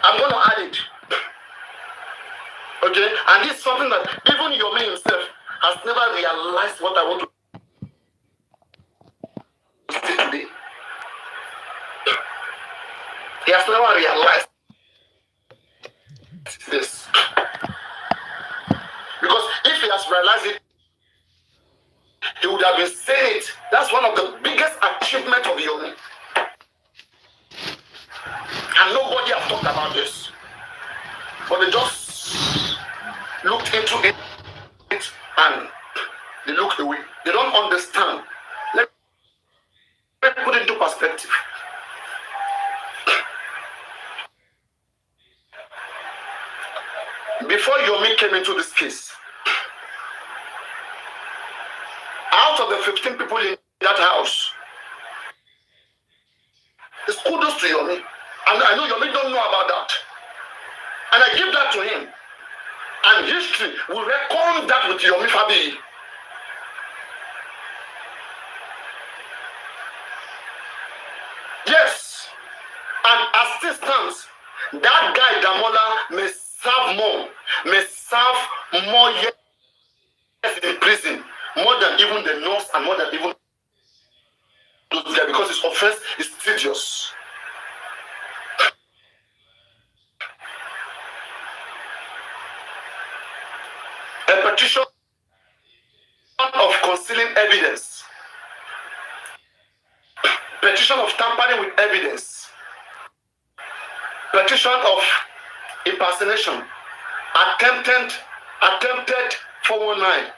I'm going to add it. Okay? And this is something that even Yomi himself has never realized what I want to say today. He has never realized this. Because if he has realized it, he would have been saying it. That's one of the biggest achievements of Yomi. And nobody has talked about this. But they just looked into it and they looked away. They don't understand. Let me put it into perspective. Before Yomi came into this case, out of the 15 people in that house, it's kudos to Yomi. And I know Yomi don't know about that. And I give that to him. And history will reckon that with Yomi Fabi. Yes. And as this stands, that guy Damola may serve more years in prison, more than even the nurse and more than even those guys, because his offense is serious. A petition of concealing evidence, petition of tampering with evidence, petition of impersonation, attempted 419.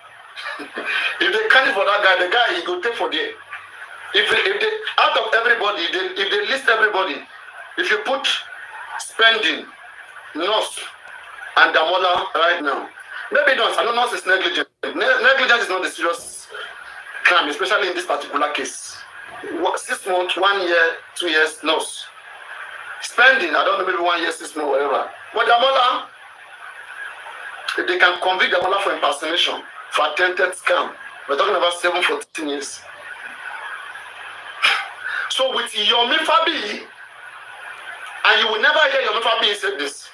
If they can't for that guy, the guy he go take for there. If they out of everybody, if they list everybody, if you put spending, nurse, and Damola right now, maybe nurse. I don't know if it's negligent. Negligence is not a serious crime, especially in this particular case. 6 months, 1 year, 2 years, nurse. Spending, I don't know, maybe 1 year, 6 months, whatever. But Damola, if they can convict Damola for impersonation, for attempted scam, we're talking about 14 years. So with Yomi Fabi, and you will never hear Yomi Fabi say this,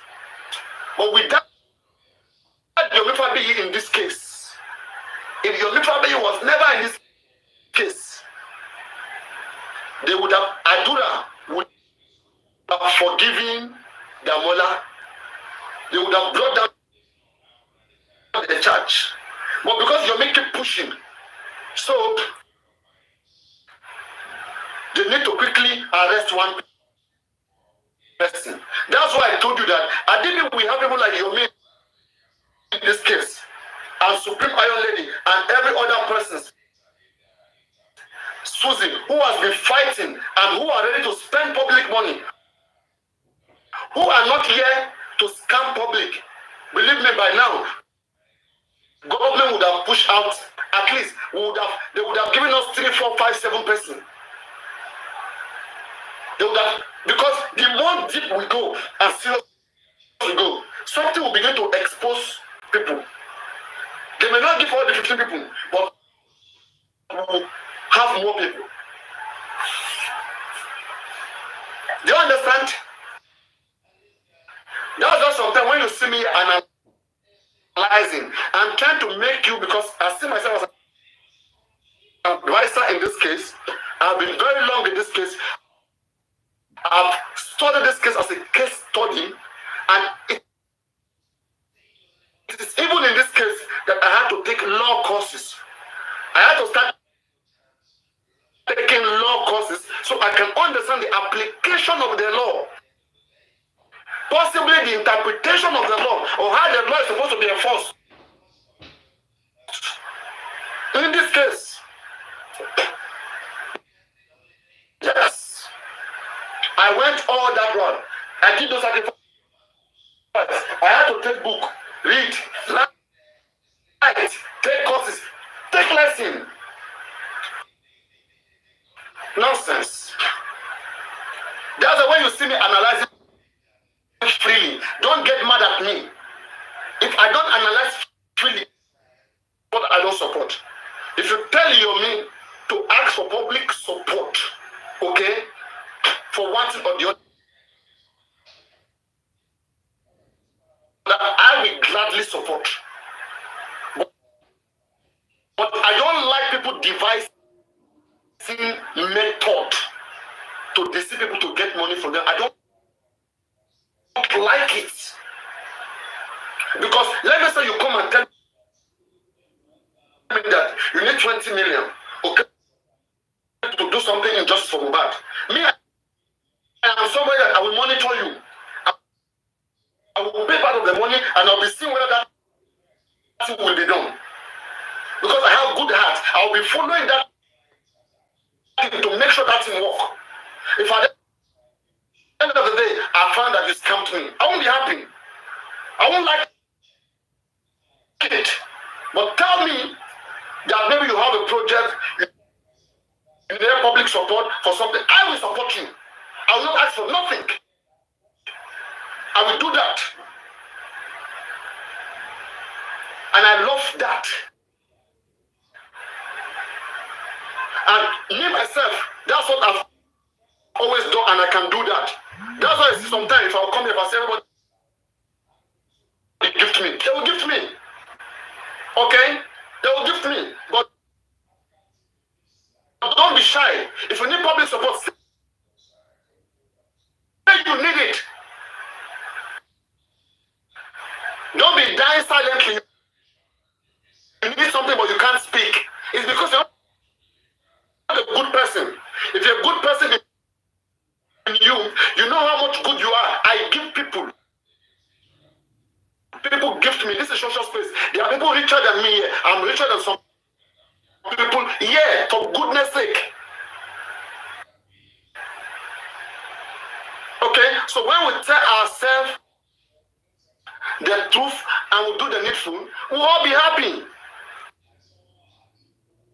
but with that Yomi Fabi in this case, if Yomi Fabi was never in this case, they would have, Adura would have forgiven Damola. They would have brought down the charge. But because Yomi keep pushing, so they need to quickly arrest one person. That's why I told you that I didn't we have people like Yomi in this case, and Supreme Iron Lady, and every other person, Susie, who has been fighting and who are ready to spend public money, who are not here to scam public. Believe me, by now, government would have pushed out, at least they would have given us 3, 4, 5, 7 persons. They would have, because the more deep we go and serious we go, something will begin to expose people. They may not give all the 15 people, but will have more people. Do you understand? That's just sometimes when you see me analyzing, I'm trying to make you, because I see myself as an advisor in this case. I've been very long in this case. I've studied this case as a case study, and it is even in this case that I had to take law courses. I had to start taking law courses so I can understand the application of the law, possibly the interpretation of the law, or how the law is supposed to be enforced. In this case, yes, I went all that road. I did those sacrifices. I had to take book, read, write, take courses, take lesson. Nonsense. That's the way you see me analyzing freely. Don't get mad at me. If I don't analyze freely, what I don't support. If you tell me to ask for public support, okay, for one thing or the other, support. But I don't like people devising method to deceive people to get money from them. I don't like it. Because let me say you come and tell me that you need 20 million, okay, to do something in justice for Mohbad. Me, I am somebody that I will monitor you. I will pay part of the money and I'll be seeing whether that thing will be done. Because I have good heart. I'll be following that thing to make sure that thing work. If at the end of the day I find that you scammed me, I won't be happy. I won't like it. But tell me that maybe you have a project, you need public support for something. I will support you. I will not ask for nothing. I will do that. And I love that. And me myself, that's what I've always done, and I can do that. That's why I see sometimes if I'll come here, if I say everybody gift me, they will gift me. Okay? They will gift me. But don't be shy. If you need public support, say you need it. Don't be dying silently. You need something but you can't speak. It's because you're not a good person. If you're a good person in you know how much good you are. I give people. People gift me. This is social space. There are people richer than me here. I'm richer than some people here, for goodness sake. Okay? So when we tell ourselves the truth and we do the needful, we'll all be happy.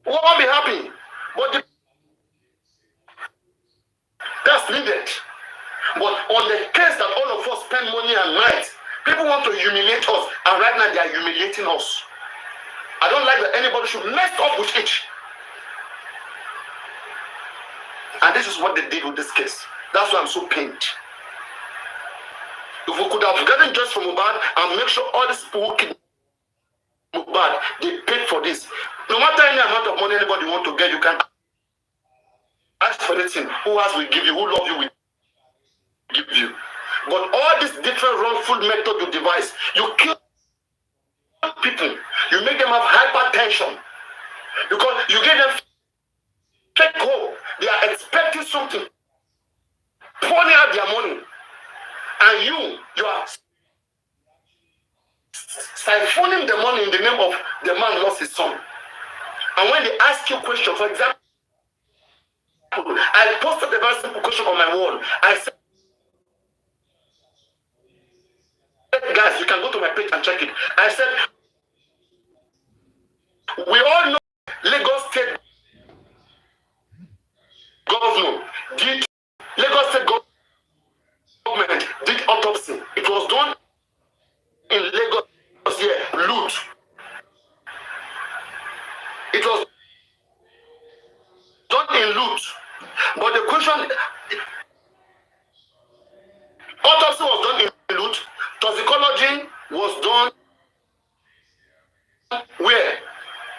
We'll all be happy. But that's needed. But on the case that all of us spend money and night, people want to humiliate us, and right now they are humiliating us. I don't like that anybody should mess up with it. And this is what they did with this case. That's why I'm so pained. If we could have gotten just from Mohbad and make sure all these people who killed Mohbad, they paid for this. No matter any amount of money anybody want to get, you can ask for anything. Who else will give you? Who love you will give you. But all these different wrongful methods you devise, you kill people. You make them have hypertension. Because you give them fake hope. They are expecting something. Pouring out their money. And you are siphoning the money in the name of the man lost his son. And when they ask you a question, for example, I posted a very simple question on my wall. I said, guys, you can go to my page and check it. I said, we all know Lagos State governor did Lagos State government did autopsy. It was done in Lagos here, loot. It was done in loot. But the question, autopsy was done in loot. Toxicology was done where?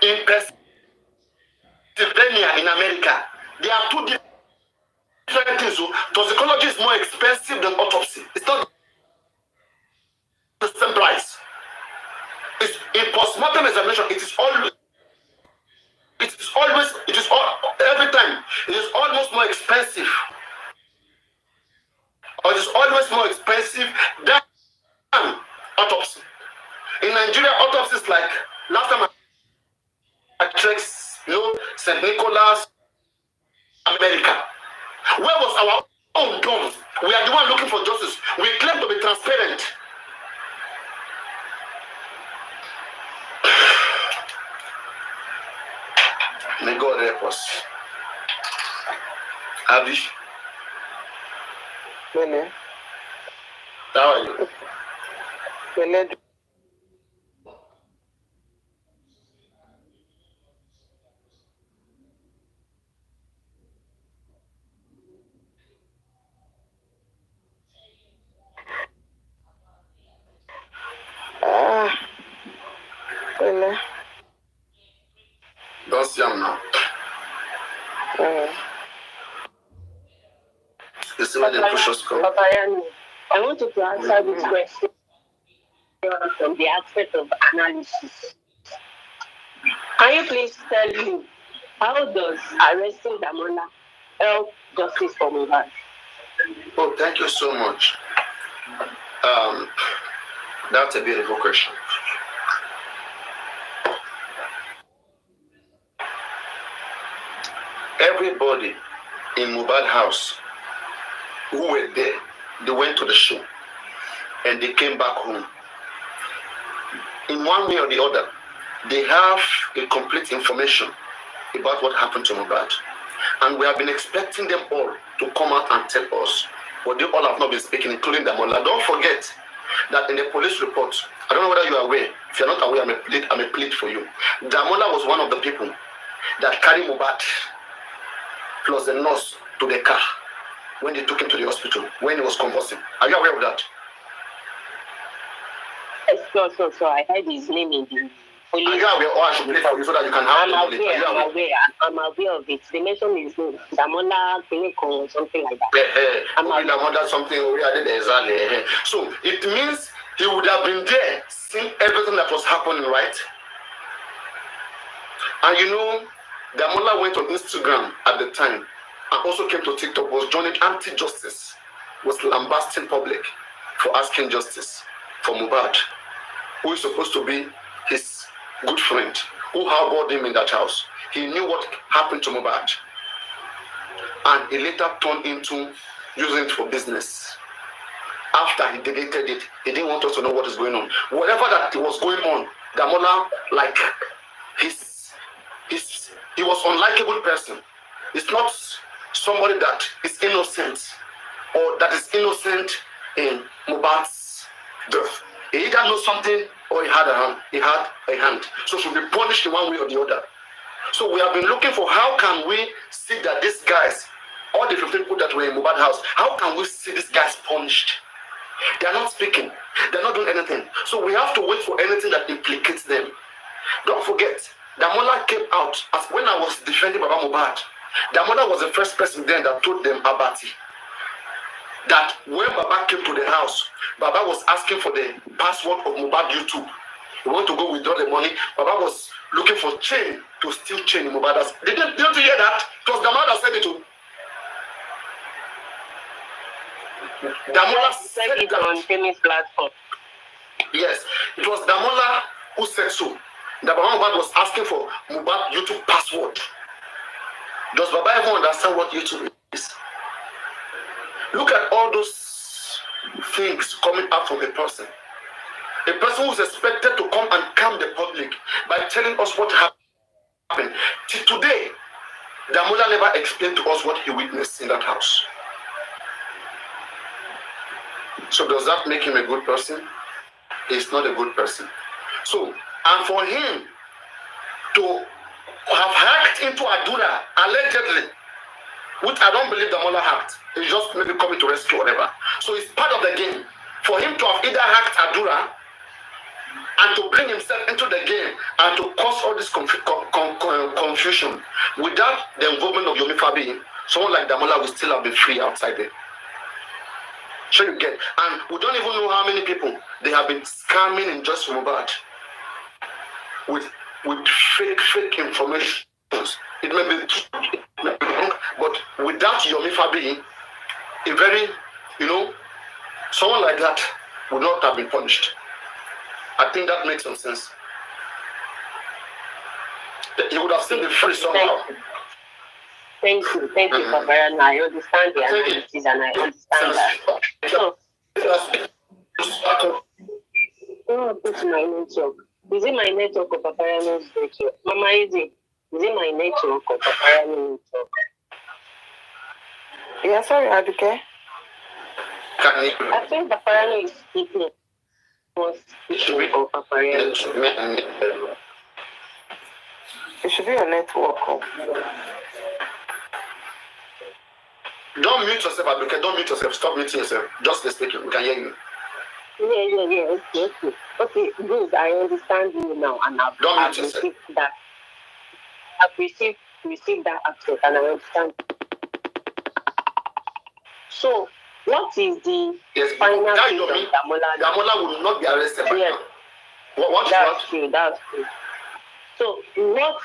In Pennsylvania, in America. There are two different things. So toxicology is more expensive than autopsy. It's not the same price. It's, in postmortem examination, it is always, every time, it is almost more expensive. Or it is always more expensive than autopsy. In Nigeria, autopsy is like, last time I checked, St. Nicholas, America. Where was our own done? We are the one looking for justice. We claim to be transparent. May God help us. Abish. Bene. How are you? Bene. where the pushers come. Paparino, I want you to answer this question from the aspect of analysis. Can you please tell me how does arresting Damola help justice for Mohbad? Oh, thank you so much. That's a beautiful question. Everybody in Mohbad house who were there, they went to the show and they came back home. In one way or the other, they have a complete information about what happened to Mohbad. And we have been expecting them all to come out and tell us, but they all have not been speaking, including Damola. Don't forget that in the police report, I don't know whether you are aware. If you're not aware, I'm a plead for you. Damola was one of the people that carried Mohbad plus the nurse to the car when they took him to the hospital, when he was convulsing. Are you aware of that? So I heard his name in the police. Are you aware, or I should play for you so that you can have I'm aware of it. They mentioned his name, Damola Clinic or something like that. Damola something. So it means he would have been there, seeing everything that was happening, right? And you know, Damola went on Instagram at the time and also came to TikTok, was joining anti-justice, was lambasting public for asking justice for Mohbad, who is supposed to be his good friend, who harbored him in that house. He knew what happened to Mohbad, and he later turned into using it for business. After he deleted it, he didn't want us to know what is going on. Whatever that was going on, Damola, like, he was an unlikable person. It's not somebody that is innocent or that is innocent in Mohbad's death. He either knows something or he had a hand. So should be punished in one way or the other. So we have been looking for how can we see that these guys, all the 15 people that were in Mohbad house, how can we see these guys punished? They are not speaking. They are not doing anything. So we have to wait for anything that implicates them. Don't forget, Damola came out as when I was defending Baba Mohbad. Damola was the first person then that told them about it. That when Baba came to the house, Baba was asking for the password of Mohbad YouTube. He wanted to go withdraw the money. Baba was looking for chain to steal chain in Mohbad house. Didn't you hear that? It was Damola that said it to. Damola said it on famous platform. Yes, it was Damola who said so. That Baba Mohbad was asking for Mohbad YouTube password. Does Baba ever understand what YouTube is? Look at all those things coming up from a person. A person who is expected to come and calm the public by telling us what happened. Till today, Damola never explained to us what he witnessed in that house. So does that make him a good person? He's not a good person. So, and for him to have hacked into Adura, allegedly, which I don't believe Damola hacked, he's just maybe coming to rescue whatever. So it's part of the game. For him to have either hacked Adura and to bring himself into the game and to cause all this confusion without the involvement of Yomi Fabi, someone like Damola will still have been free outside there. So you get, and we don't even know how many people they have been scamming in just Mohbad with fake information. It may be true, it may be wrong, but without Yomi Fabi, a very, someone like that would not have been punished. I think that makes some sense. He would have still been free somehow. Thank you, Paparino. I understand the analysis and I understand that. So, it's my network. Is it my network or Paparino's network? Mama, is it my network or Paparino's network? Yeah, sorry, Aduke. I think Paparino is speaking. Was speaking or Paparino. It should be a network. Don't mute yourself, Aduke. Don't mute yourself. Stop muting yourself. Just speaking. We can hear you. Yeah. Okay, good. I understand you now, and I've received that. I've received that access, and I understand. So, what is the Yes, final that case you of mean Damola? Damola will not be arrested right Yes, now. What is that's what? true. That's true. So, what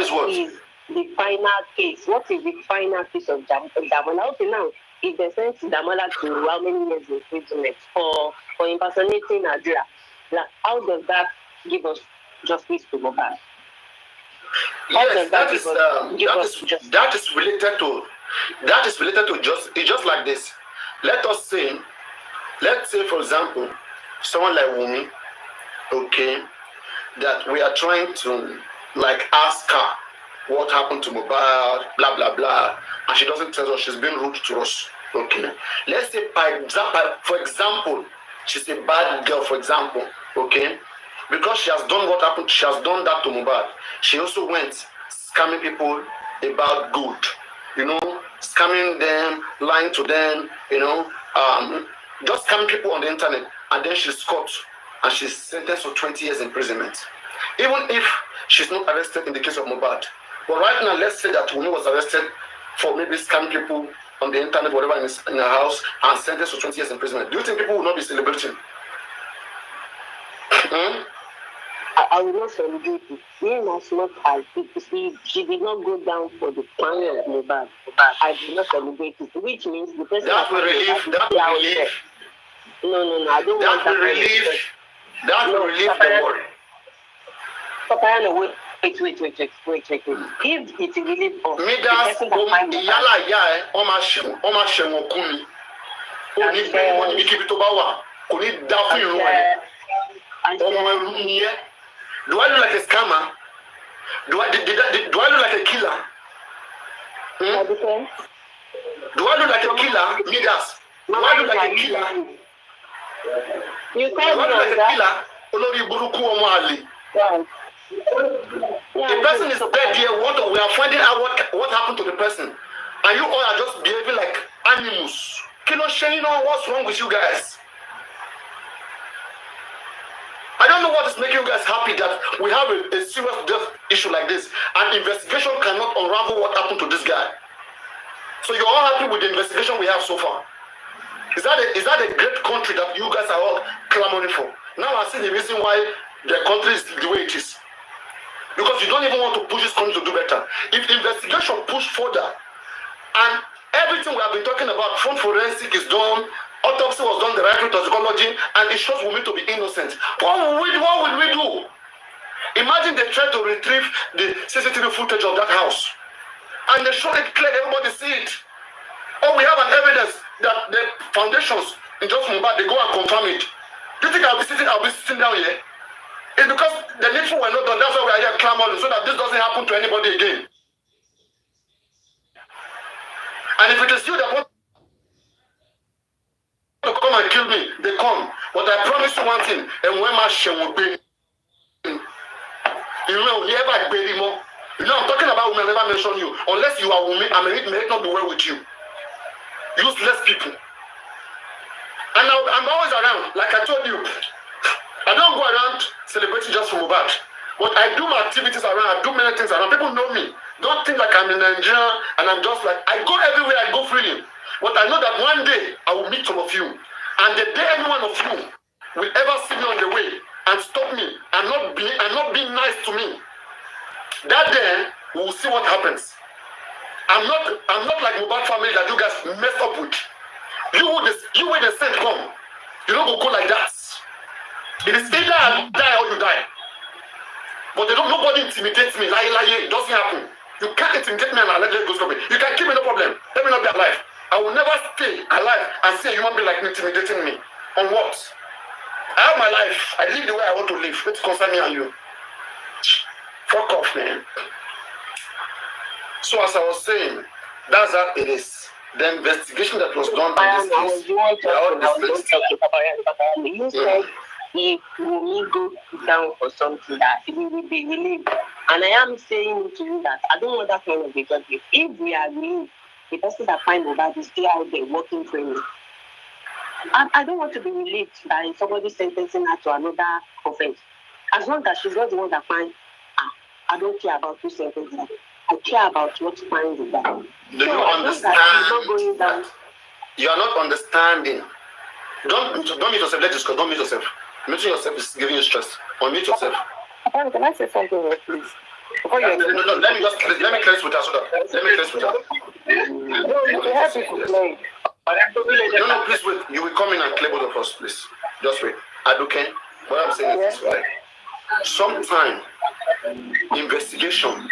Is what? is the final case? What is the final case of Damola? Okay, now, if they send Damola to how many years imprisonment for impersonating Nigeria, like, how does that give us justice to Mohbad? Yes, that is related to just it's just like this. Let's say for example, someone like Wumi, okay, that we are trying to like ask her what happened to Mohbad, blah blah blah, and she doesn't tell us, she's being rude to us. Okay. Let's say for example, she's a bad girl, for example, okay? Because she has done what happened, she has done that to Mohbad. She also went scamming people about good, scamming them, lying to them, just scamming people on the internet, and then she's caught and she's sentenced to 20 years imprisonment. Even if she's not arrested in the case of Mohbad. But right now, let's say that Wunmi was arrested for maybe scamming people on the internet, whatever, in her house, and sentenced to 20 years imprisonment. Do you think people will not be celebrating? I will not celebrate it. Being as much as she did not go down for the plan of Mohbad. I did not celebrate it, which means the person that will relieve. No, I don't want that. That will relieve the worry. Paparino, wait. If it relieve us, Midas, yala ya, oma shemo kuni. Oni be mo ni kibi to ba wa. Kò ní dá fún ìrun wa. Ọmọ ẹrú ni ẹ. Do I look like a scammer? Do I look like a killer? Do I look like a killer? Midas. Do I look like a killer? You can't do that. Olórí burúkú ọmọ àlè. The person is dead here. We are finding out what happened to the person, and you all are just behaving like animals. What's wrong with you guys? I don't know what is making you guys happy that we have a serious death issue like this, and investigation cannot unravel what happened to this guy. So you're all happy with the investigation we have so far? Is that a great country that you guys are all clamoring for? Now I see the reason why the country is the way it is. Because you don't even want to push this country to do better. If the investigation push further, and everything we have been talking about, from forensic is done, autopsy was done, the right toxicology, and it shows women to be innocent. What will we do? Imagine they try to retrieve the CCTV footage of that house, and they show it clear, everybody see it. Or we have an evidence that the foundations in just Mohbad, they go and confirm it. Do you think I'll be sitting down here? It's because the needful were not done. That's why we are here clamoring, so that this doesn't happen to anybody again. And if it is you that want to come and kill me, they come. But I promise you one thing, and when my shame will be, you know, never bury more. You know, I'm talking about women, I never mention you. Unless you are women, I mean, it may not be well with you. Useless people. And I'm always around, like I told you. I don't go around celebrating just for Mohbad, but I do my activities around. I do many things around. People know me. Don't think like I'm in Nigeria and I'm just like, I go everywhere. I go freely. But I know that one day I will meet some of you, and the day any one of you will ever see me on the way and stop me and not be nice to me, that day we will see what happens. I'm not like Mohbad family that you guys mess up with. You when the saint come, you don't go like that. It is either I die or you die. But nobody intimidates me. It doesn't happen. You can't intimidate me and I let it go. You can kill me, no problem. Let me not be alive. I will never stay alive and see a human being like me intimidating me. On what? I have my life. I live the way I want to live. Let's concern me and you. Fuck off, man. So as I was saying, that's how it is. The investigation that was done by this case. You said if we go down for something that we will be relieved. And I am saying to you that I don't want that kind of because if we are relieved, the person that finds Mohbad is still out there working for me. I don't want to be relieved by somebody sentencing her to another offense. As long as she's not the one that finds, I don't care about who sentences her. I care about what finds it down. Do you understand? She's not going down. You are not understanding. Don't mute yourself. Let this go. Don't mute yourself. Muting yourself is giving you stress. Unmute yourself. Can I say something here, please? Before you No, let me clear this with her so that. Let me clear this with her. No, you have to play. No, please wait. You will come in and clear both of us, please. Just wait. Aduke, what I'm saying is this, right? Sometimes investigation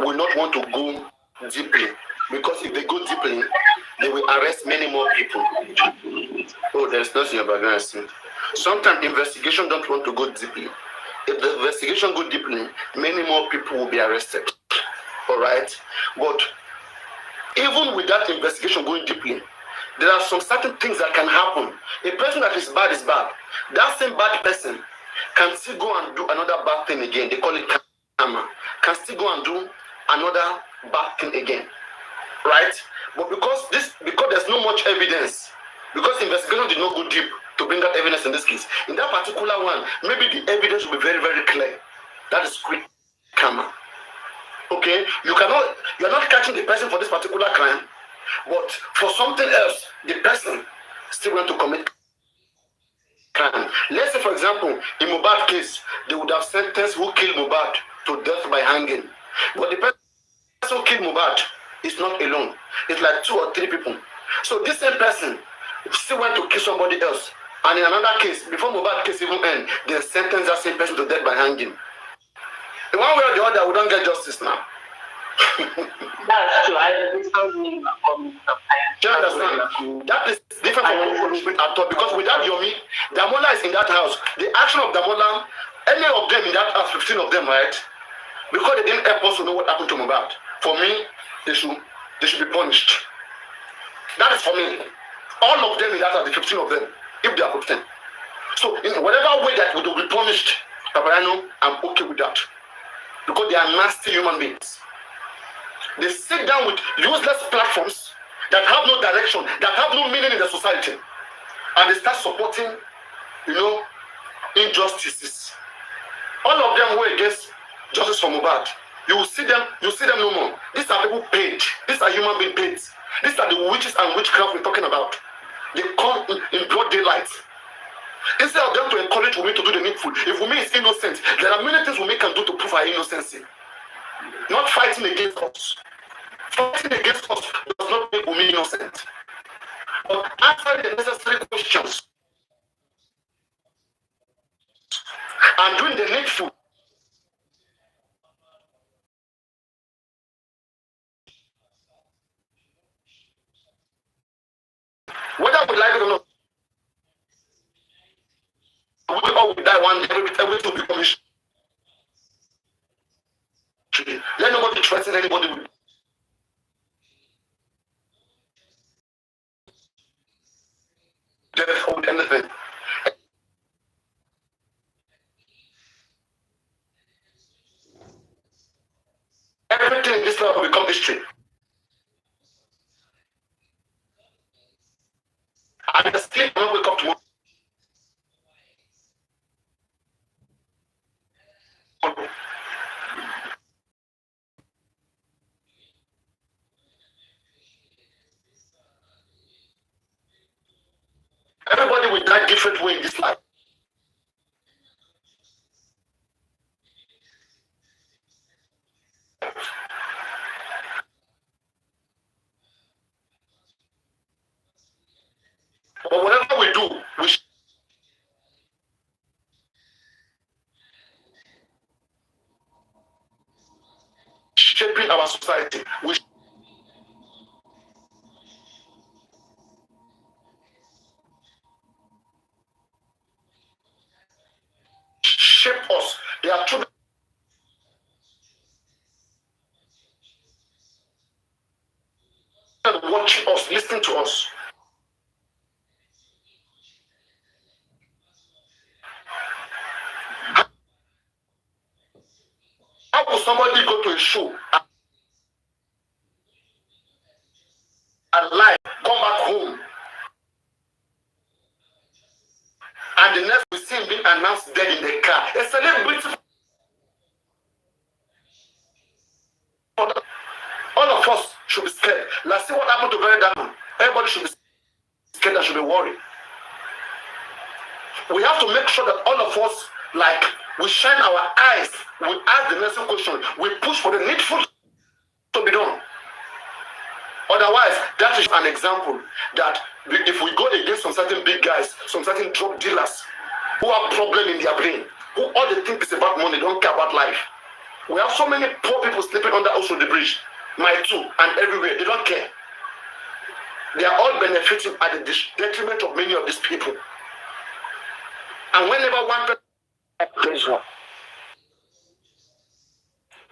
will not want to go deeply, because if they go deeply, they will arrest many more people. Oh, there's nothing in your background. Sometimes investigation don't want to go deeply. If the investigation go deeply, many more people will be arrested. All right, but even with that investigation going deeply, there are some certain things that can happen. A person that is bad is bad. That same bad person can still go and do another bad thing again. They call it karma. Can still go and do another bad thing again, right? But because there's no much evidence, because the investigation did not go deep to bring out evidence in this case, in that particular one, maybe the evidence will be very, very clear. That is quick karma. Okay, you're not catching the person for this particular crime, but for something else, the person still want to commit crime. Let's say, for example, in Mohbad case, they would have sentenced who killed Mohbad to death by hanging, but the person who killed Mohbad is not alone. It's like 2 or 3 people. So this same person still went to kill somebody else, and in another case, before Mohbad case even end, they sentenced that same person to death by hanging. In one way or the other, we don't get justice now. That's true. I understand where you are coming from. Do you understand? That is different from punishment at all, because without Yomi, Damola is in that house. The action of Damola, any of them in that house, 15 of them, right? Because they didn't help us to know what happened to Mohbad. For me, they should be punished. That is for me. All of them in that house, the 15 of them, if they are 15. So in whatever way that will be punished, Paparino, I'm okay with that. Because they are nasty human beings. They sit down with useless platforms that have no direction, that have no meaning in the society, and they start supporting, injustices. All of them were against justice for Mohbad. You will see them no more. These are people paid. These are human being paid. These are the witches and witchcraft we're talking about. They come in broad daylight. Instead of them to encourage Wunmi to do the needful, if Wunmi is innocent, there are many things Wunmi can do to prove her innocency. Not fighting against us. Fighting against us does not make Wunmi innocent. But answering the necessary questions and doing the needful. Whether we like it or not, we all will die one day, everything will become history. Let nobody threaten anybody with death or with anything. Everything in this life will become history. And the sleep will not wake up tomorrow. Everybody will die different way in this life. But whatever we do, we shaping our society. We shape us. They are children watching us, listening to us. How will somebody go to a show alive, come back home, and the next we see him being announced dead in the car? A celebrity. All of us should be scared. Let's see what happened to Very Diamond. Everybody should be scared. scared, that should be worried. We have to make sure that all of us, like, we shine our eyes, we ask the necessary question, we push for the needful to be done. Otherwise, that is an example that if we go against some certain big guys, some certain drug dealers who have problem in their brain, who all they think is about money, don't care about life. We have so many poor people sleeping under also the bridge, my too, and everywhere. They don't care. They are all benefiting at the detriment of many of these people. And whenever one person pressure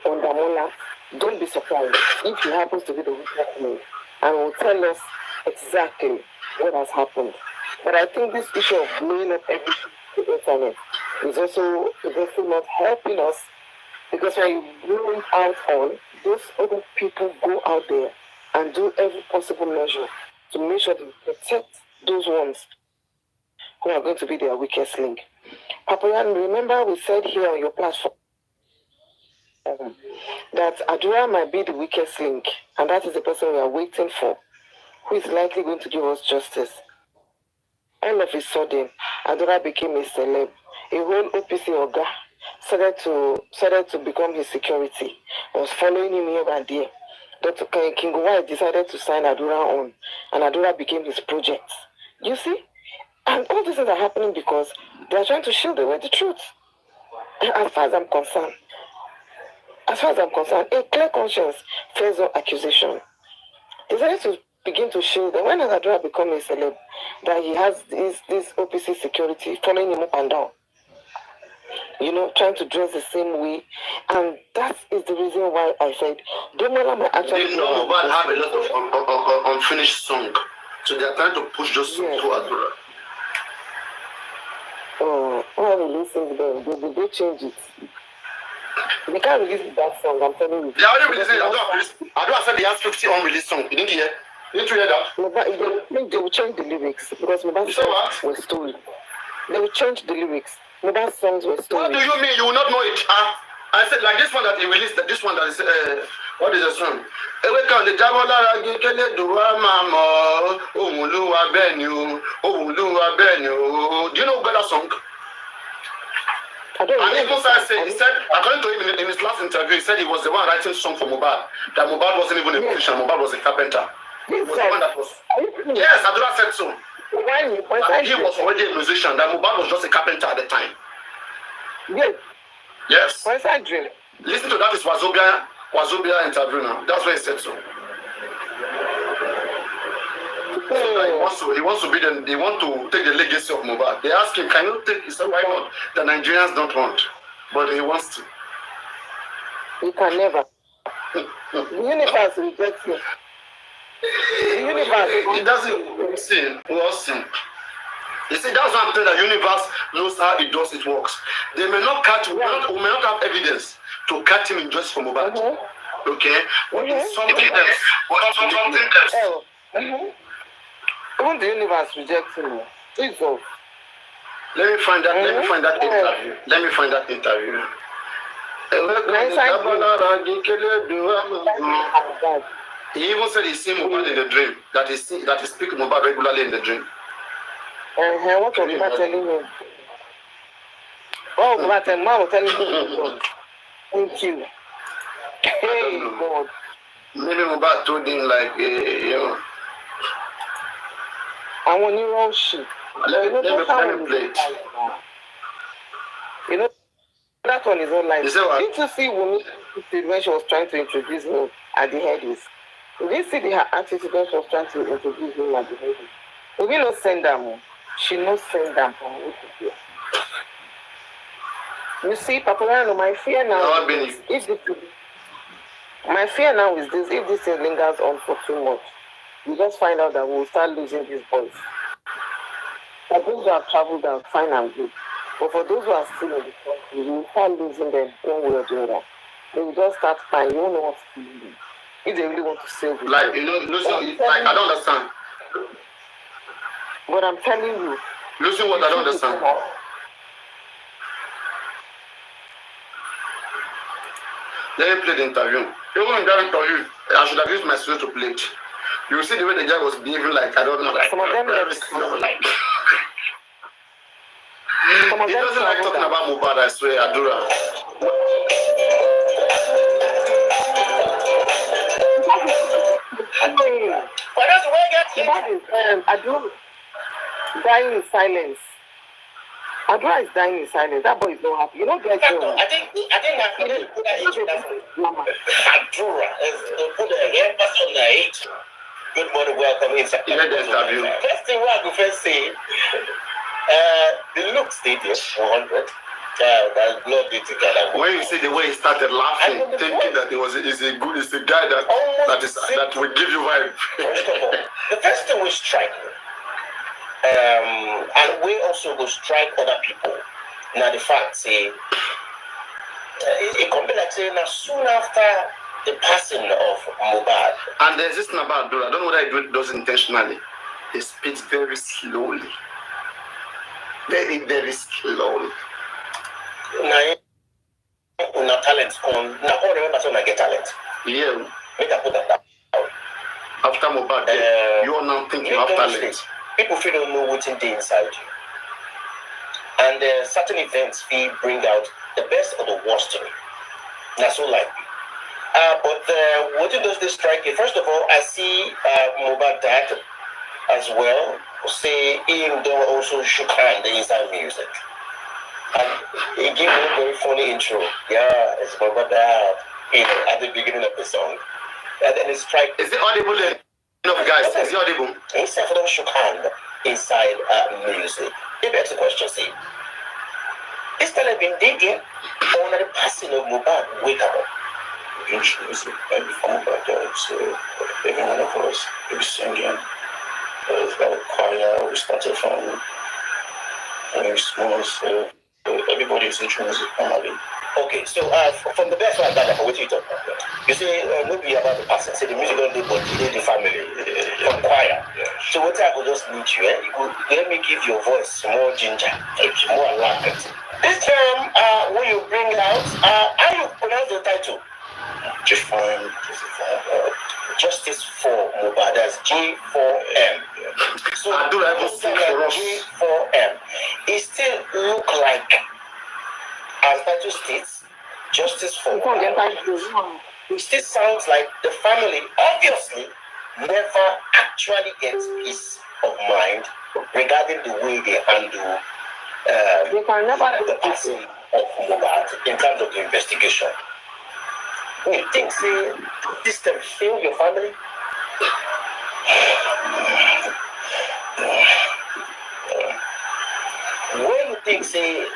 on Damola, don't be surprised if he happens to be the weakest link and will tell us exactly what has happened. But I think this issue of blowing up everything on the internet is also not helping us, because when you blow it out on, those other people go out there and do every possible measure to make sure they protect those ones who are going to be their weakest link. Paparino, remember we said here on your platform that Adura might be the weakest link, and that is the person we are waiting for, who is likely going to give us justice. All of a sudden, Adura became a celeb. A whole OPC Oga started to become his security. Was following him here and there. Dr. King White decided to sign Adura on, and Adura became his project. You see? And all these things are happening because they are trying to shield away the truth. As far as I'm concerned, a clear conscience fails all accusation. They decided to begin to shield them. When Adura become a celeb, that he has this OPC security following him up and down, trying to dress the same way. And that is the reason why I said, Domola might actually... They know Mohbad have a lot of unfinished song. So they are trying to push those songs to Adura. Oh, why are we listening to them? They change it. They can't release that song, I'm telling you. They are already releasing it. Adura said they have 50 unreleased songs. You didn't hear? Didn't you hear that? They will change the lyrics because Mohbad's songs were stolen. They will change the lyrics. Mohbad's songs were stolen. What do you mean you will not know it? I said, like this one that he released, this one that is, what is the song? Do you know who got that song? And even he said, according to him in his last interview, he said he was the one writing song for Mohbad. That Mohbad wasn't even a musician, Mohbad was a carpenter. He was the one that was. Yes, Adura said so. That he was already a musician, that Mohbad was just a carpenter at the time. Yes. Yes. Where's that drill? Listen to that, is Wazobia interview now. That's why he said so. So he wants to take the legacy of Mohbad. They ask him, can you take? He said, why not? The Nigerians don't want, but he wants to. He can never. The universe rejects him. The universe. It doesn't see. We'll see. You see, that's what I'm saying. The universe knows how it does its works. They may not catch. We may not have evidence to catch him in justice for Mohbad. Okay, but it's something else. Oh. Even the universe rejects him. Jesus. Let me find that interview. Let me find that interview. He even said he seen Mohbad in the dream. That he speaks Mohbad regularly in the dream. What was Mohbad telling him? Oh, Mohbad telling him. Thank you. Hey, God. Maybe Mohbad told him like, I want you wrong shit. Let me play it. That one is online. Did you see Wumi when she was trying to introduce him at the headies? Did you see her attitude when she was trying to introduce him at the headies? We not send them. She not send them from here. You see, Paparino, my fear now is if this thing lingers on for too much, we just find out that we'll start losing these boys. For those who have traveled out, fine and good. But for those who are still in the country, we will start losing them one way or the other. They will just start crying. You don't know what to do. If they really want to save it. Like, listen, like, I don't understand. But I'm telling you. Listen what I don't understand. Let me play the interview. Even in that interview, I should have used my student to play it. You see the way the guy was behaving, like, I don't know, like, Some of them very left. slow, like. Some of He them doesn't like talking traveled about Mohbad, I swear, Adura. That is Adura dying in silence. Adura is dying in silence. That boy is not happy. You know, guys. I think I put that into that. Adura is put a emphasis on the age. Good morning, welcome inside. First thing I could first say, the look stadium 100. That blood did together. When you see the way he started laughing, thinking that it's a guy that will give you vibe. First of all, the first thing we strike, and we also will strike other people. Now the fact say, it could be like saying, now soon after the passing of Mohbad. And there's this thing about Dora. I don't know whether he does it intentionally. He speaks very slowly. Very, very slowly. Now talent come. Now all remember so I get talent. Yeah. Make I put that down. After Mohbad, you are now thinking of talent. People feel don't know what's in the inside you. And certain events feel bring out the best or the worst in you. That's so like. But what does this strike you? First of all, I see Mohbad dad as well. Say him don't also shook hand inside music. And he gave me a very funny intro. Yeah, it's Mohbad dad, at the beginning of the song. And then it strike. Is it audible? No, guys, is it audible? Instead of them shook hand inside music. Maybe that's the question, see. This time I've been digging on the passing of Mohbad. Wake up. Music, right before Mohbad, so every one of us is singing. It's got a choir. We started from very small, so everybody is introduced normally. Okay, so from the best one I got what you talk about. You say maybe about the person, say the music don't do but the family from choir. So what I could just need you, you could let me give your voice more ginger, more alignment. This term when you bring out, how you pronounce the title? J4M, Justice for Mohbad, that's J4M. So I do have a thing for us. J4M. It still look like, as title states, Justice for Mohbad. It still sounds like the family obviously never actually gets peace of mind regarding the way they handle the passing of Mohbad in terms of the investigation. You think, say, this can fail your family? When you think, say,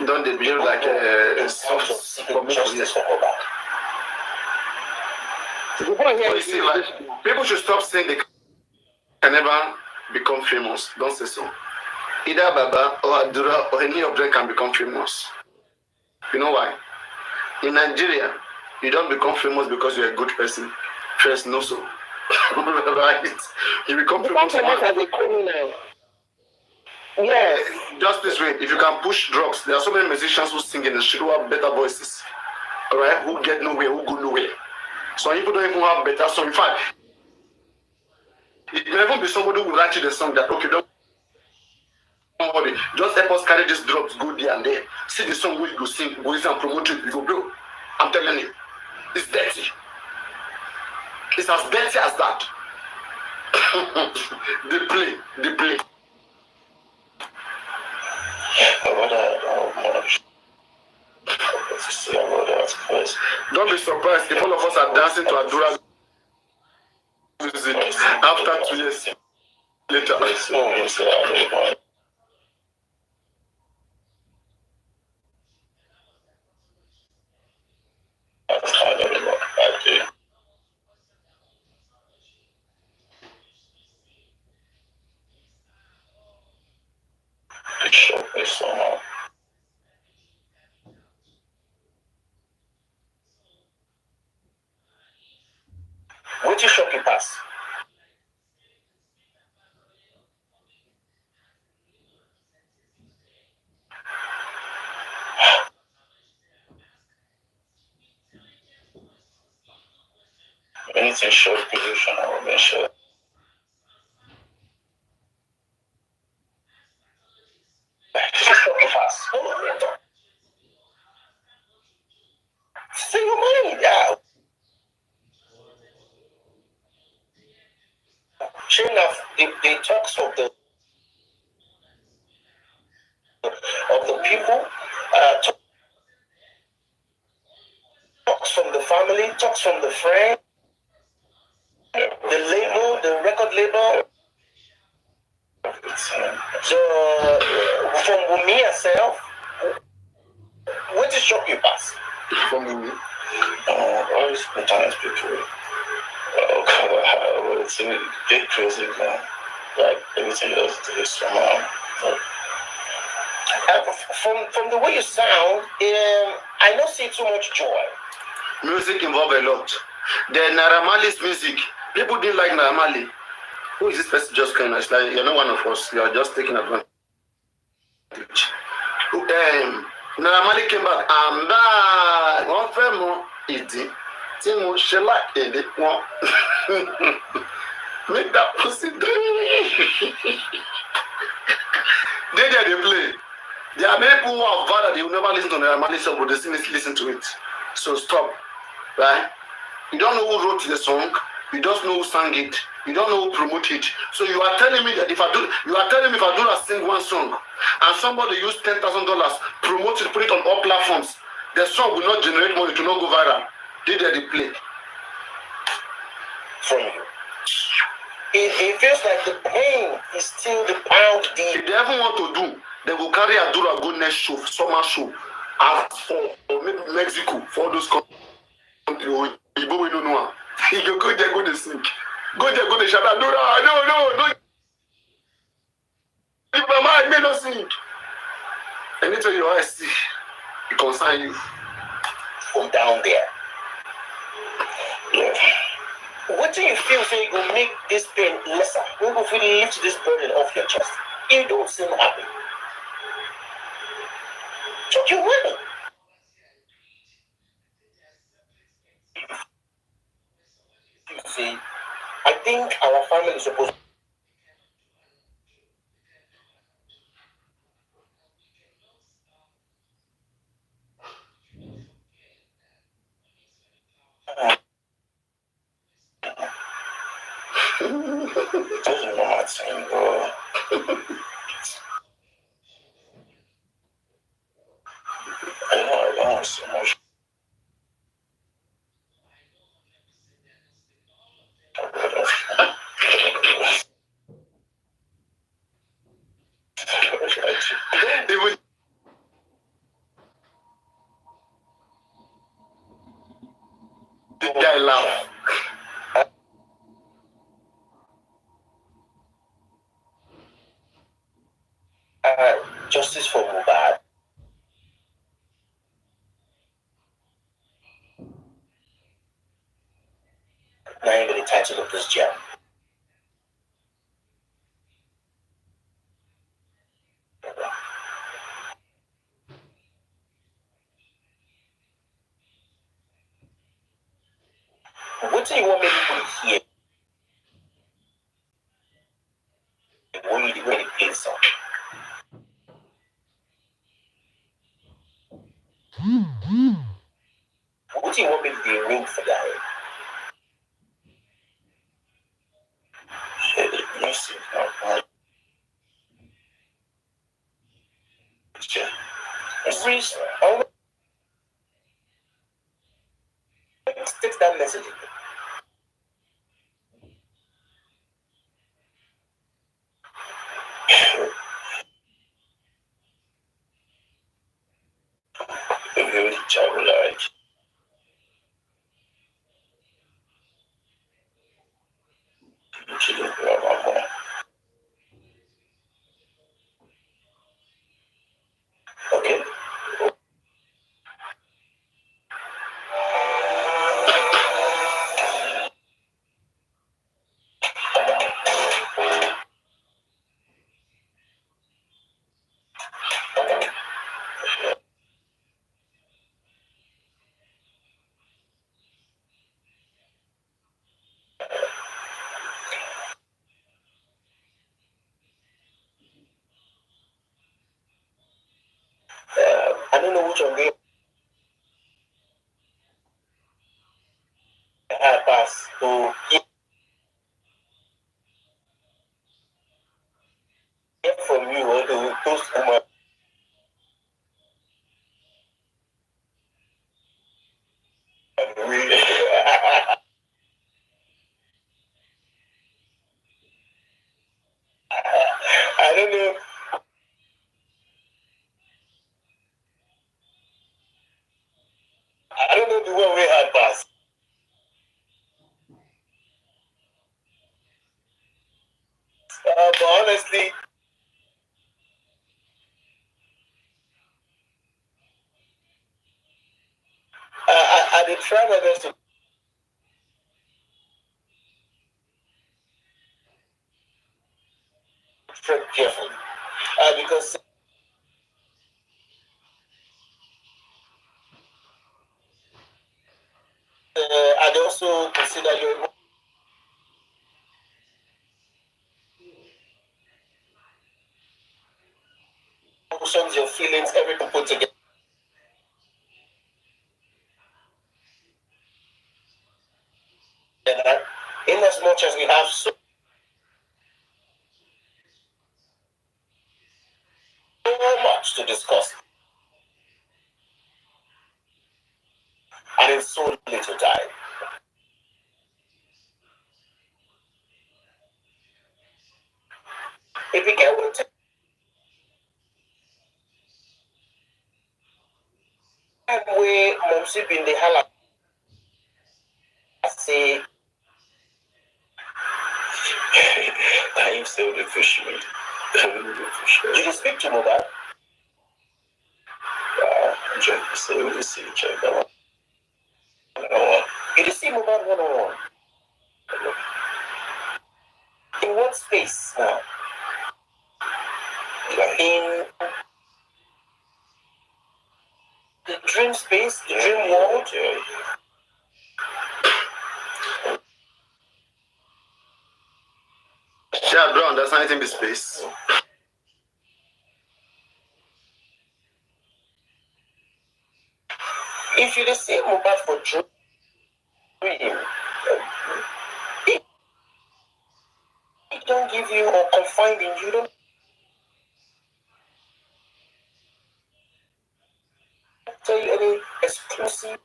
don't they behave like a soft justice for Mohbad? You see, like, people should stop saying they can never become famous. Don't say so. Either Baba or Adura or any of them can become famous. You know why? In Nigeria, you don't become famous because you're a good person. First, no so. Right? You become famous as a criminal. Yes. Just this way, if you can push drugs, there are so many musicians who sing in the street who have better voices. Alright? Who get nowhere, who go nowhere. Some people don't even have better songs. In fact, it may even be somebody who will write you the song that, okay, don't worry, just help us carry these drugs, go there and there. See the song where you go sing, go and promote it, you go, bro. I'm telling you, it's dirty. It's as dirty as that. They play. Don't be surprised if all of us are dancing to Adura music after 2 years later. What you shock you pass? anything short pollution or mention. Say your mind out. Sure enough, the talks of the people, talks from the family, talks from the friend, the label, the record label. So from me herself, what is shock you pass? From me. All these Italian people. Oh God, it's a big crazy man. Like everything else is somehow. From the way you sound, I don't see too much joy. Music involves a lot. The Naira Marley's music, people didn't like Naira Marley. Who is this person just kind of? It's like you're not one of us. You are just taking advantage. Naira Marley came back. I'm back. One friend more easy. Timo Shella edit one. Make that pussy dream. They play. There are many people who are vowed that they will never listen to Naira Marley song, but they still listen to it. So stop, right? You don't know who wrote the song. You just know who sang it. You don't know who promoted it. So you are telling me that if I do not sing one song, and somebody use $10,000, promote it, put it on all platforms, the song will not generate money, to not go viral. Did they play? From you. It feels like the pain is still the pound deep. If they ever want to do, they will carry Adura go next show, summer show, as for maybe Mexico, for those countries. You don't know. You go there, go to sing. Go there, go to shout Adura. No. If my mind may not sing. Anything your eyes see, it concern you. From down there. Yeah. What do you feel will make this pain lesser? When will you lift this burden off your chest? You don't seem happy. Took your money. You see, I think our family is supposed doesn't know my thing, bro. I know so much. Even the guy laugh. Justice for Mohbad. Not even the title of this jam. What do you want me to hear when you play the song? What do you want me to do ring for that? Mercy, takes that message. Okay. don't know which one they had passed to hear from you or to post woman. I don't know. I don't know the one we had passed. But honestly, I did try my best to tread carefully because I'd also consider your emotions, your feelings, everything put together. In as much as we have so much to discuss and in so little time. If we get one time where Momsi bin the Hala say, I am still the fisherman. Did you speak to Mohbad? Did you see Mohbad one-on-one? In what space now? In the dream space, the dream world? Yeah, bro, understand anything in space. If you see Mohbad for dream, it don't give you or confine in you don't tell you any exclusive.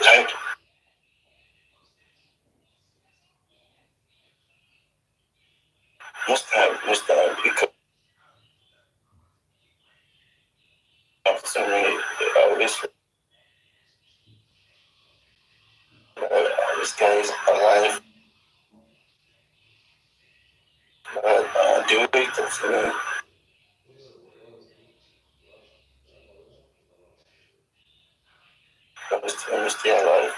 Like most time, because I always this guy is alive. Do it for I'm still alive.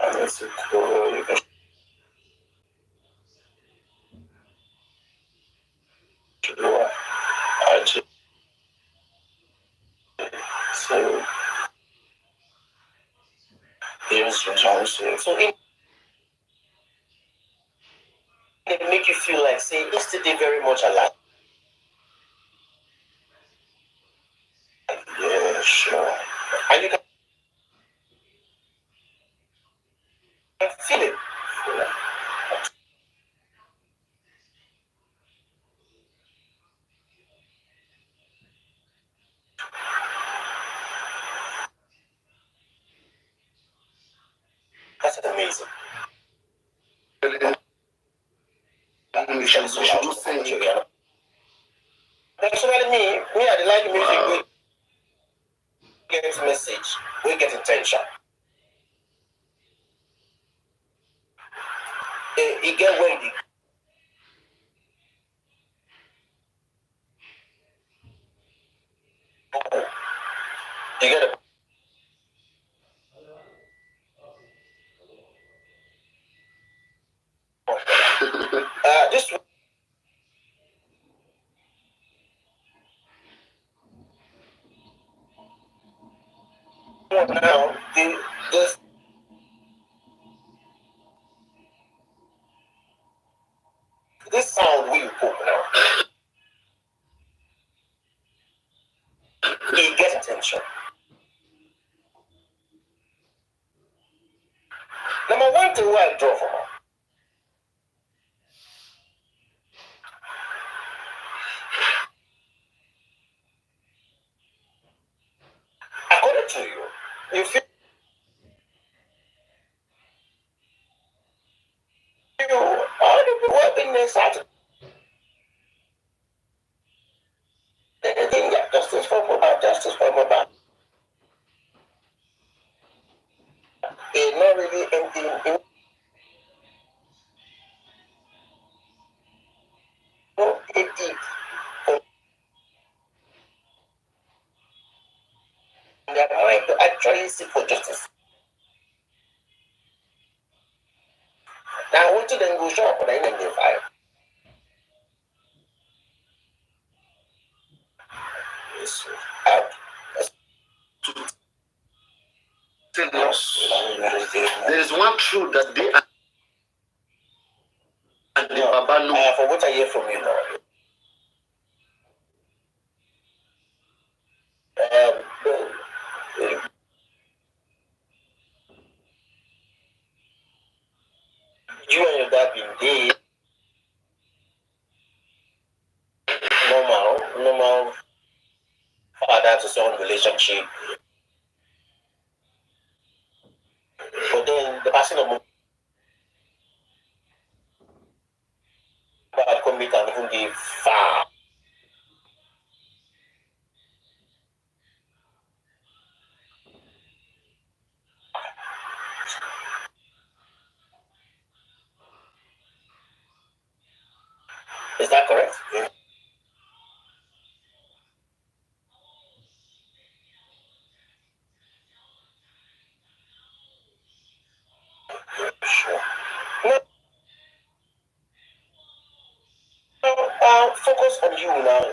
And it's cool. You can do I just so here's your chance. So it make you feel like say yesterday very much alive. Yeah, sure. And you can feel it. That's amazing. You should do sing. Personally, I like music. We get message. We get attention. You get where you get a this one now, this this sound we put now, it gets attention. Number one thing where I draw from her. According to you, you feel all the people have been there Saturday. They didn't get justice for Mohbad, justice for Mohbad. They're not really emptying no empty from their mind to actually seek for justice. Now, what to then go shop for the identify? There is one truth that they and the Baba know. For what I hear from you now. You and your dad been there. Normal father to son relationship. But then the passing of Mohbad commit and even the far. Is that correct? Yeah. Sure. Now, focus on you now.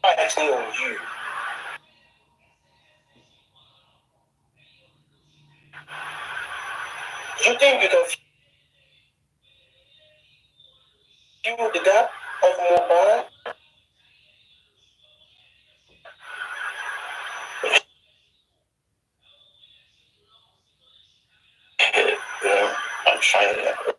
I'm actually on you. You think you can fill the gap of Mohbad? Yeah, I'm trying to.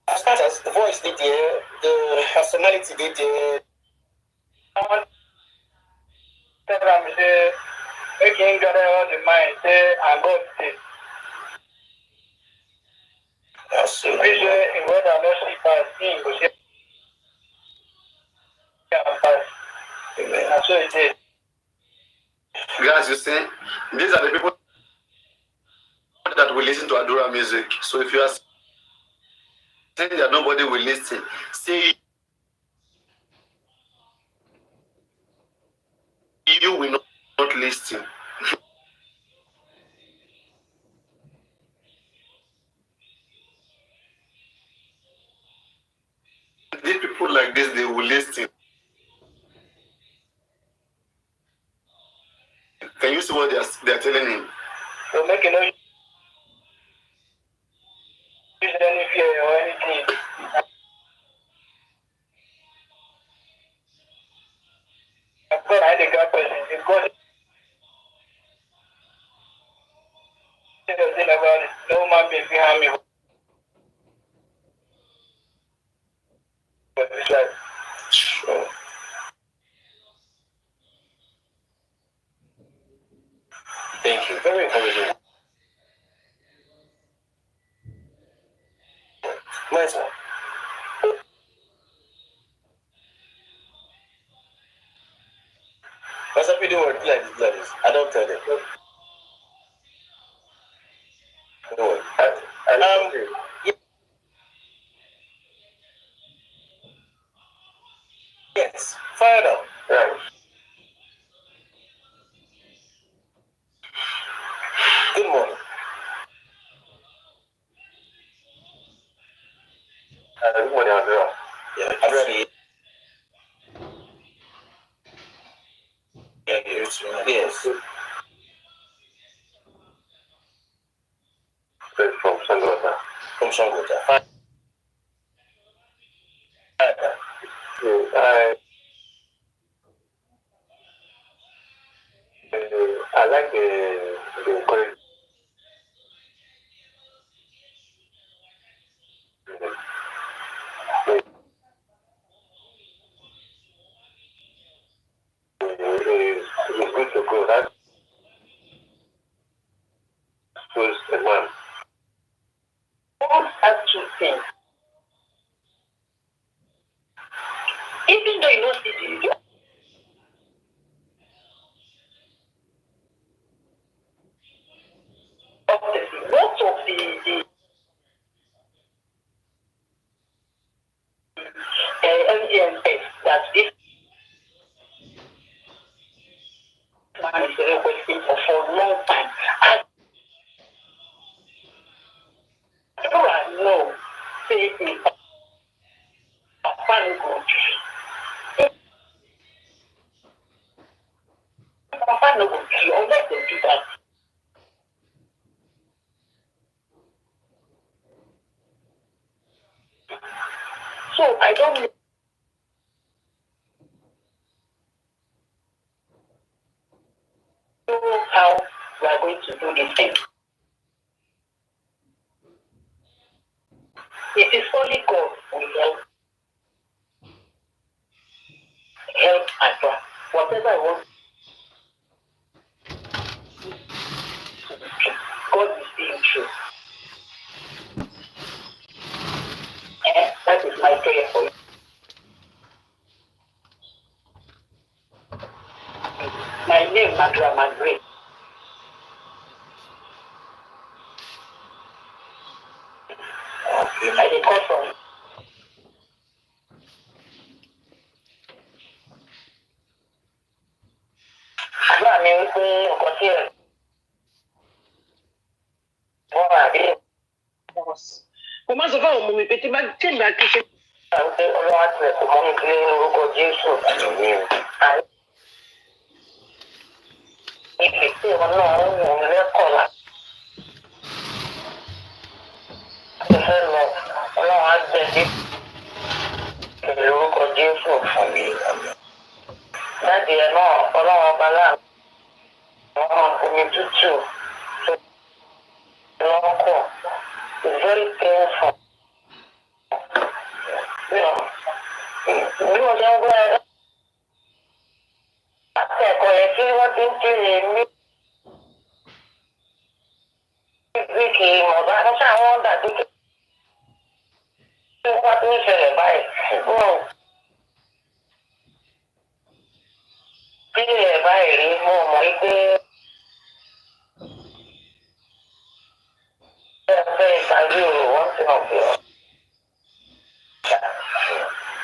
As far as the voice did there, the personality did there. I'm there, making gather all the mind there, and God did. That's so nice. In what I'm not sleep and seeing, but yeah, so it is. Guys, you see, these are the people that will listen to Adura music. So if you are saying that nobody will listen, say you will not listen. These people like this, they will listen. Can you see what they are telling him? You're making no use any fear or anything. God, I think God person. If God says anything about it, no man being behind me. But it's like, sure. Thank you. Very encouraging. Nice one. What's up with the word like this? I don't tell them. No word. Yes. Fire down. Right. Yes. From Sangota. From Sangota. I like the encouragement. It's good to go. That shows a man. God has two things. Even though you don't see the most of the MDM that this man is requesting for a long time. And people are no say it's Paparino. Paparino will be unless they do that. So I don't know how we are going to do this thing. It is only God who will help Accra. Whatever I want to do, God is being true. And that is my prayer for you. My name, Madra Madre. I declare from àdúrà mi wípé nǹkan tí ẹ̀ wọ́n máa rí mo máa sọ fún àwọn ọmọ mi pé tí bá tí ìgbà kí ṣe. Àwọn ọlọ́wà tilẹ̀ kò mọ́ mi gbé orúkọ Jésù. Ibi tí wọn náà ń wò mí lẹ́kọ̀ọ́lá. Ṣé fẹ́ lọ ọlọ́wà gbẹ̀dẹ̀ pẹ̀lú orúkọ Jésù. Láti ẹ̀ náà ọlọ́wà ọba láàrin àwọn omi tútù lọ́kọ̀. It's very painful. Bí mo ṣe ń gbọ́ ẹ láti ẹ̀kọ́ yẹn tí wọ́n ti ń kiri ní bíkì Mohbad wọ́n ṣàwọn dàbí kí wọ́n ti ń ṣẹlẹ̀ báyìí. Bí ẹ̀ báyìí rí mo mọ̀ wípé ẹ fẹ́ ìtàgé wọ́n ti hàn pé ọ́.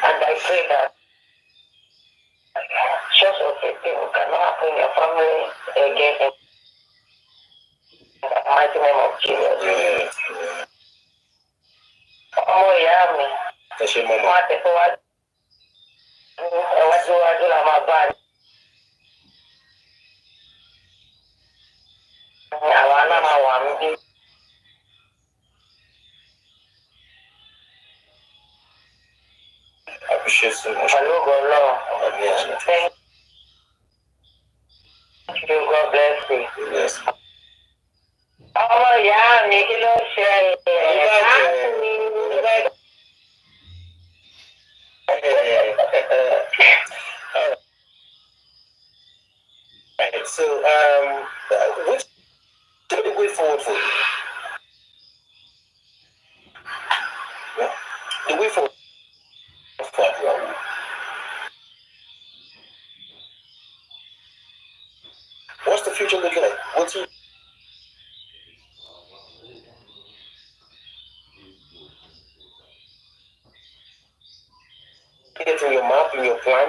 And I pray that such of a thing cannot happen in your family again in the mighty name of Jesus. Ọmọ ìyá mi, wọ́n á tẹ̀síwájú, ẹ̀wájúwájú la máa bá a. Àwa náà máa wà níbí. Appreciate so much. Pẹ̀lú gbọ́lọ́. Thank you, God bless you. Yes. Ọmọ ìyá mi kí ló ṣe Alright, so which should the way forward for you? Yeah. The way forward for you. What's the future looking like? What's your get in your map, in your plan?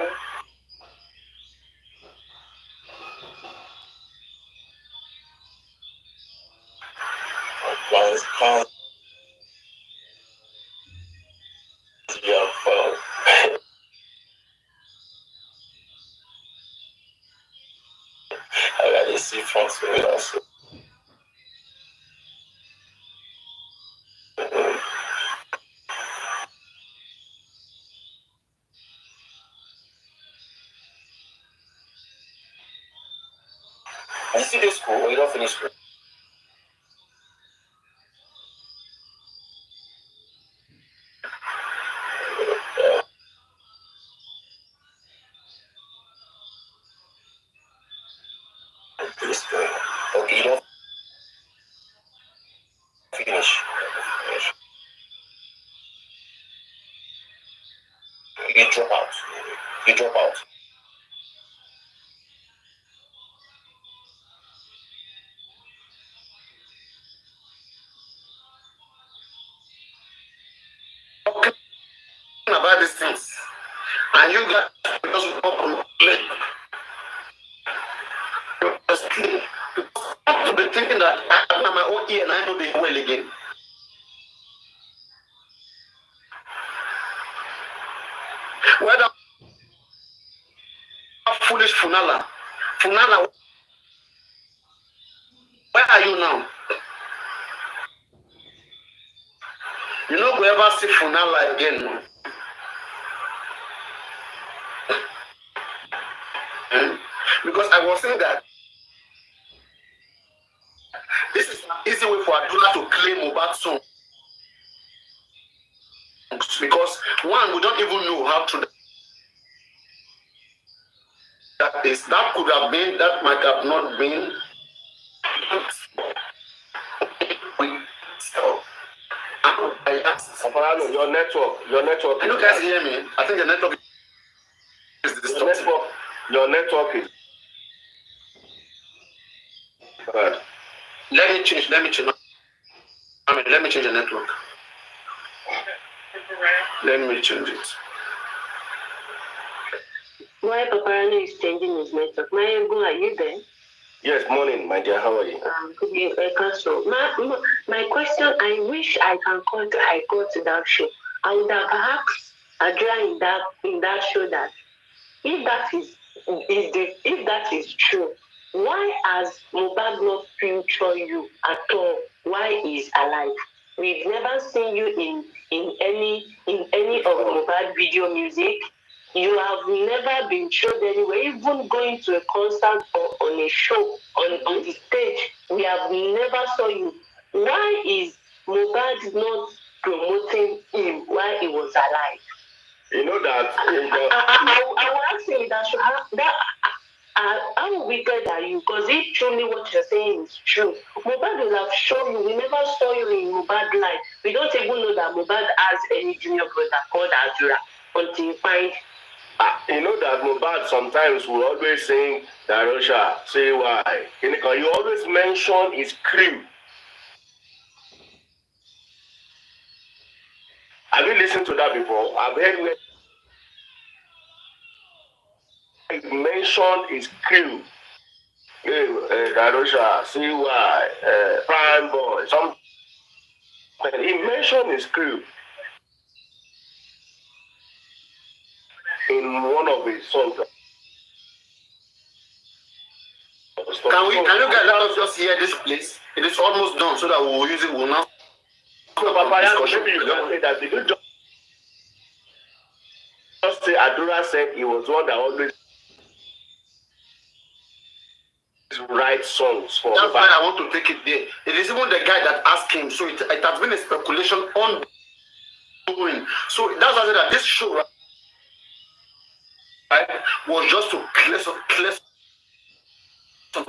Plans, your phone. see front with us. You see this school or you don't finish school? Okay, you don't finish. You drop out. You drop out. Talking about these things, and you guys just complain. You have to be thinking that I have my own ear and I know the well again. Whether foolish Funala, where are you now? You know, we ever see Funala again. Because I was saying that this is an easy way for Adula to claim Mohbad songs. Because one, we don't even know how to. That could have been, that might have not been. Paparino, your network. Can you guys hear me? I think the network is distorted. Your network is bad. Let me change the network. Let me change it. Why Paparino is changing his network? Mayengu, are you there? Yes, morning, my dear. How are you? My question, I wish I can go to that show. I would have asked Adria in that show that if that is true, why has Mohbad not featured you at all? Why he's alive? We've never seen you in any of Mohbad video music. You have never been showed anywhere, even going to a concert or on a show on the stage. We have never saw you. Why is Mohbad not promoting him while he was alive? You know that. I will ask him how wicked are you? Because if truly what you're saying is true, Mohbad will have shown you. We never saw you in Mohbad life. We don't even know that Mohbad has any junior brother called Azura until you find. You know that Mohbad sometimes will always sing Darosha, say why. You always mention his crew. Have you listened to that before? I've heard where he mentioned his crew. Darosha, say why, Prime Boy, something. He mentioned his crew in one of his songs. Can you guys let us just hear this, please? It is almost done, so that we will use it. We'll now. Maybe you can say that. Did you just say Adura said he was one that always write songs for? That's why I want to take it there. It is even the guy that asked him, so it has been a speculation ongoing. So that's why I said that this show, right, was just to clear some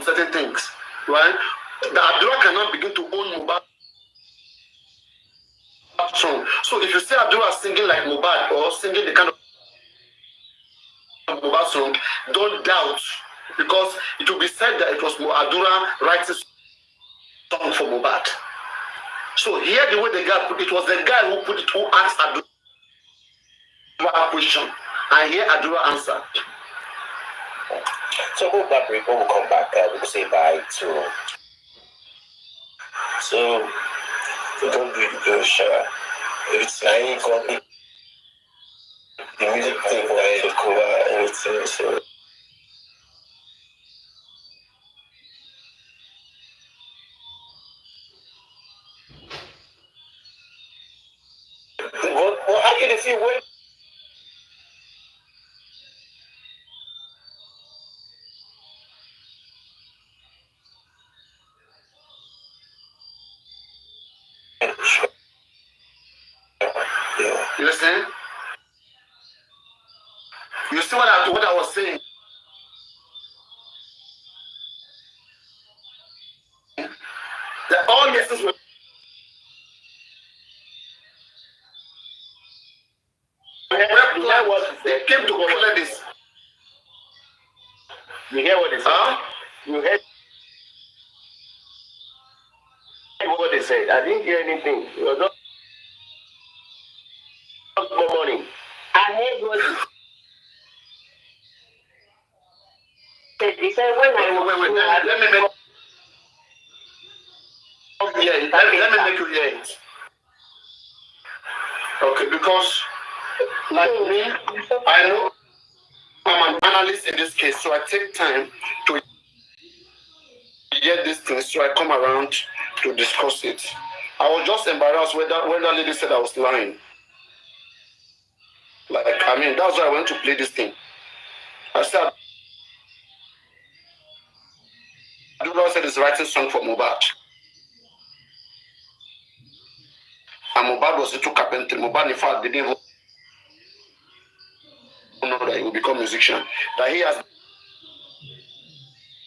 certain things, right? The Adura cannot begin to own Mohbad song. So if you see Adura singing like Mohbad or singing the kind of Mohbad song, don't doubt, because it will be said that it was Adura writing song for Mohbad. So here the way the guy put it was the guy who put it, who asked Adura a question, and here Adura answered. So we'll come back. We'll say bye to. So we don't do the show. It's like the music thing for the cover and it's so. see when You listen? You see what I was saying? That all this is they came to clear this. You hear what they said? Huh? You heard what they said? I didn't hear anything. It was not more money. I heard what he said. He said when I was Wait. Let me make you hear it. Okay, because like me, I know I'm an analyst in this case, so I take time to get this thing, so I come around to discuss it. I was just embarrassed when that lady said I was lying. Like, I mean, that's why I went to play this thing. I said, Abdullah said he's writing song for Mohbad. And Mohbad was into carpentry. Mohbad, in fact, didn't even know that he would become a musician. That he has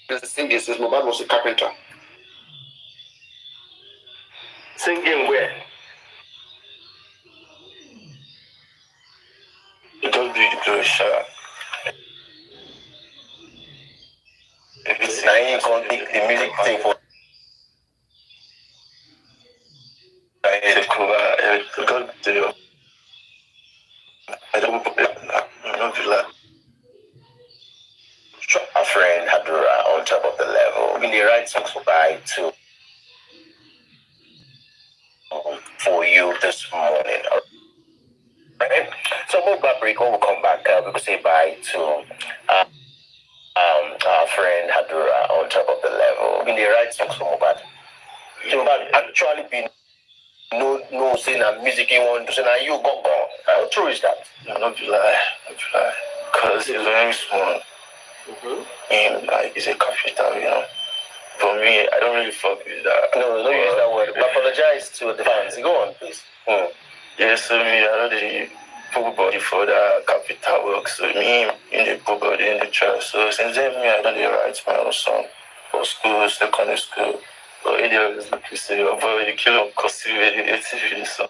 been singing since Mohbad was a carpenter. Singing where? don't do the shot. It's now you can take the music thing for the cover. God do I don't feel like a friend Hadura on top of the level. In the right songs for buy too for you this morning. Right? So Mohbad break will come back. We could say bye to our friend Hadura on top of the level. In the right songs for Mohbad. So Mohbad actually been no saying that music you want to say now you go gone. How true is that? No, not lie. Because it's very small. And like it's a capital, you know. For me, I don't really fuck with that. No, don't use that word. But apologize to the fans. Go on, please. Yes, so me, I know the put body for that capital work. So me, in the put body in the church. So since then, me, I don't write my own song for school, secondary school. But it is like you say, I've already killed him because he really so.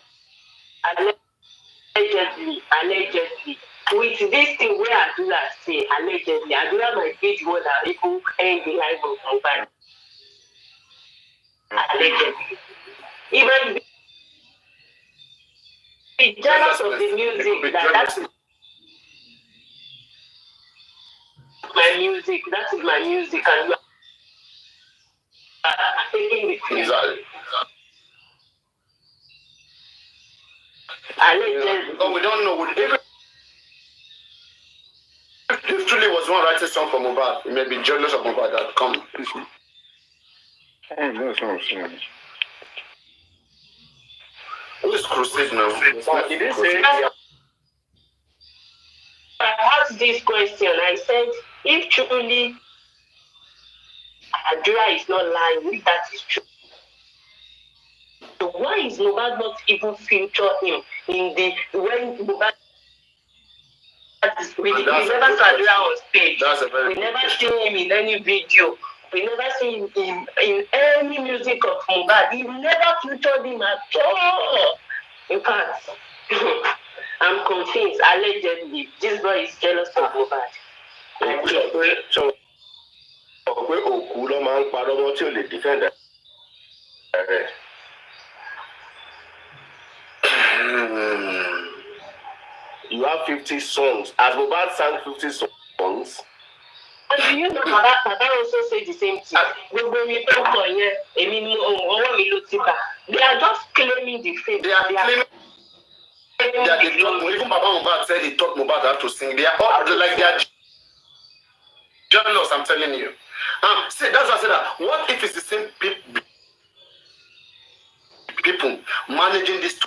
Allegedly. With this thing where Adula say allegedly, Adula might be the one that people end the life of Mohbad. Allegedly. Even be jealous of the music that's my music, that is my music, and you are taking the thing. Allegedly. Oh, we don't know. If truly was one writing song for Mohbad, he may be jealous of Mohbad that come. That's what I'm saying. Who is Crusade now? Did they say? I asked this question. I said, if truly Adura is not lying, if that is true, so why is Mohbad not even feature him in the when Mohbad? We never saw Adura on stage. We never see him in any video. We never see him in any music of Mohbad. We never featured him at all. In fact, I'm convinced, allegedly, this boy is jealous of Mohbad. So, òkú ló máa ń parọ́ mọ́ tí ò lè defend ẹ̀. You have 50 songs. As Mohbad sang 50 songs. And do you know Papa also said the same thing? They are just claiming the fame. They are claiming that they thought, even Papa Mohbad said he taught Mohbad how to sing. They are all like they are jealous, I'm telling you. See, that's why I said that. What if it's the same people managing this?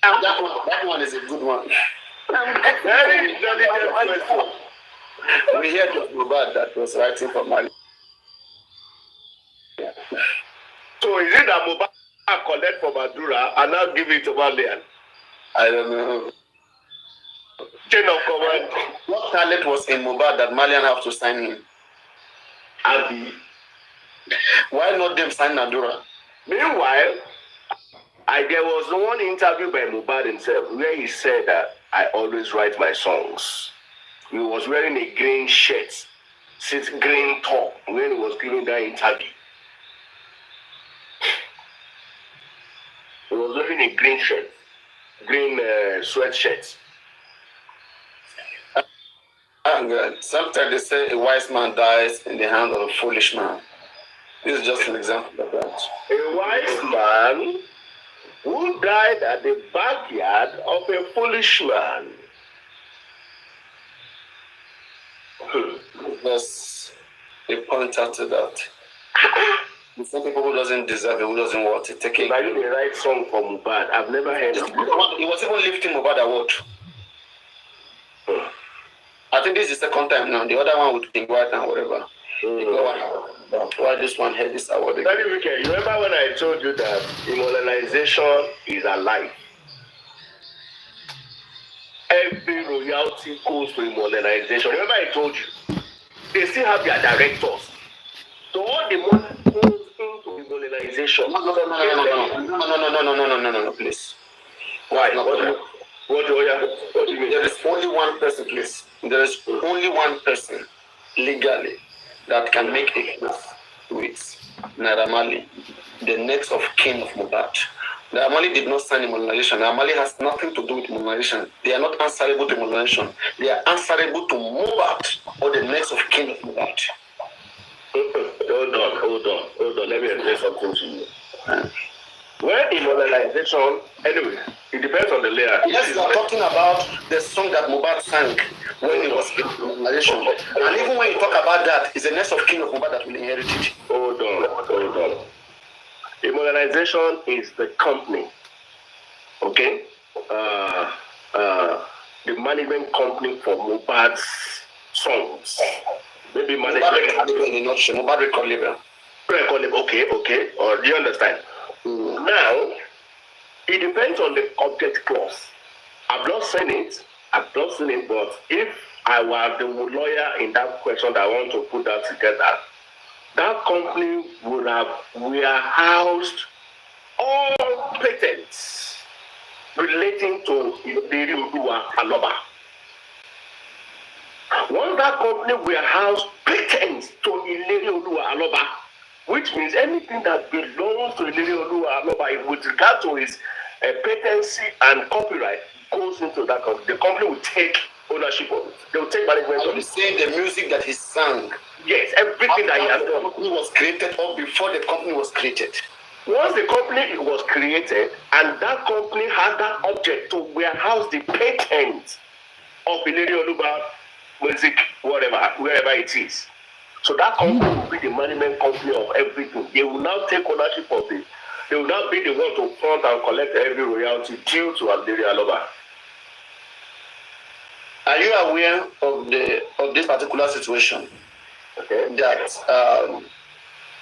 That one is a good one. Very intelligent question. We heard of Mohbad that was writing for Mali. So is it that Mohbad collect from Madura and now give it to Malian? I don't know. Chain of command. What talent was in Mohbad that Malian have to sign him? Abi. Why not them sign Nadura? Meanwhile, there was one interview by Mohbad himself where he said that I always write my songs. He was wearing a green shirt, green top when he was giving that interview. He was wearing a green shirt, green sweatshirt. Sometimes they say a wise man dies in the hand of a foolish man. This is just an example of that. A wise man who died at the backyard of a foolish man. There's a pointer to that. The same people who doesn't deserve it, who doesn't want it, take it. Are you the right song for Mohbad? I've never heard of it. He was even lifting Mohbad award. I think this is the second time now. The other one with King White and whatever. Why this one had this award? Very wicked. You remember when I told you that immortalization is alive? Every royalty goes to immortalization. Remember I told you? They still have their directors. So all the money goes into immortalization. No, please. Why? What do you mean? There is only one person, please. There is only one person legally that can make a case to it. Naira Marley, the next of kin of Mohbad. Naira Marley did not sign immunization. Naira Marley has nothing to do with immunization. They are not answerable to immunization. They are answerable to Mohbad or the next of kin of Mohbad. Hold on. Let me explain something to you. When immortalization, anyway, it depends on the layer. Yes, we are talking about the song that Mohbad sang when he was in immortalization. And even when you talk about that, it's the next of kin of Mohbad that will inherit it. Hold on. Immortalization is the company, okay? The management company for Mohbad's songs. Maybe management. Mohbad record label. Okay. Or do you understand? Now, it depends on the object clause. I've not seen it, but if I were the lawyer in that question that I want to put that together, that company would have warehoused all patents relating to Ileri Aloba. Once that company warehoused patents to Ileri Aloba, which means anything that belongs to Ileri Aloba with regard to his patency and copyright goes into that company. The company will take ownership of it. They will take management of it. Saying the music that he sang. Yes, everything that he has done. The company was created or before the company was created. Once the company was created and that company had that object to warehouse the patent of Ileri Oluba music, wherever it is. So that company will be the management company of everything. They will now take ownership of it. They will now be the one to front and collect every royalty due to Ileri Aloba. Are you aware of this particular situation? Okay. That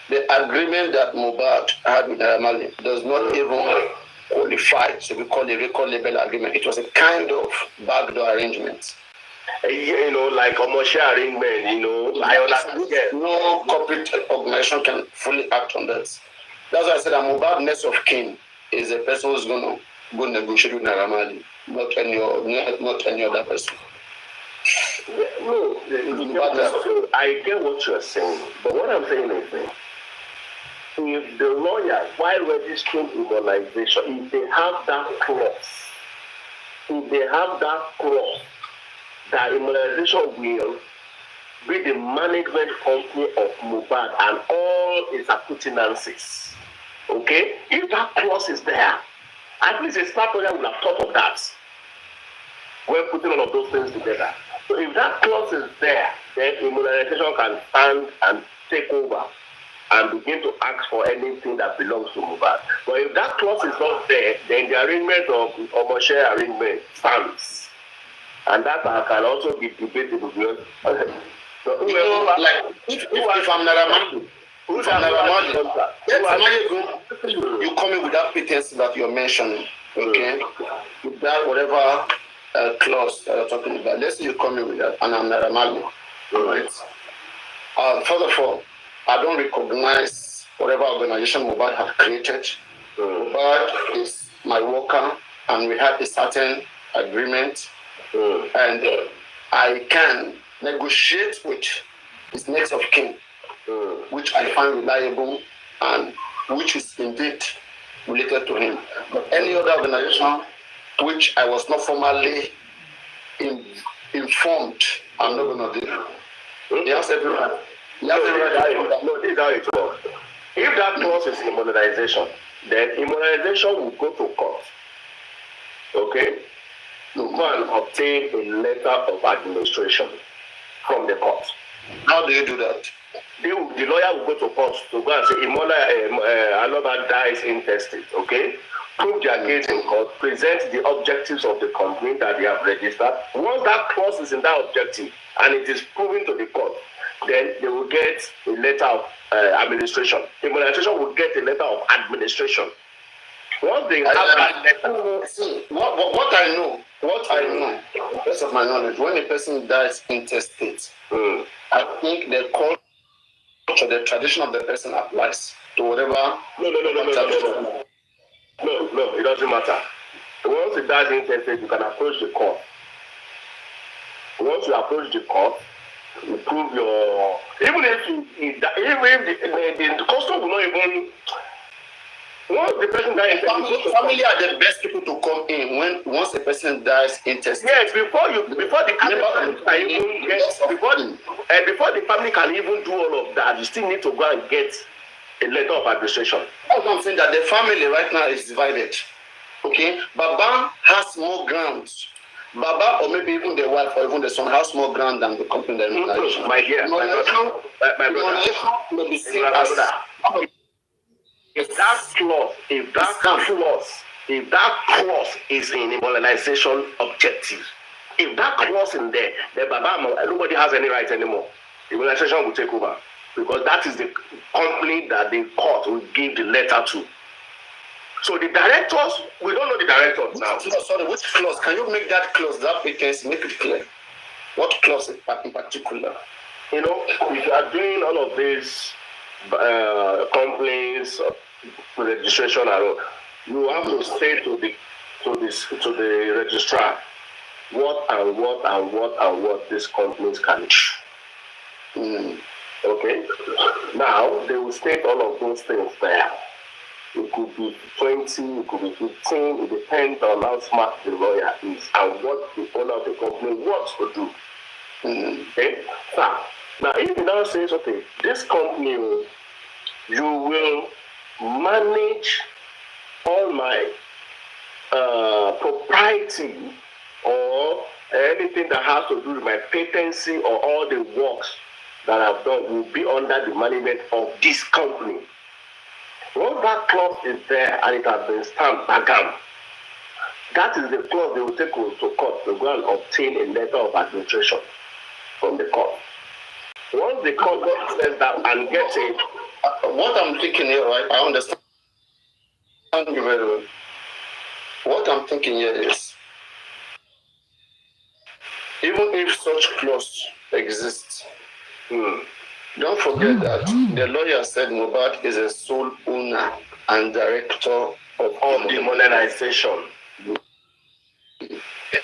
the agreement that Mohbad had with Naira Marley does not even qualify to be called a record label agreement. It was a kind of backdoor arrangement. You know, like commercial arrangement, I understand. Yes. No corporate organization can fully act on that. That's why I said that Mohbad next of kin is a person who's going to go negotiate with Naira Marley, not any other person. No, I get what you're saying, but what I'm saying is that if the lawyers, while registering immortalization, if they have that clause, that immortalization will be the management company of Mohbad and all its appurtenances, okay? If that clause is there, at least a smart lawyer would have thought of that when putting all of those things together. So if that clause is there, then immunization can stand and take over and begin to ask for anything that belongs to Mohbad. But if that clause is not there, then the arrangement of Omoshe arrangement stands. And that can also be debatable because so like if I'm Naramadu, you come in with that pretense that you're mentioning, okay? With that whatever clause that you're talking about. Let's say you come in with that, and I'm Naramadu, right? First of all, I don't recognize whatever organization Mohbad have created. Mohbad is my worker, and we have a certain agreement, and I can negotiate with his next of kin, which I find reliable and which is indeed related to him. But any other organization which I was not formally informed, I'm not going to do. Yes, everyone. No, this is how it works. If that clause is immunization, then immunization will go to court. Okay? To go and obtain a letter of administration from the court. How do you do that? The lawyer will go to court to go and say, Aloba dies intestate, okay? Prove their case in court, present the objectives of the company that they have registered. Once that clause is in that objective and it is proven to the court, then they will get a letter of administration. The immunization will get a letter of administration. Once they have that letter, see, what I know, best of my knowledge, when a person dies intestate, I think the culture, the tradition of the person applies to whatever. No, it doesn't matter. Once it dies intestate, you can approach the court. Once you approach the court, you prove your. Even if the custom will not even. Once the person dies, family are the best people to come in once a person dies intestate. Yes, before the family can even do all of that, you still need to go and get a letter of administration. I'm saying that the family right now is divided. Okay, Baba has more grounds. Baba, or maybe even the wife or even the son, has more ground than the company. My dear, my brother. May be seen as if that clause is in immunization objective, if that clause in there, then Baba, nobody has any right anymore. Immunization will take over because that is the company that the court will give the letter to. So the directors, we don't know the directors now. Sorry, which clause? Can you make that clause, that vacancy, make it clear? What clause in particular? You know, if you are doing all of these complaints, registration, you have to say to the registrar what these companies can do. Okay? Now, they will state all of those things there. It could be 20, it could be 15, it depends on how smart the lawyer is and what the owner of the company wants to do. Okay? Now, if he now says, okay, this company, you will manage all my propriety or anything that has to do with my patency or all the works that I've done will be under the management of this company. Once that clause is there and it has been stamped, that is the clause they will take to court to go and obtain a letter of administration from the court. Once the court says that and gets it, what I'm thinking here, right? I understand you very well. What I'm thinking here is, even if such clause exists, don't forget that the lawyer said Mohbad is a sole owner and director of the modernization.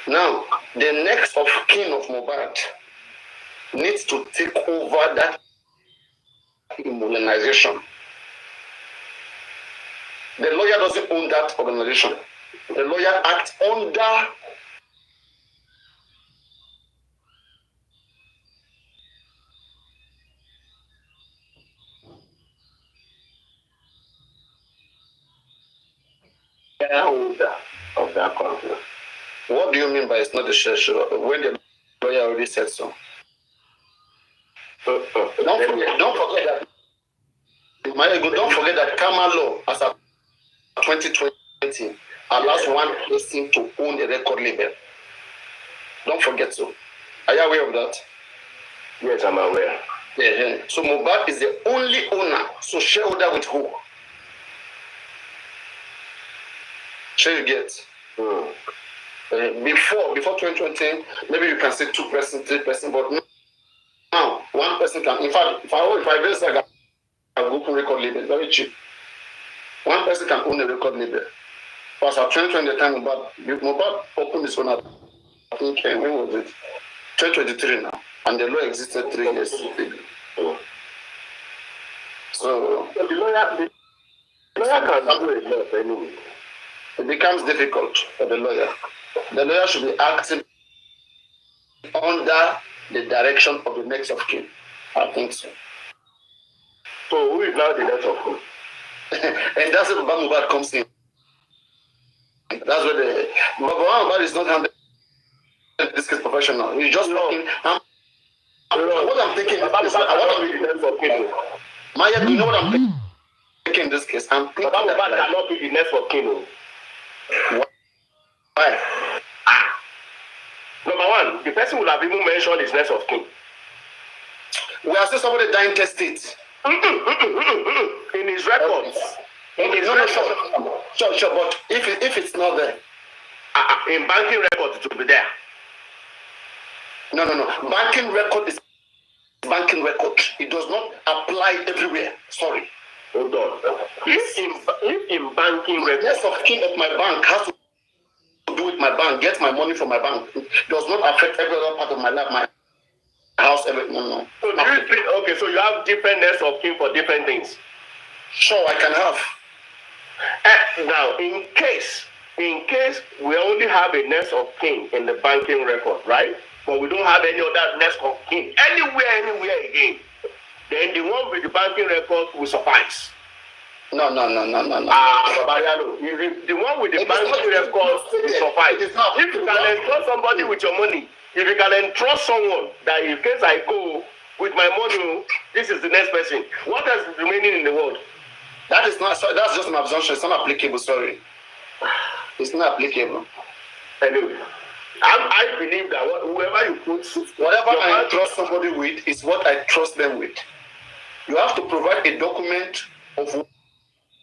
Now, the next of kin of Mohbad needs to take over that immunization. The lawyer doesn't own that organization. The lawyer acts under shareholder of that company. What do you mean by it's not the shareholder? When the lawyer already said so. Don't forget that Don't forget that Kama law as of 2020 allows one person to own a record label. Don't forget so. Are you aware of that? Yes, I'm aware. Yeah. So Mohbad is the only owner. So shareholder with who? Sure you get. Before 2020, maybe you can say 2%, 3%, but now one person can. In fact, if I raise like a open record label, very cheap. One person can own a record label. But at 2020, the time Mohbad opened his own. I think when was it? 2023 now, and the law existed 3 years. So the lawyer can do a lot anyway. It becomes difficult for the lawyer. The lawyer should be acting under the direction of the next of kin. I think so. So who is now the next of kin? And that's where Mohbad comes in. That's where the Mohbad is not handling this case professional. He's just looking. What I'm thinking is what I'm the next of kin. Maya, do you know what I'm thinking in this case? I'm thinking Mohbad cannot be the next of kin. Why? Number one, the person will have even mentioned his next of kin. We are still somebody dying test it. In his records. In his records. Sure, but if it's not there. In banking records, it will be there. No. Banking record is banking record. It does not apply everywhere. Sorry. Hold on. If in banking records. Next of kin of my bank has to do with my bank, get my money from my bank. It does not affect every other part of my life, my house, everything. No. So do you think, okay, so you have different next of kin for different things? Sure, I can have. Now, in case we only have a next of kin in the banking record, right? But we don't have any other next of kin anywhere again, then the one with the banking record will suffice. No. Paparino, the one with the banking record will suffice. If you can entrust somebody with your money, if you can entrust someone that in case I go with my money, this is the next person. What else is remaining in the world? That's just an assumption. It's not applicable. Sorry, it's not applicable. Anyway, I believe that whoever you put, whatever I trust somebody with is what I trust them with. You have to provide a document of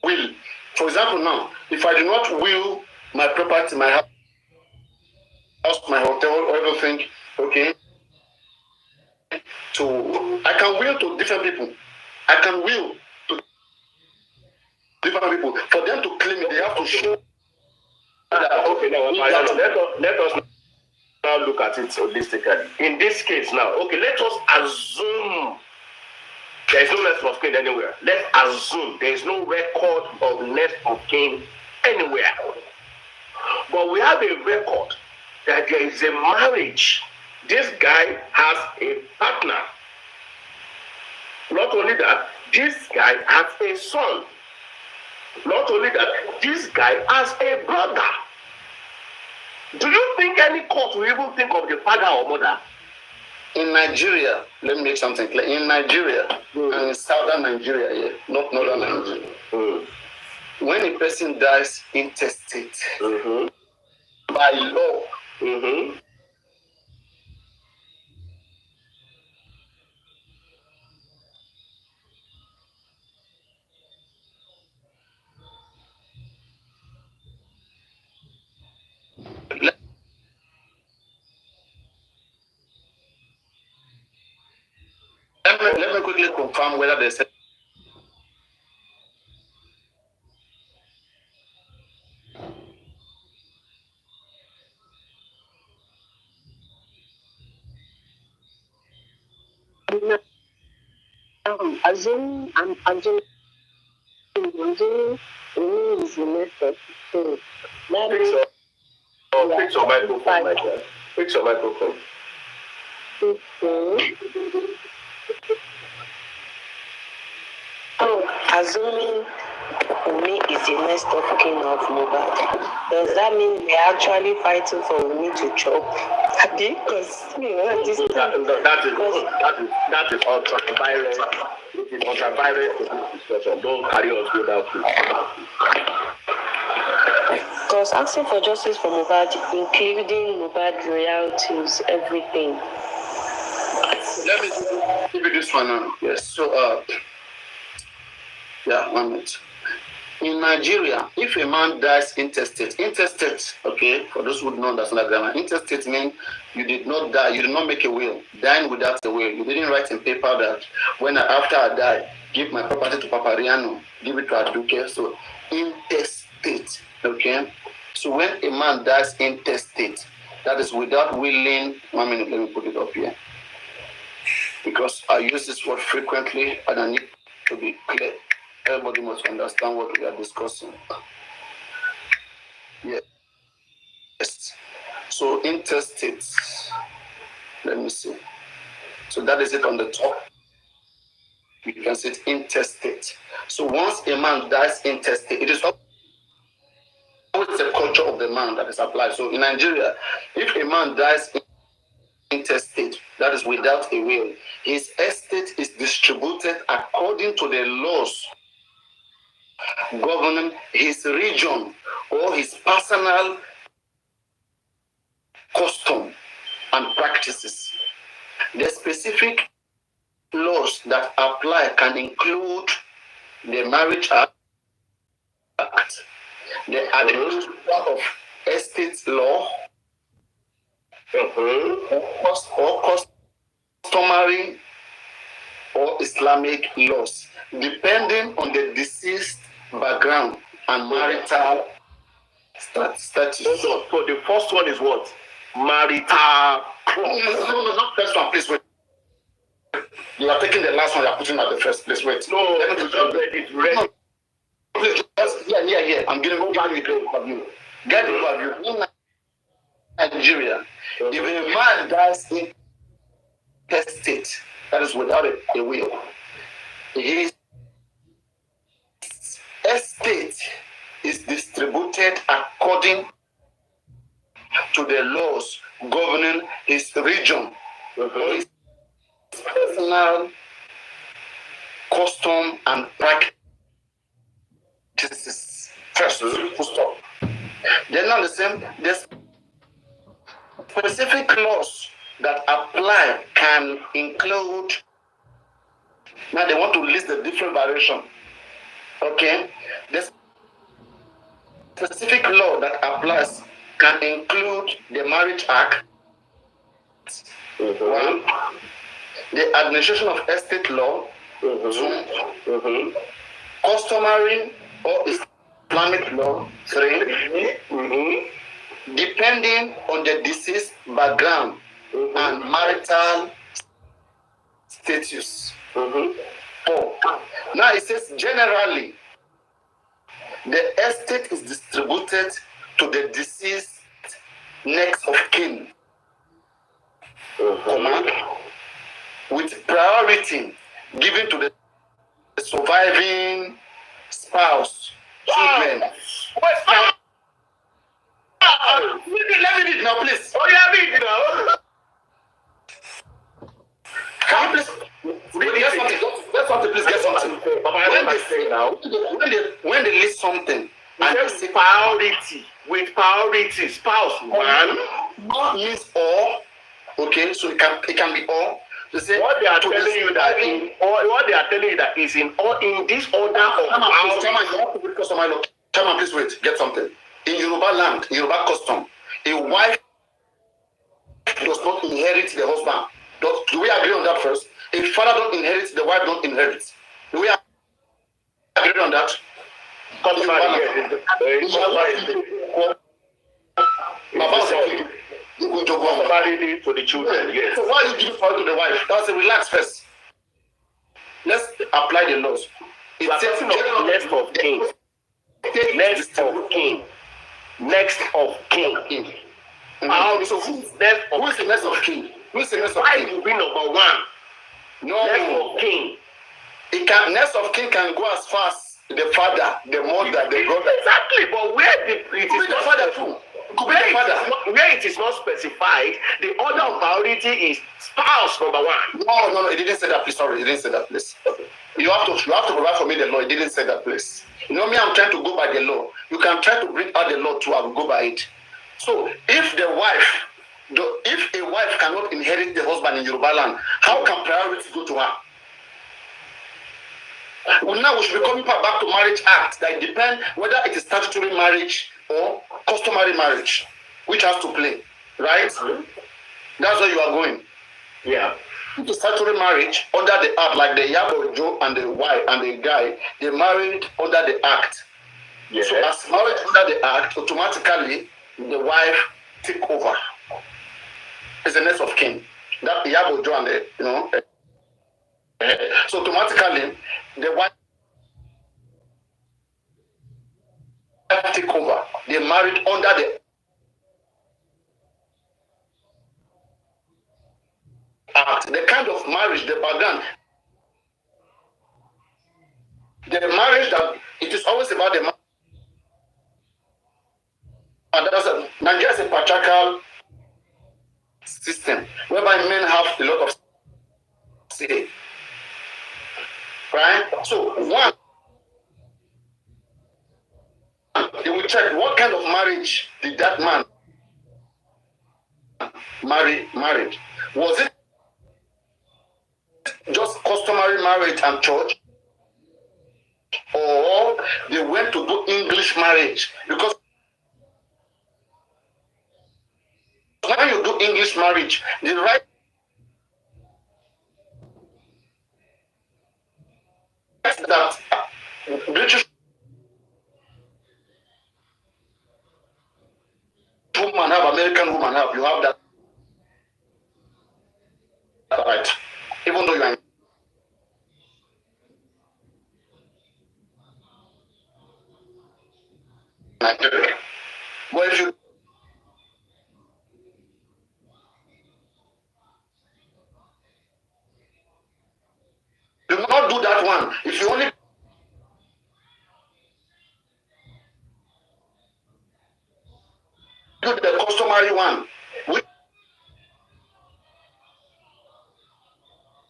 will. For example, now, if I do not will my property, my house, my hotel, or everything, okay, I can will to different people. I can will to different people. For them to claim it, they have to show that. Okay, now let us now look at it holistically. In this case now, okay, let us assume there is no next of kin anywhere. Let's assume there is no record of next of kin anywhere. But we have a record that there is a marriage. This guy has a partner. Not only that, this guy has a son. Not only that, this guy has a brother. Do you think any court will even think of the father or mother? In Nigeria, let me make something clear. In Nigeria, and in southern Nigeria, not northern Nigeria, when a person dies intestate, by law, let me quickly confirm whether there's Assuming is the method. So fix your microphone, my dear. Fix your microphone. Assuming Wunmi is the next of kin of Mohbad. Does that mean they're actually fighting for Wunmi to chop? Because that is ultra-violent. It is ultra-violent to this discussion. Don't carry us go that way. Because asking for justice for Mohbad, including Mohbad royalties, everything. Let me give you this one now. Yes. So, yeah, 1 minute. In Nigeria, if a man dies intestate, okay, for those who don't understand that grammar, intestate means you did not die, you did not make a will, dying without a will. You didn't write in paper that after I die, give my property to Paparino, give it to Aduke. So, intestate, okay? So, when a man dies intestate, that is without willing, 1 minute, let me put it up here. Because I use this word frequently and I need to be clear. Everybody must understand what we are discussing. Yes. So intestate. Let me see. So that is it on the top. You can see it intestate. So once a man dies intestate, it is always the culture of the man that is applied. So in Nigeria, if a man dies intestate, that is without a will, his estate is distributed according to the laws governing his region or his personal custom and practices. The specific laws that apply can include the Marriage Act, the Administration of Estate Law, or customary or Islamic laws, depending on the deceased background and marital status. So the first one is what? Marital. No, not first one, please wait. You are taking the last one, you are putting at the first place. Wait. No, it's ready. No, please, yeah. I'm getting go back with the overview. Get the overview. In Nigeria, if a man dies in estate, that is without a will, his estate is distributed according to the laws governing his region, his personal custom and practices. First, full stop. Then now the specific laws that apply can include. Now they want to list the different variations. Okay, the specific law that applies can include the Marriage Act, one, the Administration of Estate Law, two, customary or Islamic law, three, depending on the deceased background and marital status. 4. Now it says generally the estate is distributed to the deceased next of kin, with priority given to the surviving spouse, children. Let me read now, please. Oh, yeah, read now. Can you please get something? Please get something. When they list something, and they say priority with priority, spouse one. Not means all. Okay, so it can be all. They say what they are telling you that is in this order of Chairman, please wait. Get something. In Yoruba land, Yoruba custom, a wife does not inherit the husband. Do we agree on that first? A father don't inherit, the wife don't inherit. Do we agree on that? Married to the children, yes. So why are you giving power to the wife? That's a relax first. Let's apply the laws. It's a next of kin. Next of kin. Next of kin. So who is the next of kin? Who is the next of Why kin? will be number one? No. Next of kin. Next of kin can go as far as the father, the mother, the brother. Exactly, but where it is Could be the father too. Could be the father. Where it is not specified, the order of priority is spouse number one. No, it didn't say that place. Sorry, it didn't say that place. You have to provide for me the law. It didn't say that place. You know me, I'm trying to go by the law. You can try to bring out the law too, I will go by it. So if a wife cannot inherit the husband in Yoruba land, how can priority go to her? Well, now we should be coming back to Marriage Act. That depends whether it is statutory marriage or customary marriage, which has to play, right? Mm-hmm. That's where you are going. Yeah. It is statutory marriage under the act, like the Yabo Joe and the wife and the guy, they married under the act. Yes. So as marriage under the act, automatically the wife take over. It's the next of kin. That Yabo Joe and the, so automatically the wife take over. They married under the act. The kind of marriage they began. The marriage that it is always about the marriage. And Nigeria is a patriarchal system whereby men have a lot of say. Right? So one, they will check what kind of marriage did that man married. Was it just customary marriage and church? Or they went to do English marriage? Because when you do English marriage, the right that British woman have, American woman have, you have that right. Even though you are in Nigeria. But if you do not do that one, if you only do the customary one,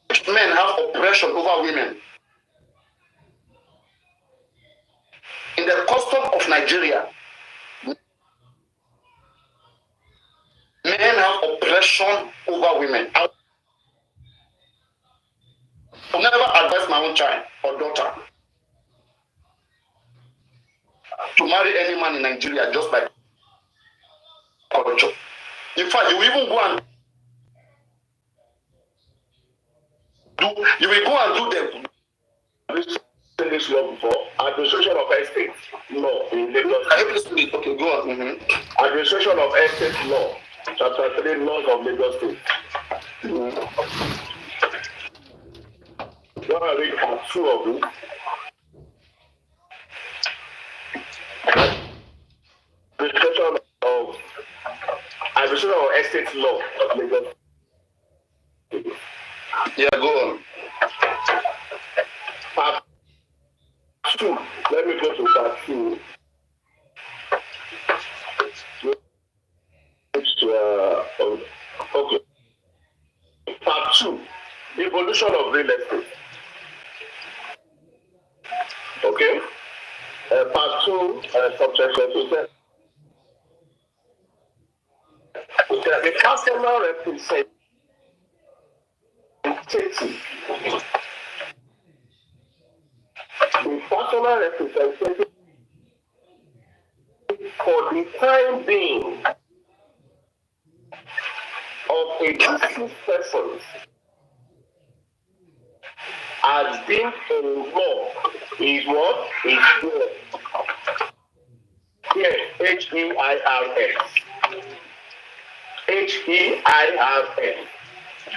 which men have oppression over women. In the custom of Nigeria, men have oppression over women. I will never advise my own child or daughter to marry any man in Nigeria just by culture. In fact, you will even go and do this law before. Administration of estate law in Lagos. Okay, go on. Mm-hmm. Administration of estate law, chapter 3, laws of Lagos State. When I read part 2 of it, administration of estate law of Lagos State. Yeah, go on. Part 2. Let me go to part 2. Okay. Part 2. Evolution of real estate. Okay. Part 2, subsection 2. The customer representative for the time being of a deceased person as being involved is what? Is here. Yes, HEIRS. HEIRS.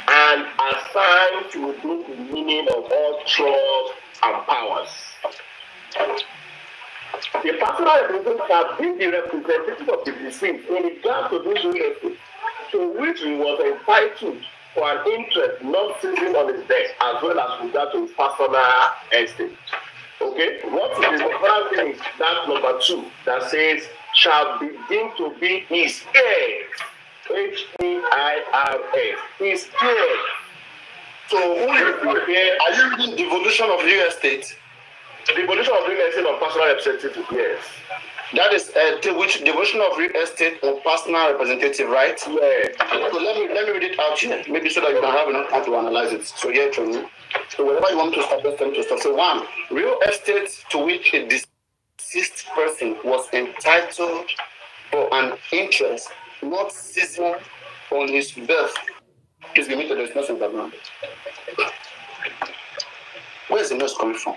And assigned to do the meaning of all trusts and powers. The personal representative shall be the representative of the deceased in regard to this real estate to which he was entitled for an interest not ceasing on his death, as well as regard to his personal estate. Okay, what is the other thing? That number 2 that says shall begin to be his heir. Heirs. His heir. So who is the heir? Are you reading devolution of real estate? Devolution of real estate or personal representative, yes. That is which devolution of real estate or personal representative, right? Yeah. So let me read it out here, maybe so that you can have enough time to analyze it. So here from me. So whenever you want to start, just tell me to start. So 1, real estate to which a deceased person was entitled for an interest not ceasing on his birth. Please give me the noise in the background. Where is the noise coming from?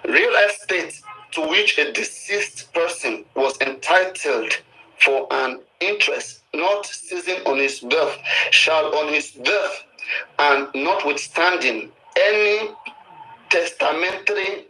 Real estate to which a deceased person was entitled for an interest not ceasing on his birth shall on his death and notwithstanding any testamentary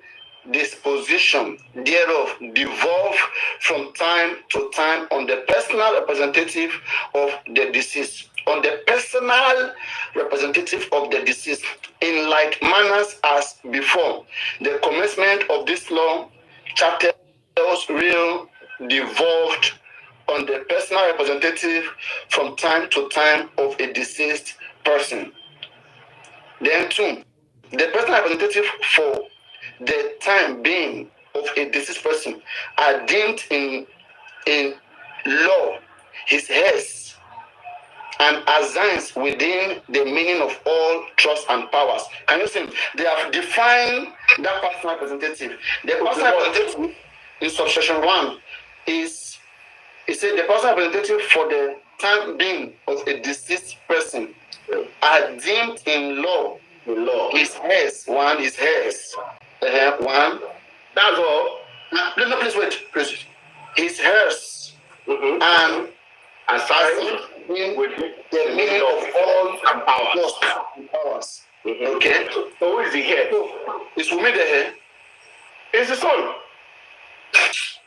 disposition thereof devolve from time to time on the personal representative of the deceased. On the personal representative of the deceased, in like manners as before. The commencement of this law chapter real devolved on the personal representative from time to time of a deceased person. Then 2, the personal representative for the time being of a deceased person are deemed in law his heirs and assigns within the meaning of all trusts and powers. Can you see? They have defined that personal representative. The personal representative in subsection 1 is, it said the personal representative for the time being of a deceased person are deemed in law. His heirs. 1 is heirs. 1. That's all. No, please wait. Please. His heirs. And assign with the meaning of all and powers. Okay. So who is the heir? Is who made the heir? It's the son.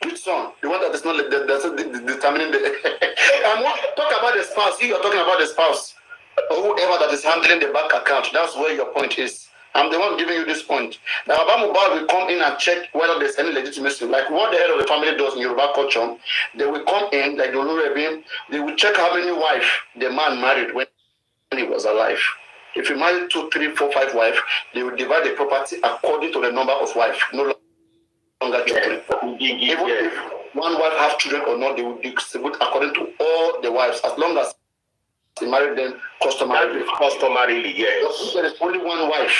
Which son? The one that is not that's determining the. Talk about the spouse. You're talking about the spouse or whoever that is handling the bank account. That's where your point is. I'm the one giving you this point. Now, Mohbad will come in and check whether there's any legitimacy. Like what the head of the family does in Yoruba culture, they will come in, like the Olurebim, they will check how many wives the man married when he was alive. If he married 2, 3, 4, 5 wives, they will divide the property according to the number of wives, no longer children. Even if one wife has children or not, they will distribute according to all the wives, as long as he married them customarily. Yes. If there is only one wife.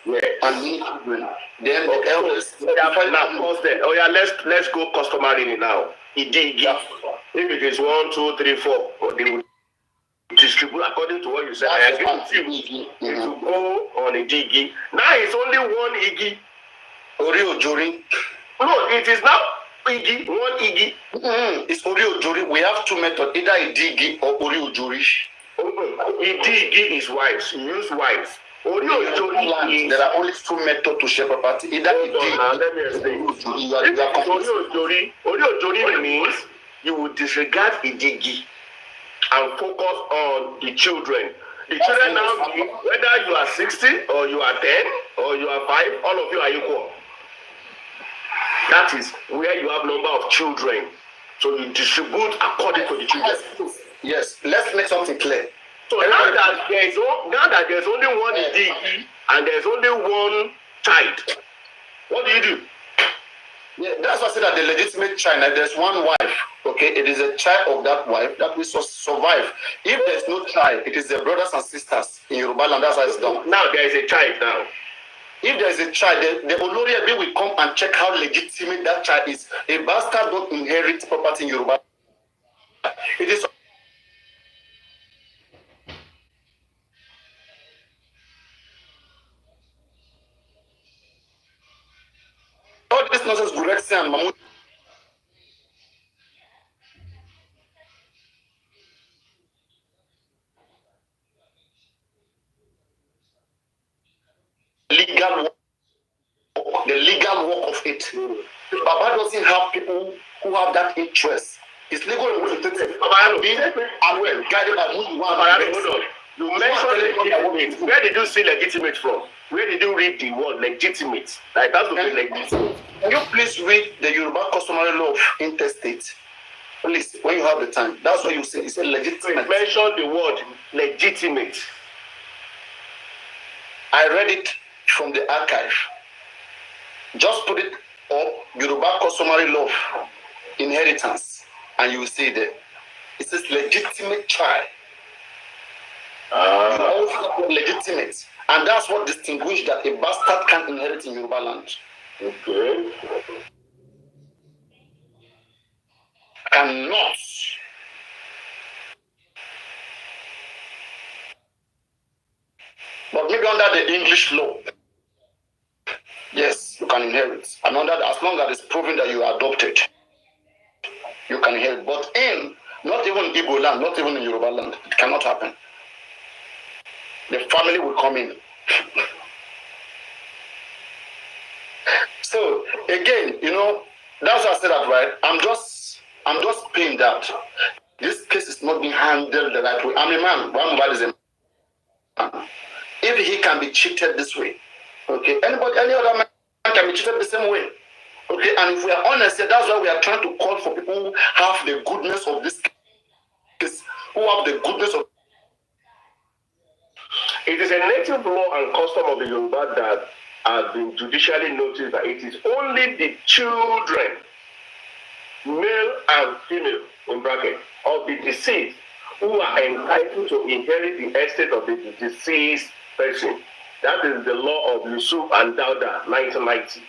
Yeah, and me children. Then the eldest. Now pause there. Oh yeah, let's go customarily now. If it is 1, 2, 3, 4, they will distribute according to what you said. I agree with you. It will go on a digi. Now it's only 1 igi. Oreo Jori. No, it is now igi, 1 igi. It's Oreo Jori. We have 2 methods, either a digi or Oreo Jori. Digi is wives. You use wives. Oreo Jori, there are only 2 methods to share property. Either let me explain. Oreo Jori means you will disregard Idigi and focus on the children. The children now, whether you are 60 or you are 10 or you are 5, all of you are equal. That is where you have number of children. So you distribute according to the children. Yes. Let's make something clear. So now that there's only 1 Idigi and there's only 1 child, what do? Yeah, that's why I said that the legitimate child, like there's 1 wife, okay, it is a child of that wife that will survive. If there's no child, it is the brothers and sisters in Yoruba land. That's how it's done. Now there is a child now. If there is a child, the Olori will come and check how legitimate that child is. A bastard don't inherit property in Yoruba. It is all this nonsense, Gurxey and Mahmoud. The legal work of it. Baba doesn't have people who have that interest. It's legal representative. Being well guided by who you want. Hold on. You mentioned legitimate. Where did you see legitimate from? Where did you read the word legitimate? Like that's to be legitimate. Can you please read the Yoruba customary law of interstate? Please, when you have the time. That's what you say. It's a legitimate. Mention the word legitimate. I read it from the archive. Just put it up, Yoruba customary law of inheritance, and you will see there. It says legitimate child. You always have legitimate. And that's what distinguishes that a bastard can't inherit in Yoruba land. Okay. Cannot. But maybe under the English law, yes, you can inherit. And under as long as it's proven that you are adopted, you can inherit. But not even Igbo land, not even in Yoruba land, it cannot happen. The family will come in. So again, that's why I said that, right? I'm just pained that this case is not being handled the right way. I'm a man. Mohbad is a man. If he can be cheated this way, okay, any other man can be cheated the same way. Okay, and if we are honest, that's why we are trying to call for people who have the goodness of this case, who have the goodness of. It is a native law and custom of the Yoruba that has been judicially noticed that it is only the children, male and female, in bracket, of the deceased who are entitled to inherit the estate of the deceased person. That is the law of Yusuf and Dauda, 1990.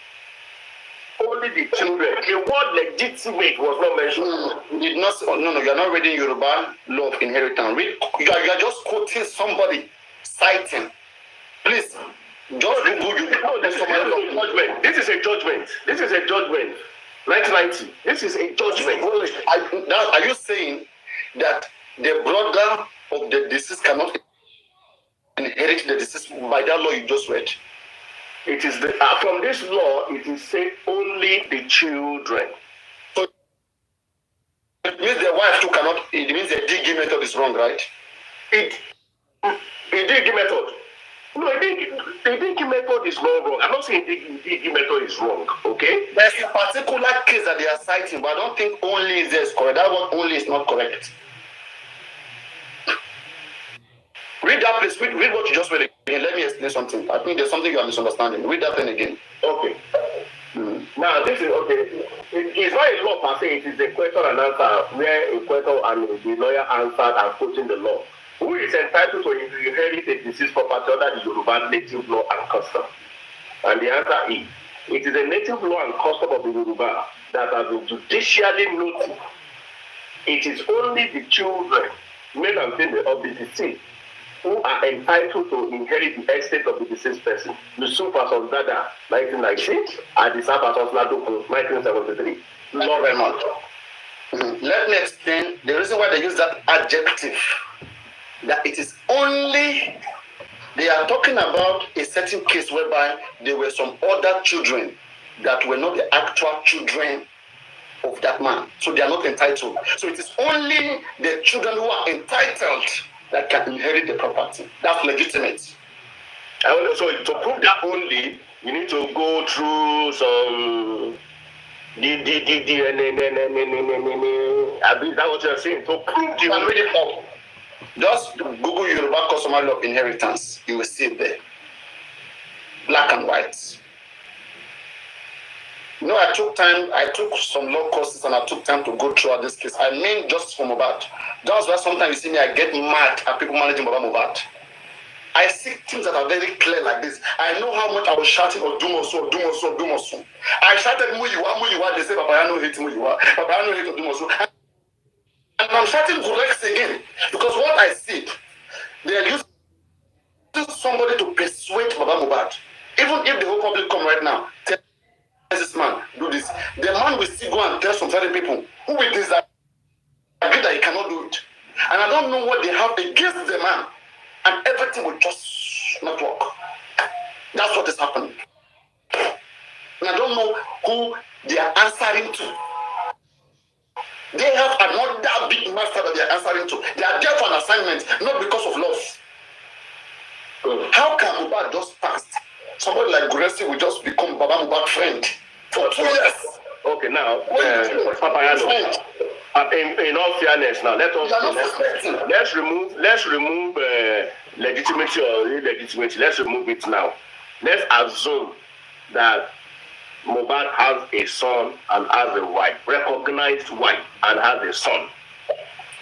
Only the children. The word legitimate was not mentioned. Did not. No, you are not reading Yoruba law of inheritance. You are just quoting somebody, citing. Please, just Google you. No, this is a judgment. This is a judgment. This is a judgment. 1990. This is a judgment. Are you saying that the brother of the deceased cannot inherit the deceased by that law you just read? It is from this law, it is said only the children. So it means the wife too cannot. It means the DG method is wrong, right? The DG method. No, the DG method is not wrong. I'm not saying the DG method is wrong. Okay. There's a particular case that they are citing, but I don't think only is there is correct. That one only is not correct. Read that place. Read what you just read again. Let me explain something. I think there's something you are misunderstanding. Read that thing again. Okay. Now, this is okay. It's not a law per se. It is a question and answer where a question and the lawyer answered and quoting the law. Who is entitled to inherit a deceased property under the Yoruba native law and custom? And the answer is, it is a native law and custom of the Yoruba that has been judicially noted. It is only the children, male and female, of the deceased who are entitled to inherit the estate of the deceased person. Yusuf versus Dada, 1990, and the versus Ladoku, 1973. Not very much. Let me explain the reason why they use that adjective. That it is only, they are talking about a certain case whereby there were some other children that were not the actual children of that man. So they are not entitled. So it is only the children who are entitled that can inherit the property. That's legitimate. So to prove that only, you need to go through some is that what you're saying? To prove You can read it up. Just Google Yoruba customary law of inheritance. You will see it there. Black and white. I took some law courses and I took time to go through this case. I mean, just for Mohbad. That's why sometimes you see me, I get mad at people managing Mohbad. I see things that are very clear like this. I know how much I was shouting, Dumoso. I shouted, Muyiwa. They say, Paparino hate Muyiwa. Paparino hate Dumoso. And I'm shouting Gurxey again. Because what I see, they are using somebody to persuade Mohbad. Even if the whole public come right now, tell this man, do this. The man will still go and tell some certain people who will disagree that he cannot do it. And I don't know what they have against the man. And everything will just not work. That's what is happening. And I don't know who they are answering to. They have another big master that they are answering to. They are there for an assignment, not because of love. that just passed. Somebody like Gurxey will just become Baba Mohbad friend for 2 years. Okay, now, Paparino, in all fairness, now let's remove legitimacy or illegitimacy. Let's remove it now. Let's assume that Mohbad has a son and has a wife, recognized wife, and has a son.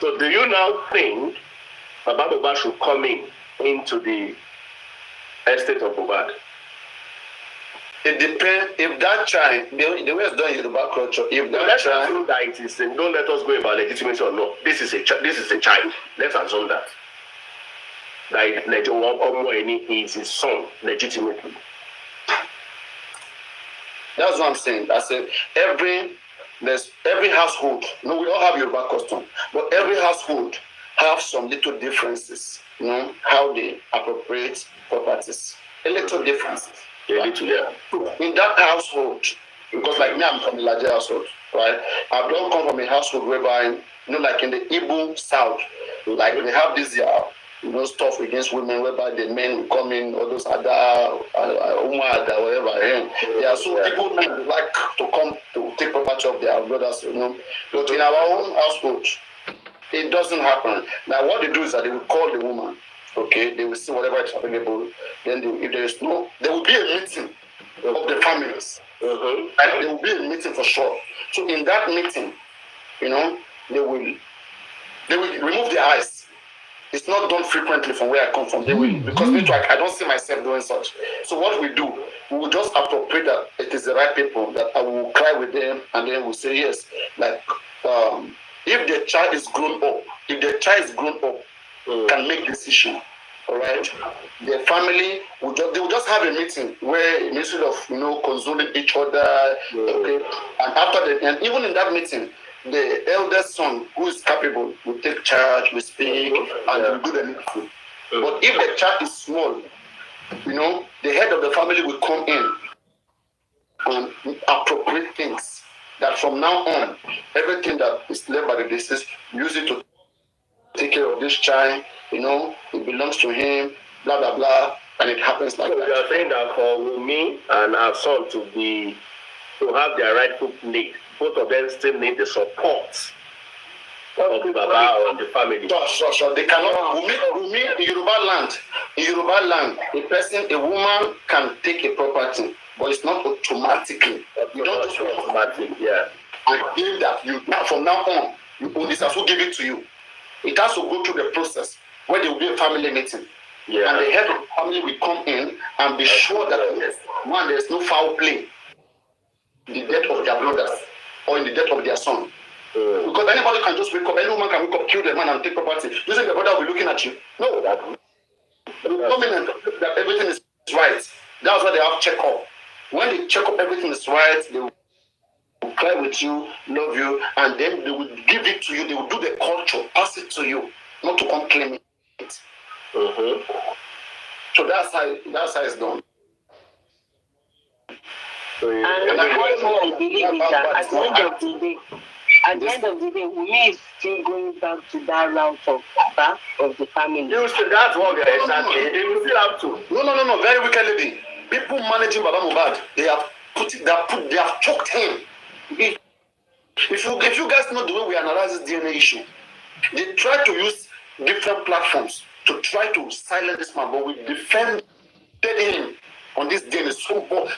So, do you now think Baba Mohbad should come into the estate of Mohbad? It depends if that child, the way it's done in Yoruba culture, if that child, that it is, don't let us go about legitimacy or no. This is a child. Let's assume that. Like is his son legitimately. That's what I'm saying. I said every household, we all have Yoruba custom, but every household have some little differences, how they appropriate properties. A little differences. In that household, because like me, I'm from a larger household, right? I don't come from a household whereby, like in the Igbo South, like they have this, stuff against women, whereby the men will come in, all those Ada, Umar, whatever. Yeah, so people like to come to take property of their brothers, But in our own household, it doesn't happen. Now, what they do is that they will call the woman. Okay, they will see whatever is available. Then, if there is no, there will be a meeting of the families. And there will be a meeting for sure. So in that meeting, they will remove their eyes. It's not done frequently from where I come from. They will, because me too, I don't see myself doing such. So what we do, we will just appropriate that it is the right people, that I will cry with them, and then we'll say yes. Like if the child is grown up, can make decision. All right, the family they will just have a meeting where instead of consoling each other, okay, and and even in that meeting, the eldest son who is capable will take charge, will speak, and will do the needful. But if the child is small, the head of the family will come in and appropriate things. That from now on, everything that is left by the deceased, use it to take care of this child, it belongs to him, blah, blah, blah, and it happens like that. So you are saying that for me and our son to have their rightful need, both of them still need the support of the Baba or the family. Sure. They cannot, Wumi, in Yoruba land, a woman can take a property, but it's not automatically. You don't just automatic, yeah. And give that from now on, you own this house, who give it to you? It has to go through the process where there will be a family meeting. Yeah. And the head of the family will come in and be sure that there is no foul play in the death of their brothers or in the death of their son. Because anybody can just wake up, any woman can wake up, kill the man and take property. You think the brother will be looking at you? No. They will come in and look that everything is right. That's why they have check-up. When they check up everything is right, they will cry with you, love you, and then they will give it to you. They will do the culture, pass it to you, not to come claim it. So that's how it's done. And what I believe is that at the end of the day, Wumi is still going back to that route of Baba of the family. That's what we are exactly. You still have to. No. Very wicked lady. People managing Baba Mohbad, they have choked him. If you guys know the way we analyze this DNA issue, they try to use different platforms to try to silence this man, but we defended him on this DNA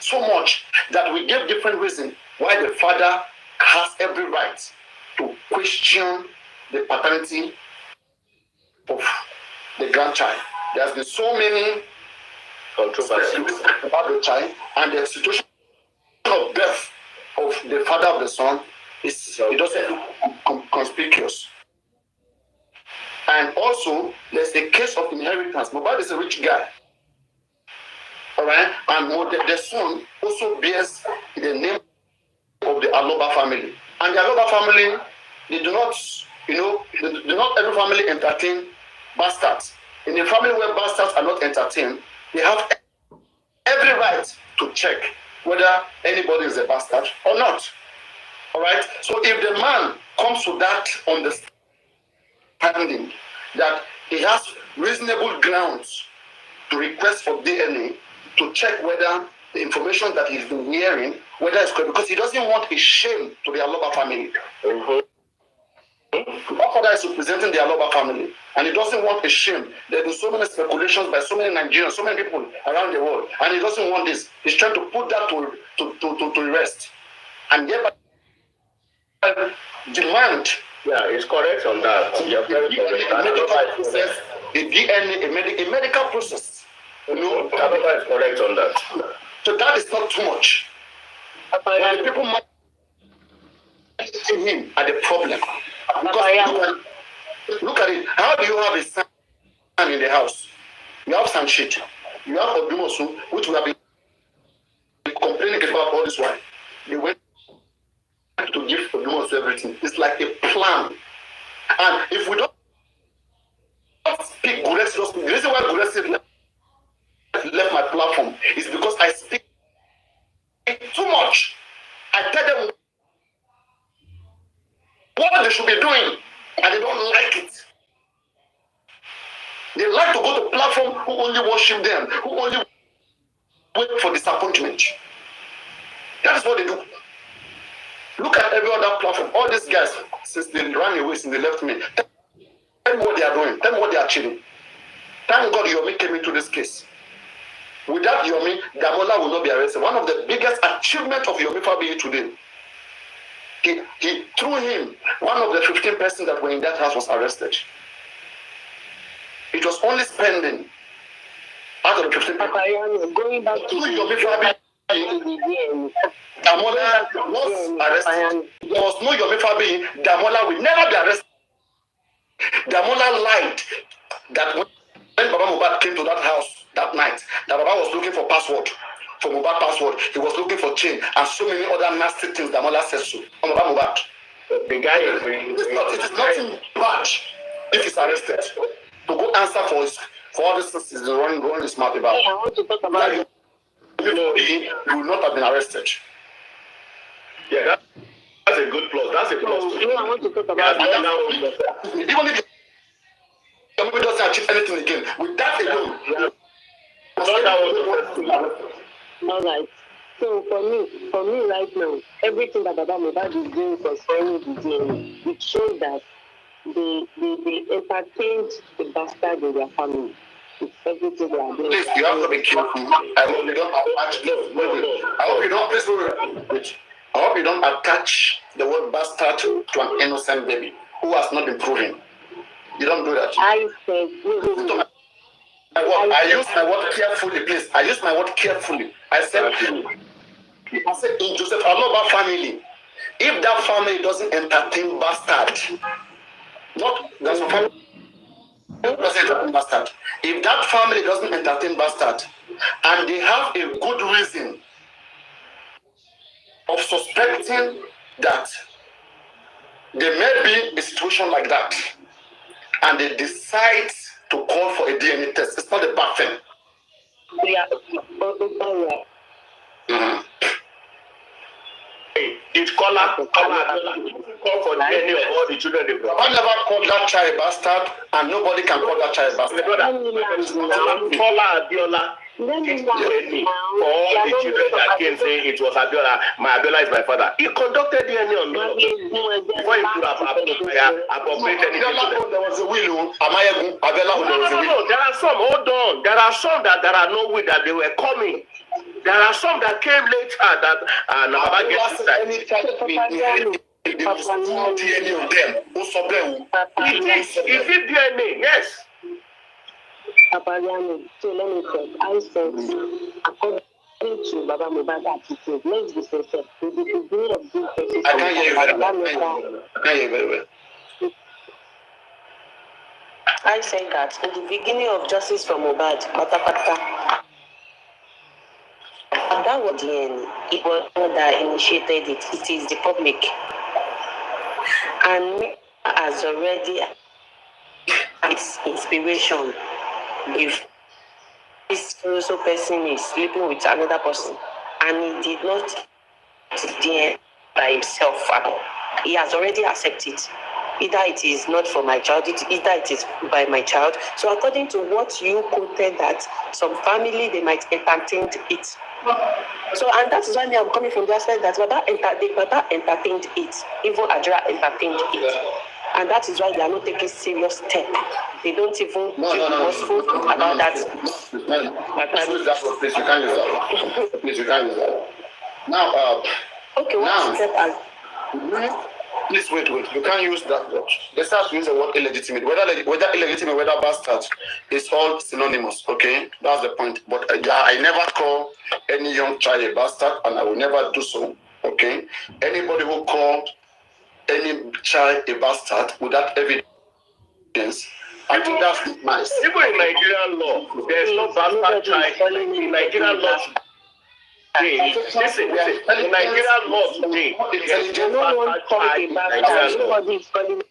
so much that we gave different reasons why the father has every right to question the paternity of the grandchild. There's been so many controversies about the child, and the situation of death of the father of the son it doesn't look conspicuous. And also, there's a case of inheritance. Mohbad is a rich guy. All right? And the son also bears the name of the Aloba family. And the Aloba family, they do not, every family entertain bastards. In a family where bastards are not entertained, they have every right to check whether anybody is a bastard or not. All right? So if the man comes to that understanding that he has reasonable grounds to request for DNA to check whether the information that he's been hearing, whether it's correct, because he doesn't want a shame to the Aloba family. Our father is representing the Aloba family, and he doesn't want a shame. There have been so many speculations by so many Nigerians, so many people around the world, and he doesn't want this. He's trying to put that to rest. And yet, demand. Yeah, it's correct on that. You're very correct. A medical process, a DNA, a medical process. No, Aloba is correct on that. So that is not too much. But the people might see him at the problem. Because look at it. How do you have a son in the house? You have some shit. You have Odumosu, which we have been complaining about all this while. They went to give Odumosu everything. It's like a plan. And if we don't speak Gurxey, the reason why Gurxey left my platform is because I speak too much. I tell them what they should be doing, and they don't like it. They like to go to platform who only worship them, who only wait for disappointment. That is what they do. Look at every other platform. All these guys, since they ran away, since they left me, tell me what they are doing. Tell me what they are achieving. Thank God Yomi came into this case. Without Yomi, Damola will not be arrested. One of the biggest achievements of Yomi Fabiyi today, he through him, one of the 15 persons that were in that house was arrested. It was only spending out of the 15 people. Going back to Yomi Fabiyi, Damola was arrested. There was no Yomi Fabiyi, Damola will never be arrested. Damola lied that when Baba Mohbad came to that house that night, that Baba was looking for password, for Mohbad password, he was looking for chain, and so many other nasty things Damola said so. Baba Mohbad. The guy it is nothing bad if he's arrested. To go answer for all this things he's running his mouth about. I want to talk about it. He will not have been arrested. Yeah, that's a good plus. That's a plus. I want to talk about even if Yomi doesn't achieve anything again, with that alone, all right. So for me right now, everything that Baba Mohbad is doing concerning the DNA, it shows that they entertained the bastard in their family. It's everything they are doing. Please, you have to be careful. I hope you don't attach. I hope you don't. Please, I hope you don't attach the word bastard to an innocent baby who has not been proven. You don't do that. I said. I use my word carefully, please. I use my word carefully. I said in Joseph Aloba family, if that family doesn't entertain bastard, not that's a family doesn't entertain bastard. If that family doesn't entertain bastard, and they have a good reason of suspecting that there may be a situation like that, and they decide to call for a DNA test, it's not a bad thing. Yeah. It's call for DNA of all the children they brought. I never called that child a bastard, and nobody can call that child a bastard. Call Abiola. For all the children that came saying it was Abiola, my Abiola is my father. He conducted DNA on me. Before he could have appropriated it. There was a will. No. There are some, hold on. There are some that there are no will that they were coming. There are some that came later that Baba gets inside. If it DNA, yes. Paparino, so let me say, I said, according to Baba Mohbad attitude, let's be sincere, the beginning of this process, I can't hear you very well. I can't hear you very well. I say that in the beginning of justice for Mohbad, and that was DNA. It was not that initiated it. It is the public, and me has already its inspiration. If this also person is sleeping with another person, and he did not DNA by himself, he has already accepted. Either it is not for my child, either it is by my child. So according to what you quoted, that some family, they might entertain it. So, and that is why I'm coming from the aspect that Baba entertained it. Even Adra entertained it. And that is why they are not taking serious step. They don't even remorseful about that. Please, you can't use that. Please, you can't use that. Now, okay, what step please wait. You can't use that word. They start to use the word illegitimate. Whether illegitimate, whether bastard, it's all synonymous. Okay, that's the point. But I never call any young child a bastard, and I will never do so. Okay, anybody who call any child a bastard without evidence, I think that's nice. Even in Nigerian law, there's no bastard child. In Nigerian law today, listen, in Nigerian law today, there's no bastard child in Nigerian law. Nobody's calling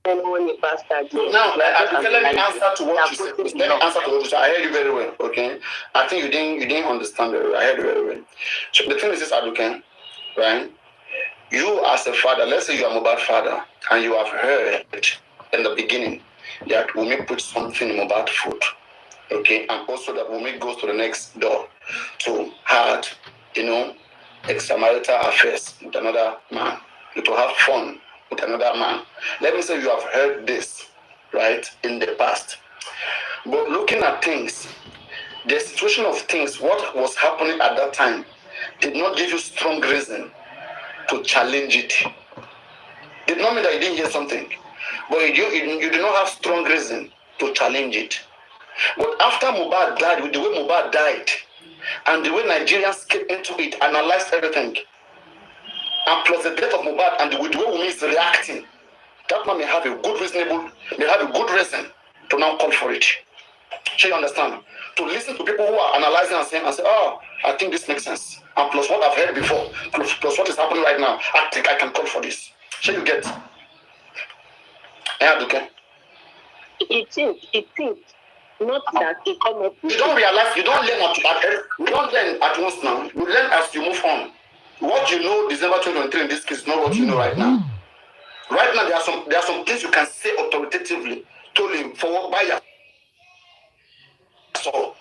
anyone a bastard. Now, let me answer to what you said. Let me answer to what you said. I heard you very well. Okay, I think you didn't understand very well. I heard you very well. So the thing is this, Aduken, right? You as a father, let's say you are Mohbad father, and you have heard in the beginning that Wunmi put something in Mohbad food, okay, and also that Wunmi goes to the next door to have, extramarital affairs with another man, to have fun with another man. Let me say you have heard this, right, in the past. But looking at things, the situation of things, what was happening at that time, did not give you strong reason to challenge it. Did not mean that you didn't hear something, but you did not have strong reason to challenge it. But after Mohbad died, with the way Mohbad died, and the way Nigerians came into it, analyzed everything, and plus the death of Mohbad, and with the way Wunmi is reacting, that man may have a good reason to now call for it. So you understand? To listen to people who are analyzing and saying, oh, I think this makes sense. And plus what I've heard before, plus what is happening right now, I think I can call for this. So you get? Yeah, okay. It is. Not that it come up. You don't realize, you don't learn at once now. You learn as you move on. What you know December 2023 in this case is not what you know right now. Right now, there are some things you can say authoritatively, totally forward by your soul.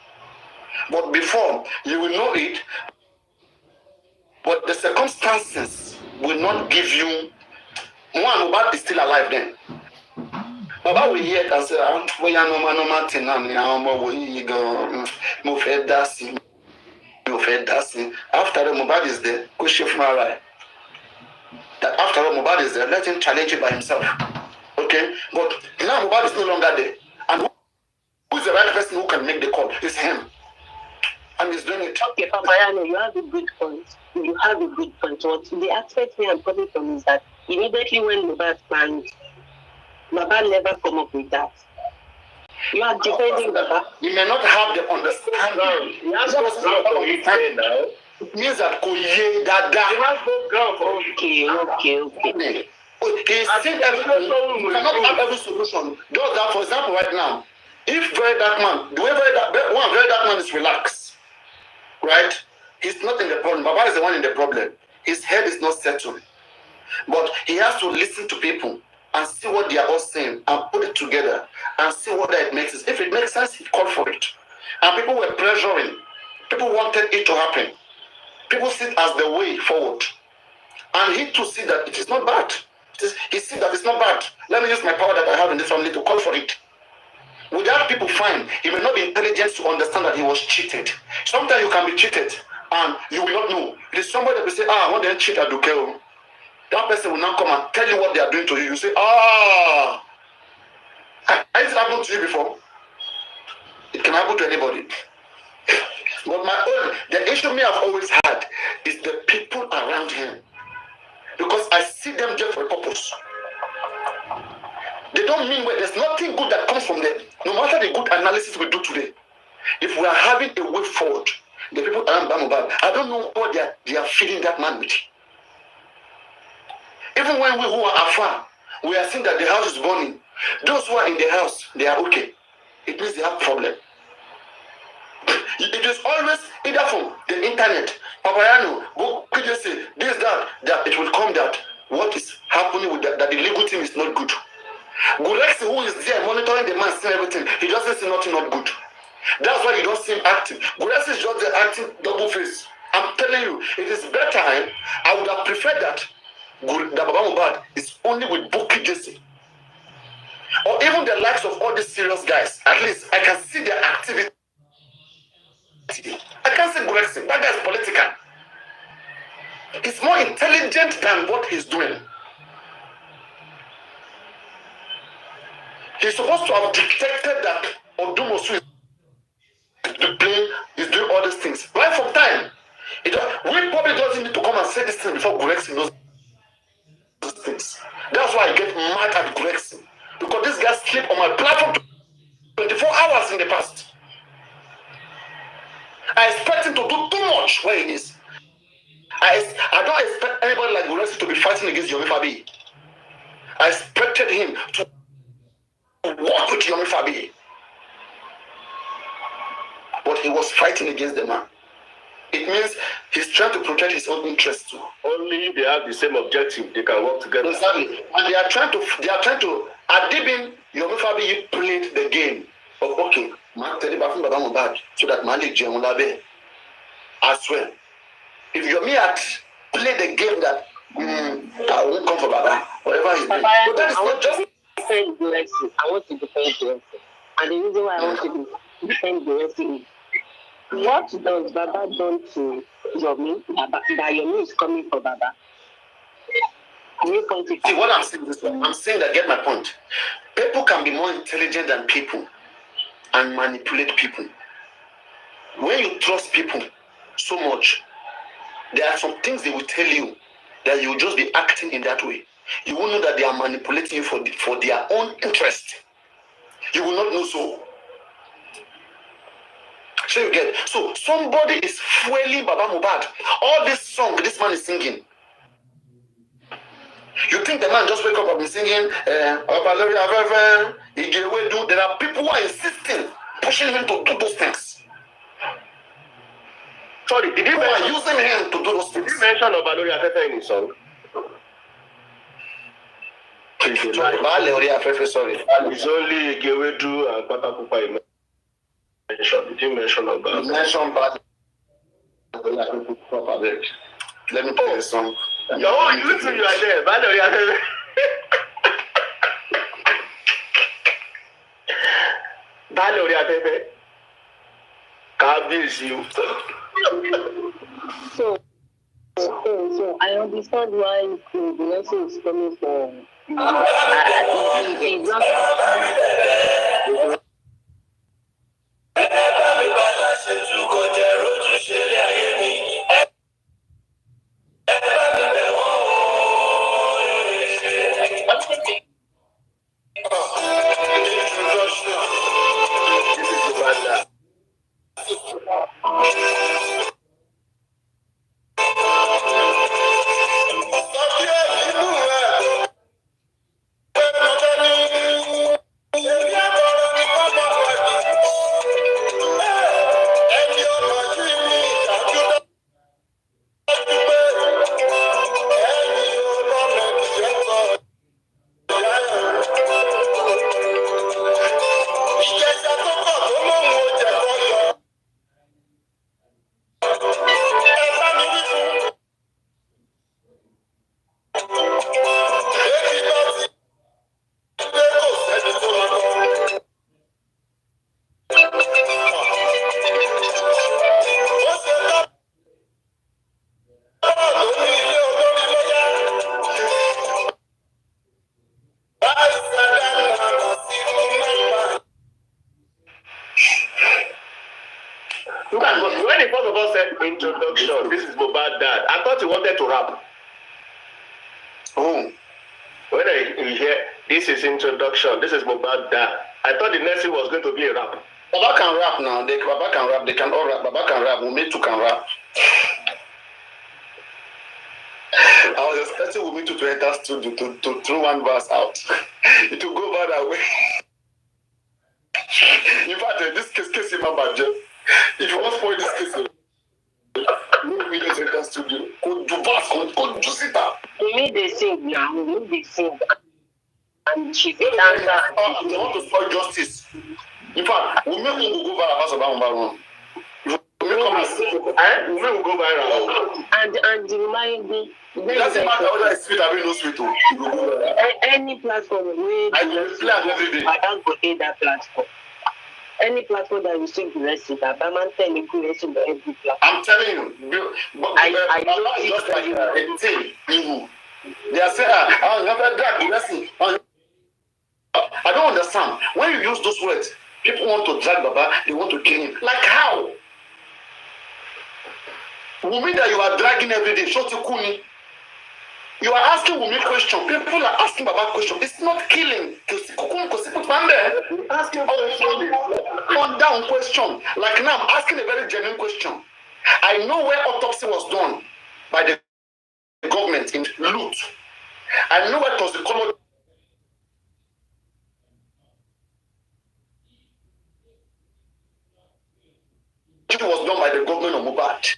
But before, you will know it, but the circumstances will not give you. One, Mohbad is still alive then. Mohbad will hear it and say, we are normal thing now, we go, move head dancing. After the Mohbad is there, go shift my right. That after all, Mohbad is there, let him challenge it by himself. Okay? But now Mohbad is no longer there. And who is the right person who can make the call? It's him. And he's doing it. Okay, Paparino, you have a good point. What the aspect where I'm coming from is that immediately when Mohbad planned, Mohbad never come up with that. You are defending Baba. You may not have the understanding. He has no ground for it now. It means that Koye Dada. He has no ground for Okay. He's seen everything. You cannot have every solution. Just that, for example, right now, if very dark man, the way very dark man is relaxed, right? He's not in the problem. Baba is the one in the problem. His head is not settled. But he has to listen to people and see what they are all saying and put it together and see what that makes sense. If it makes sense, he called for it. And people were pressuring. People wanted it to happen. People see it as the way forward. And he too see that it is not bad. He see that it's not bad. Let me use my power that I have in this family to call for it. Without people fine, he may not be intelligent to understand that he was cheated. Sometimes you can be cheated and you will not know. It is somebody that will say, I want to cheat at Dukeo. That person will now come and tell you what they are doing to you. You say, has it happened to you before? It can happen to anybody. But the issue me I've always had is the people around him. Because I see them just for a purpose. They don't mean well. There's nothing good that comes from them. No matter the good analysis we do today. If we are having a way forward, the people around Mohbad, I don't know what they are feeding that man with. Even when we who are afar, we are seeing that the house is burning. Those who are in the house, they are okay. It means they have problem. It is always either from the internet, Paparino, go say this, that, it will come that what is happening with that the legal team is not good. Gurxey, who is there monitoring the man, seeing everything, he doesn't see nothing not good. That's why you don't see him acting. Gurxey is just the acting double face. I'm telling you, it is better. I would have preferred that Baba Mohbad is only with Bukky Jesse. Or even the likes of all these serious guys. At least I can see their activity. I can't say Gurxey. That guy is political. He's more intelligent than what he's doing. He's supposed to have detected that Odumosu is doing all these things. Right from time. We probably doesn't need to come and say this thing before Gurxey knows these things. That's why I get mad at Gurxey. Because this guy sleep on my platform 24 hours in the past. I expect him to do too much where he is. I don't expect anybody like Gurxey to be fighting against Yomi Fabi. I expected him to work with Yomi Fabi. But he was fighting against the man. It means he's trying to protect his own interests too. Only if they have the same objective, they can work together. Exactly. And they are trying to Adibin Yomi Fabi played the game of okay, man tell you about Baba Mohbad so that Malik Jemulabe as well. If Yomi had played the game that I won't come for Baba, whatever he's doing. But that is not just defend Gurxey. I want to defend Gurxey. And the reason why I want to defend Gurxey is what does Baba done to Yomi? That Yomi is coming for Baba. See what I'm saying this way. I'm saying that get my point. People can be more intelligent than people and manipulate people. When you trust people so much, there are some things they will tell you that you will just be acting in that way. You will know that they are manipulating you for their own interest. You will not know so. So you get so somebody is fueling Baba Mohbad. All this song this man is singing. You think the man just wake up and be singing there are people who are insisting, pushing him to do those things. Sorry, did you using him to do those things? Did you mention Obalori Afefe in his song? Sorry. It's only Gewedu and Patakupa you mentioned. Did you mention about? You mentioned bad. Let me play the song. You two, you are there. Obalori Afefe. Obalori Afefe. Kabis you. So I understand why Gurxey is coming for. He's not. When the first of all said introduction, this is Mohbad dad, I thought he wanted to rap. Oh. When you hear this is introduction, this is Mohbad dad, I thought the next thing was going to be a rap. Baba can rap now. Baba can rap. They can all rap. Baba can rap. Wumi too can rap. I was expecting Wumi to enter studio to throw one verse out. It will go bad away. In fact, this case in my budget. If you want to spoil this case, Wumi just enter studio. Go do verse. Go do sit up. Wumi they sing now, who they sing, and she's a They dancer. want to spoil justice. In fact, we make people go viral about Obama. We will go viral. And remind me, It doesn't matter whether it's sweet or no sweet. any platform where I will play every day. I don't go in that platform. Any platform that you sing the rest of that, I'm telling you, on every platform. I'm telling you, I don't just like a thing. They are saying, I never drag the lesson. I don't understand. When you use those words, people want to drag Baba, they want to kill him. Like how? Wumi that you are dragging every day, Shoti Kuni. You are asking Wumi question. People are asking Baba question. It's not killing. Asking on down question. Like now, I'm asking a very genuine question. I know where autopsy was done by the government in Lut. I know where it was the color. It was done by the government of Mohbad.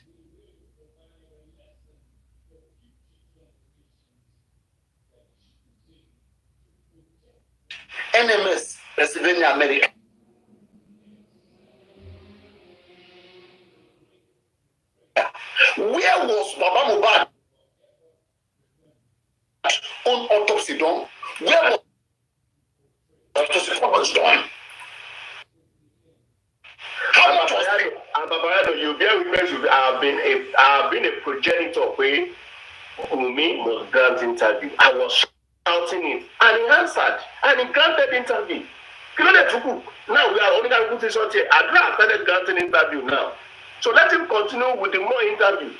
NMS, Pennsylvania, America. Where was Baba Mohbad on autopsy done? Where was autopsy done? How much was it? And Paparino, you bear witness with I've been a progenitor where Wumi was grant interview. I was shouting it, and he answered, and he granted interview. Now we are only going to put this on here. Adra started granting interview now. So let him continue with the more interviews.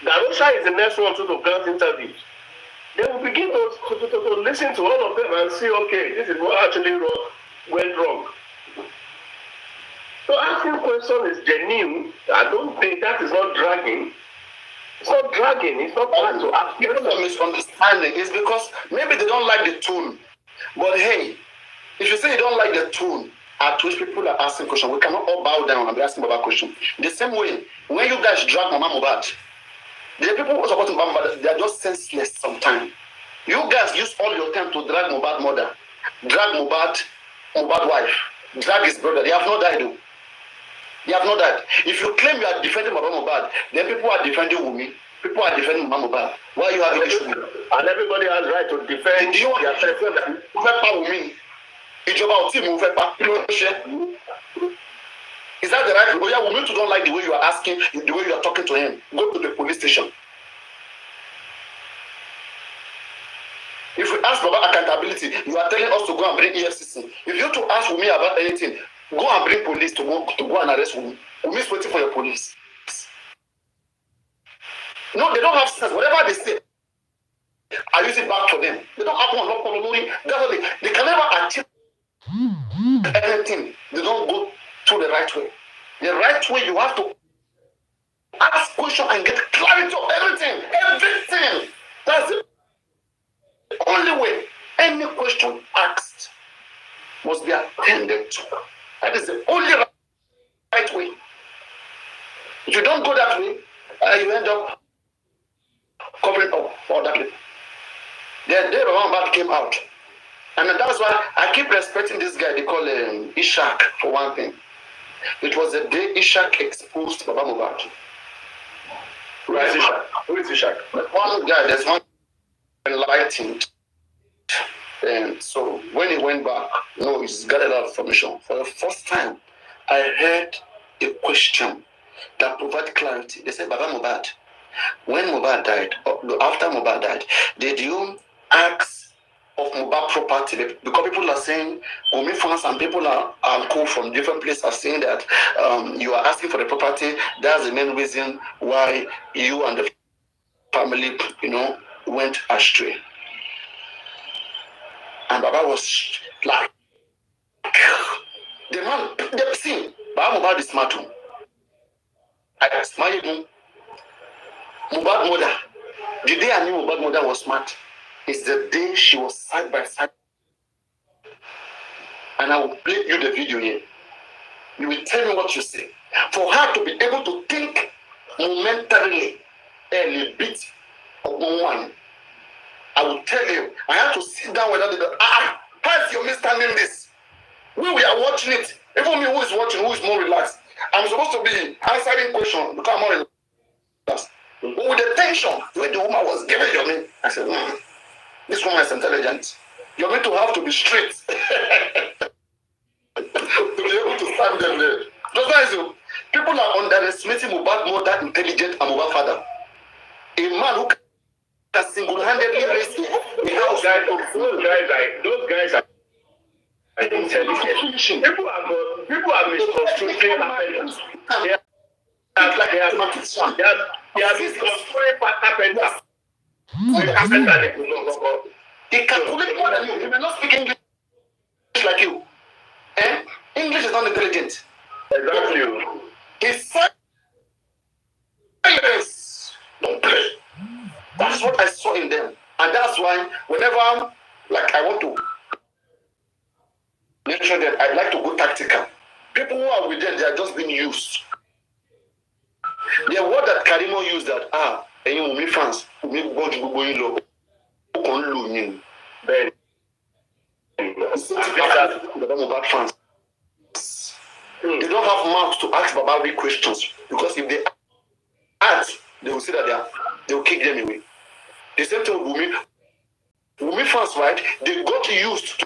Darosha is the next one to grant interviews. They will begin to listen to all of them and see, okay, this is what actually went wrong. So asking question is genuine. I don't think that is not dragging. It's not dragging. It's not bad to ask. People are misunderstanding. It's because maybe they don't like the tone. But hey, if you say you don't like the tone at which people are asking questions, we cannot all bow down and be asking about questions. The same way, when you guys drag Mama Mohbad, the people who support Mama Mohbad, they are just senseless sometimes. You guys use all your time to drag Mohbad mother, drag Mohbad wife, drag his brother. They have not died though. They have not died. If you claim you are defending Mama Mohbad, then people are defending Wumi. People are defending Mama Mohbad. Why are you having issue with it? And everybody has right to defend. Do you want to defend that? Wumi? Is that the right way? Yeah, Wumi to don't like the way you are asking, the way you are talking to him. Go to the police station. If we ask about accountability, you are telling us to go and bring EFCC. If you to ask Wumi about anything, go and bring police to go and arrest Wumi. Wumi is waiting for your police. No, they don't have sense. Whatever they say, I use it back for them. They don't have one. They can never achieve anything. They don't go through the right way. The right way, you have to ask questions and get clarity of everything. Everything. That's the only way. Any question asked must be attended to. That is the only right way. If you don't go that way, you end up covering up for that way. The day Mohbad came out. And that's why I keep respecting this guy. They call him Ishak, for one thing. It was the day Ishak exposed Baba Mohbad. Right? Who is Ishak? One guy, there's one enlightened. And so when he went back, he's got a lot of information. For the first time, I heard a question that provided clarity. They said, Baba Mohbad, when Mohbad died, or after Mohbad died, did you ask of Mohbad property? Because people are saying, Gumi fans and people are cool from different places are saying that you are asking for the property. That's the main reason why you and the family, went astray. And Baba was like, the man, they've seen, Baba Mohbad is smart. I smart him. Mohbad mother, the day I knew Mohbad mother was smart is the day she was side by side. And I will play you the video here. You will tell me what you say. For her to be able to think momentarily a little bit of one I will tell you. I have to sit down with that. How is your standing this? We are watching it. Even me who is watching, who is more relaxed. I'm supposed to be answering questions because I'm more relaxed. But with the tension, when the woman was giving Yomi, I said, this woman is intelligent. You're going to have to be straight to be able to stand them there. Just like you, people are underestimating Mohbad more than intelligent and Mohbad father. A man who can single-handedly raise the house. Those guys are intelligent. People are misconstruing carpenters. They are misconstruing carpenters. He calculates more than you. He may not speak English like you. English is not intelligent. Exactly. His silence don't play. That's what I saw in them. And that's why whenever I want to make sure that I'd like to go tactical. People who are with them, they are just being used. The word that Karimo used that, and you me fans, me go to go in low. Then Mohbad fans. They don't have mouth to ask Baba questions because if they ask, they will say that they will kick them away. The same thing with Wumi fans, right? They got used to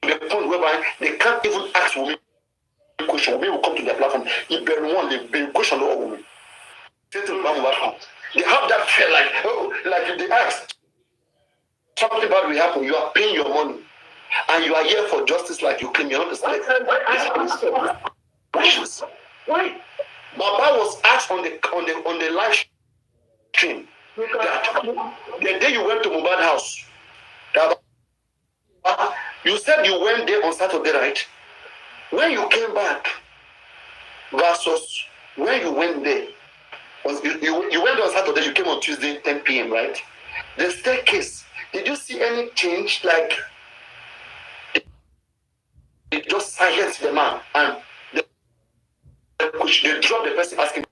the point whereby they can't even ask Wumi question. Wumi will come to their platform. If they want, they question all Wumi. They have that fear like if they ask something bad will happen, you are paying your money. And you are here for justice like you claim. You're not the state. Why? Baba was asked on the live stream that the day you went to Mohbad house, you said you went there on Saturday, right? When you came back versus when you went there, you went on Saturday, you came on Tuesday, 10 p.m., right? The staircase, did you see any change? Like, it just silenced the man and they dropped the person asking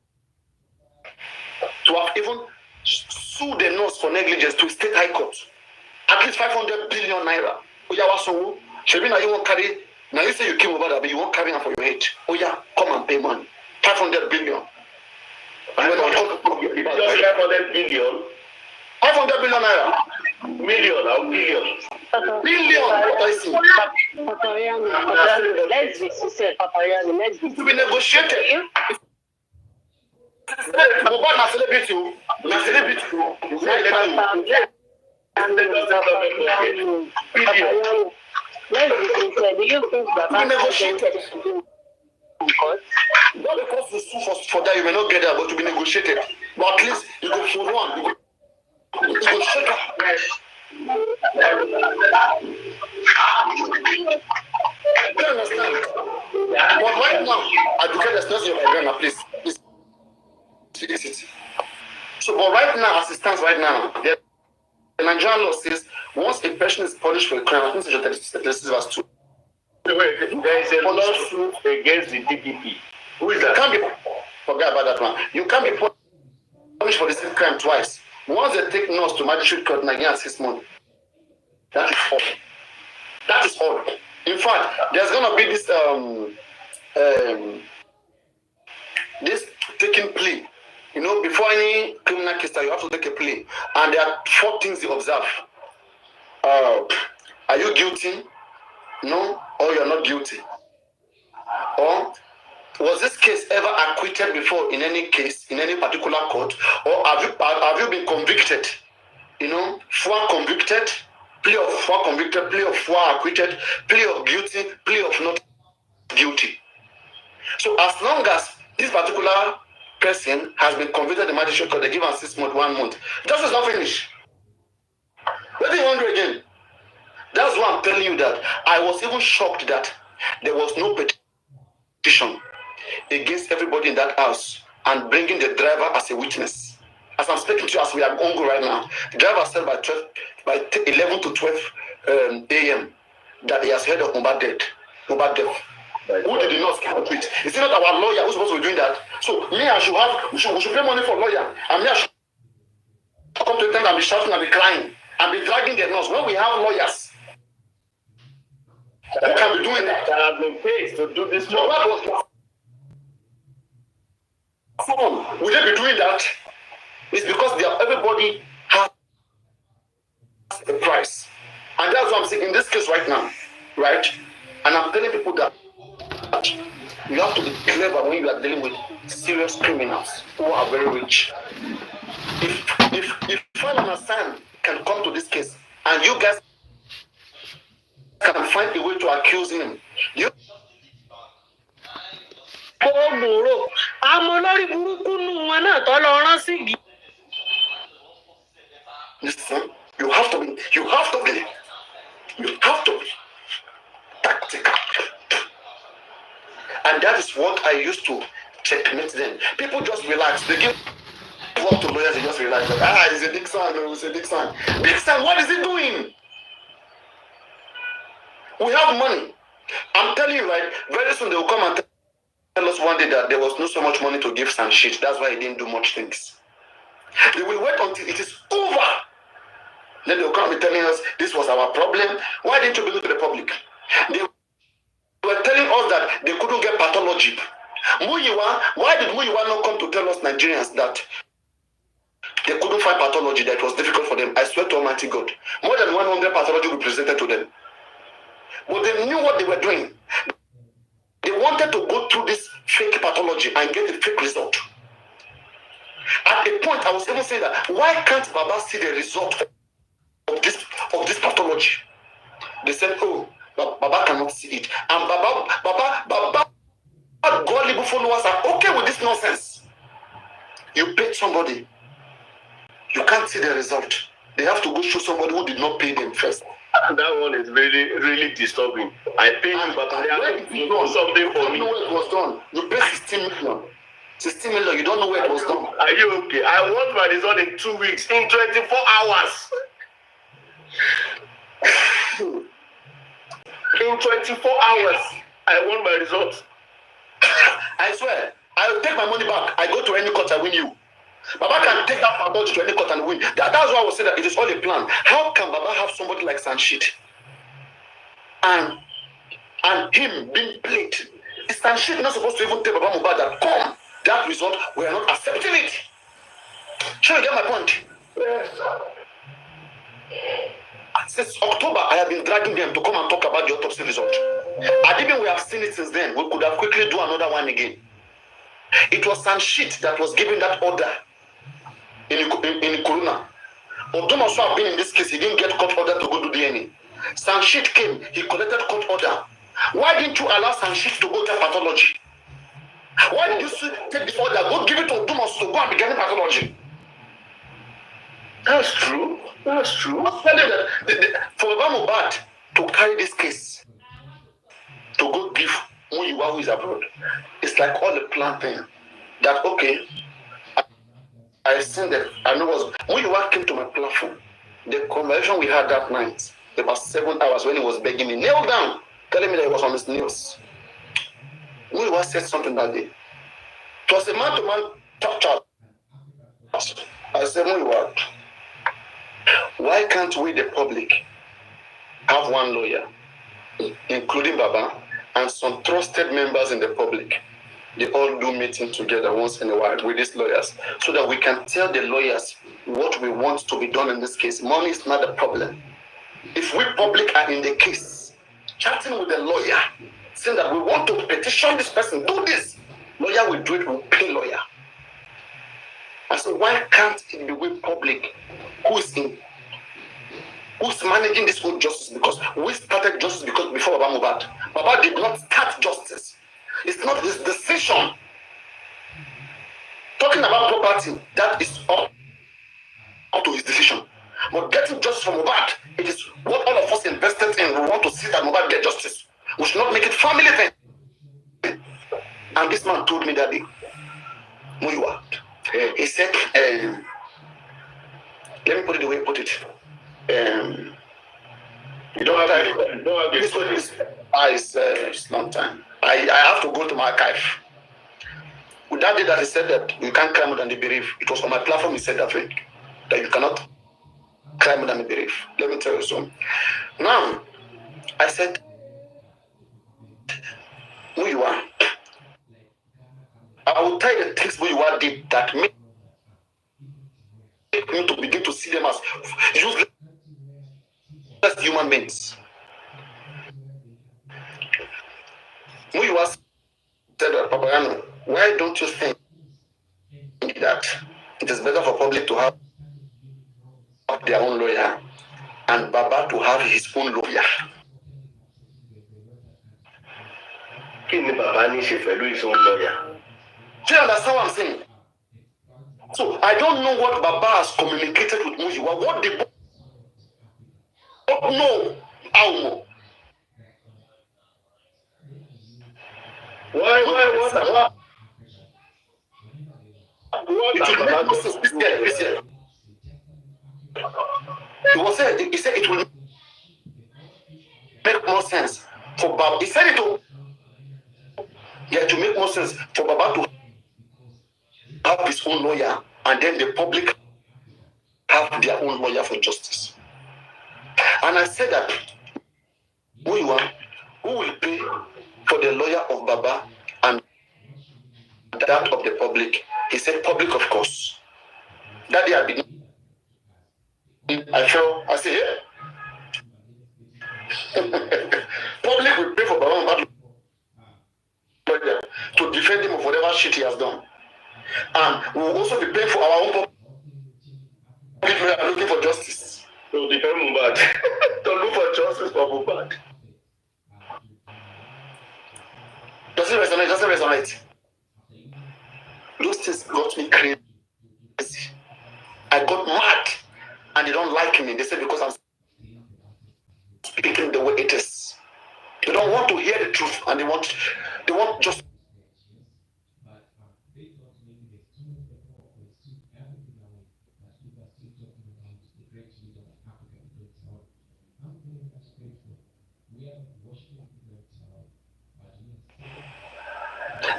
to have even sued the nurse for negligence to state high court. At least 500 billion naira. Oyawaso, Shabina, you won't carry. Now you say you came over there, but you won't carry them for your head. Oh yeah, come and pay money. 500 billion. And when I talk about 500 billion. 500 billion naira. Million or billion. Billion, what I see. Paparino, let's be sincere, Paparino, let's be To be negotiated. Mohbad na celebrity. Na celebrity. Paparino, let's be sincere. Do you think that To be negotiated. Not because you sue for that, you may not get that, but to be negotiated. But at least you go for one. You go shake up. Do you understand? But right now, advocate is not your Ghana, please. So, but right now, as it stands right now, the Nigerian law says once a person is punished for a crime, I think it's 36 verse 2. Wait, there is a lawsuit against the DPP. Who is that? You can't be, forget about that one. You can't be punished for the same crime twice. Once they take nurse to magistrate court, Nigerian 6 months. That is all. That is all. In fact, there's gonna be this taking plea. You know, before any criminal case, you have to take a plea, and there are 4 things you observe. Are you guilty? No, or you're not guilty. Or was this case ever acquitted before in any case, in any particular court? Or have you been convicted? You know, 4 convicted, plea of 4 convicted, plea of 4 acquitted, plea of guilty, plea of not guilty. So as long as this particular person has been convicted in the magistrate court, they give him 6 months, 1 month. Justice is not finished. What do you want to do again? That's why I'm telling you that I was even shocked that there was no petition against everybody in that house and bringing the driver as a witness. As I'm speaking to you, as we are on go right now, the driver said by 11 to 12 a.m. that he has heard of Mohbad death. Who did the nurse come to it? Is it not our lawyer who's supposed to be doing that? So me, we should pay money for a lawyer, and me, I should come to the time and be shouting and be crying. and be dragging the nurse when we have lawyers who can be doing that? That have been paid to do this So job. what was performed? Would they be doing that? It's because everybody has a price. And that's what I'm saying in this case right now, right? And I'm telling people that you have to be clever when you are dealing with serious criminals who are very rich. If Final Hassan can come to this case and you guys can find a way to accuse him, you listen, you have to be tactical. And that is what I used to checkmate them. People just relax. They give work to lawyers, they just realize that it's a big son, it's a big son. Big son, what is he doing? We have money. I'm telling you, right, very soon they will come and tell us one day that there was not so much money to give some shit. That's why he didn't do much things. They will wait until it is over. Then they will come and be telling us this was our problem. Why didn't you believe the public? They were telling us that they couldn't get pathology. Muyiwa, why did Muyiwa not come to tell us Nigerians that they couldn't find pathology, that was difficult for them? I swear to Almighty God, more than 100 pathology we presented to them. But they knew what they were doing. They wanted to go through this fake pathology and get a fake result. At a point, I was even saying that, why can't Baba see the result of this pathology? They said, oh, Baba cannot see it. And Baba, godly followers are okay with this nonsense. You paid somebody, you can't see the result. They have to go show somebody who did not pay them first. That one is really, really disturbing. I paid you, but they have to do something for me. You don't know where it was done. You paid 16 million. 16 million, you don't know where it was done. Are you okay? I want my result in 2 weeks, in 24 hours. In 24 hours, I want my results. I swear, I will take my money back. I go to any court, I win you. Baba can take that pathology to any court and win. That's why I was saying that it is all a plan. How can Baba have somebody like Sanshit and him being played? Is Sanshit not supposed to even tell Baba Mohbad that come that result, we are not accepting it? Sure, you get my point? Yes. Since October, I have been dragging them to come and talk about the autopsy result. And even we have seen it since then, we could have quickly do another one again. It was Sanshit that was giving that order in Kuruna. Odum also have been in this case, he didn't get court order to go do DNA. Sanshit came, he collected court order. Why didn't you allow Sanshit to go get pathology? Why did you take the order, go give it to Odum also to go and be getting pathology? That's true. That's true. I'm telling you that for Baba Mohbad to carry this case, to go give Muyiwa who is abroad, it's like all the plan thing. That okay, I seen that I know was Muyiwa came to my platform. The conversation we had that night, about 7 hours when he was begging me, kneel down, telling me that he was on his knees. Muyiwa said something that day. It was a man-to-man talk. I said, Muyiwa, why can't we, the public, have one lawyer, including Baba, and some trusted members in the public? They all do meeting together once in a while with these lawyers, so that we can tell the lawyers what we want to be done in this case. Money is not the problem. If we public are in the case, chatting with the lawyer, saying that we want to petition this person, do this, lawyer will do it, we'll pay lawyer. I said, why can't it be we public who's managing this whole justice? Because we started justice because before Baba Mohbad. Baba did not start justice. It's not his decision. Talking about property, that is up to his decision. But getting justice from Mohbad, it is what all of us invested in. We want to see that Mohbad get justice. We should not make it family thing. And this man told me that day, Muyiwa, he said, let me put it the way he put it. You don't have to. It's long time. I have to go to my archive. With that day that he said that you can't cry more than the bereaved, it was on my platform he said that thing. That you cannot Climate and belief. Let me tell you something. Now, I said, who you are. I will tell you the things who you are did that make me to begin to see them as useless human beings. Who you are said, Paparino, why don't you think that it is better for public to have their own lawyer and Baba to have his own lawyer? Kí ni bàbá ní ṣe pẹ̀lú his own lawyer? Do you understand what I'm saying? So I don't know what Baba has communicated with Muyiwa. What the no, how? What It will make no sense. This year. He said it will make more sense for Baba. He said it to make more sense for Baba to have his own lawyer and then the public have their own lawyer for justice. And I said that who will pay for the lawyer of Baba and that of the public? He said public, of course. That day I said, yeah. Public will pay for Baba lawyer to defend him of whatever shit he has done. And we will also be paying for our own public lawyer looking for justice. To defend Mohbad. To look for justice for Mohbad. Does it resonate? Does it resonate? Those things got me crazy. I got mad. And they don't like me. They say because I'm speaking the way it is. They don't want to hear the truth and they want just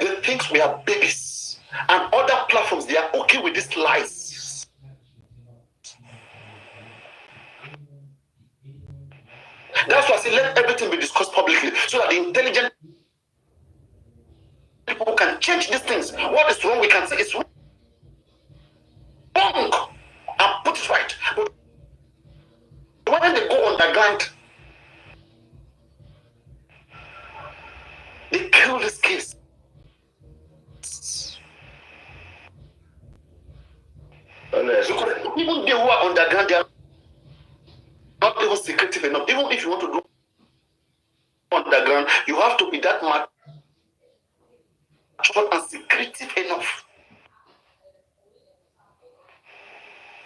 they think we are babies. And other platforms, they are okay with these lies. That's why I say let everything be discussed publicly so that the intelligent people can change these things. What is wrong, we can say it's wrong and put it right. But when they go underground, they kill this case. Because even they who are underground, they are not even secretive enough. Even if you want to do underground, you have to be that much and secretive enough.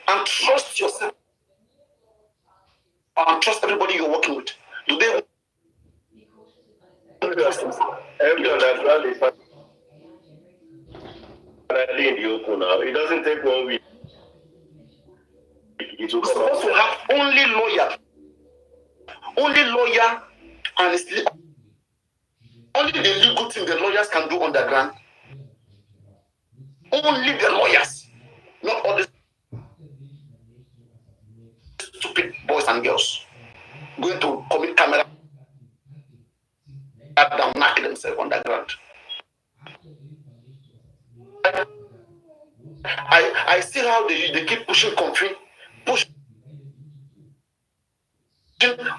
And trust yourself. And trust everybody you're working with. Do they trust themselves? Every underground is finally in the open now. It doesn't take 1 week. It will You're supposed to have only lawyer, and it's only the legal thing the lawyers can do underground. Only the lawyers, not all the stupid boys and girls going to commit camera down, knock themselves underground. I see how they keep pushing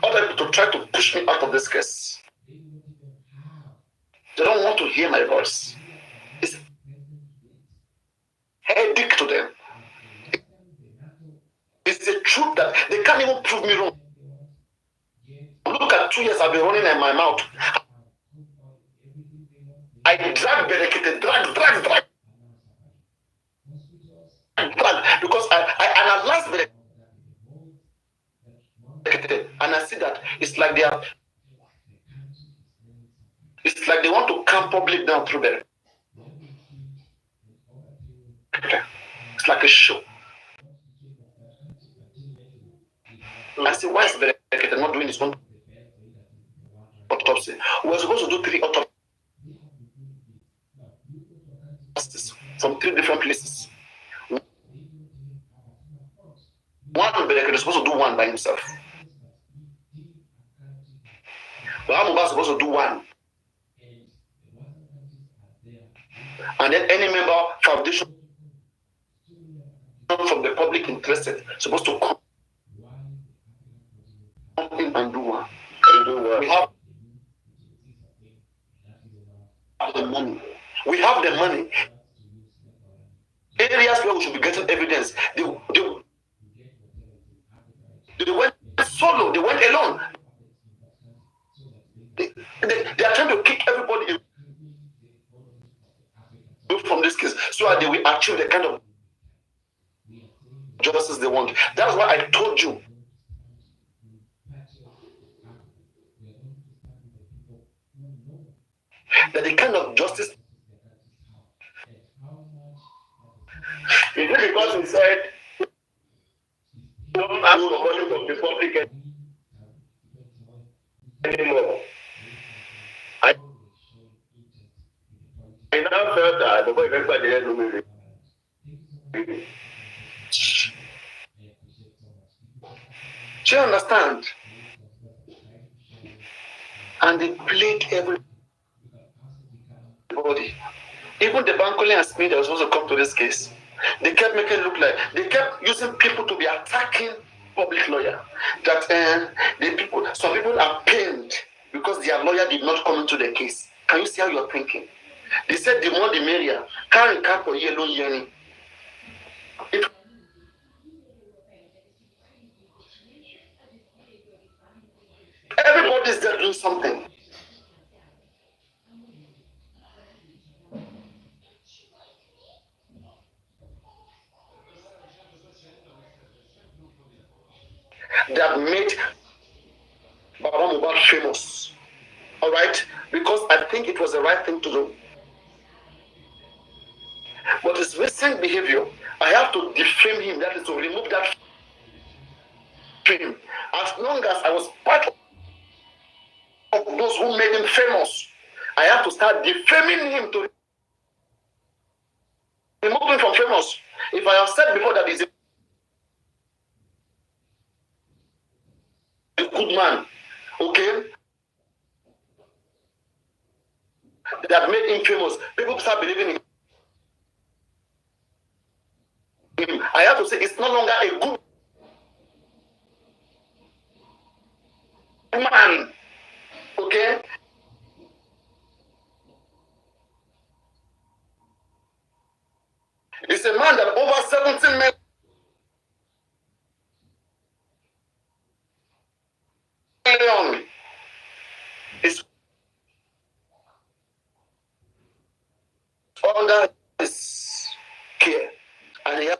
other people to try to push me out of this case. They don't want to hear my voice. It's headache to them. It's the truth that they can't even prove me wrong. Look at 2 years I've been running in my mouth. I drag Berekete, drag. Because I analyze Berekete and I see that it's like they want to calm public down through Berekete. It's like a show. I say, why is Berekete not doing his own autopsy? We're supposed to do 3 autopsies from 3 different places. One Berekete is supposed to by himself. But Mohbad is supposed to do one. And then any member foundation from the public interested supposed to come in and do one. We have the money. We have the money. Areas where we should be getting evidence. They went solo. They went alone. They are trying to kick everybody away from this case so that they will achieve the kind of justice they want. That's why I told you that the kind of justice. Is it because he said don't ask for money from the public anymore? I now felt that the boy everybody didn't know me. Do you understand? And they played everybody. Even the Bankole and Smith that was supposed to come to this case, they kept making it look like they kept using people to be attacking public lawyer. That some people are pained because their lawyer did not come into the case. Can you see how you're thinking? They said the more the merrier. Karen Kapo yellow yearning. Everybody's there doing something. That made Baba Mohbad famous. All right? Because I think it was the right thing to do. But his recent behavior, I have to defame him. That is to remove that fame. As long as I was part of those who made him famous, I have to start defaming him to remove him from famous. If I have said before that he's a good man, okay, that made him famous, people start believing in him. I have to say it's no longer a good man, okay? It's a man that over 17 million is under his care, and he has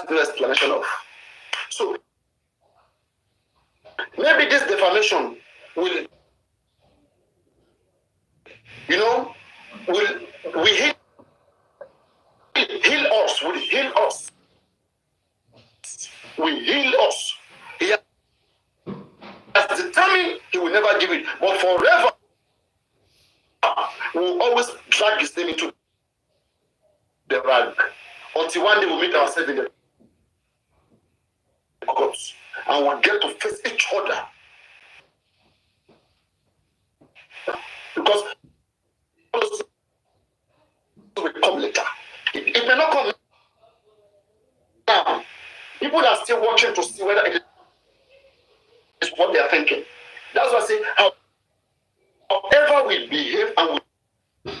no explanation of. So maybe this defamation will, will heal us, will heal us, will heal us. He has determined he will never give it, but forever we will always drag his name into the rag until one day we meet ourselves in the courts and we'll get to face each other. Because those will come later. It may not come now. People are still watching to see whether it is what they are thinking. That's why I say, however we behave and we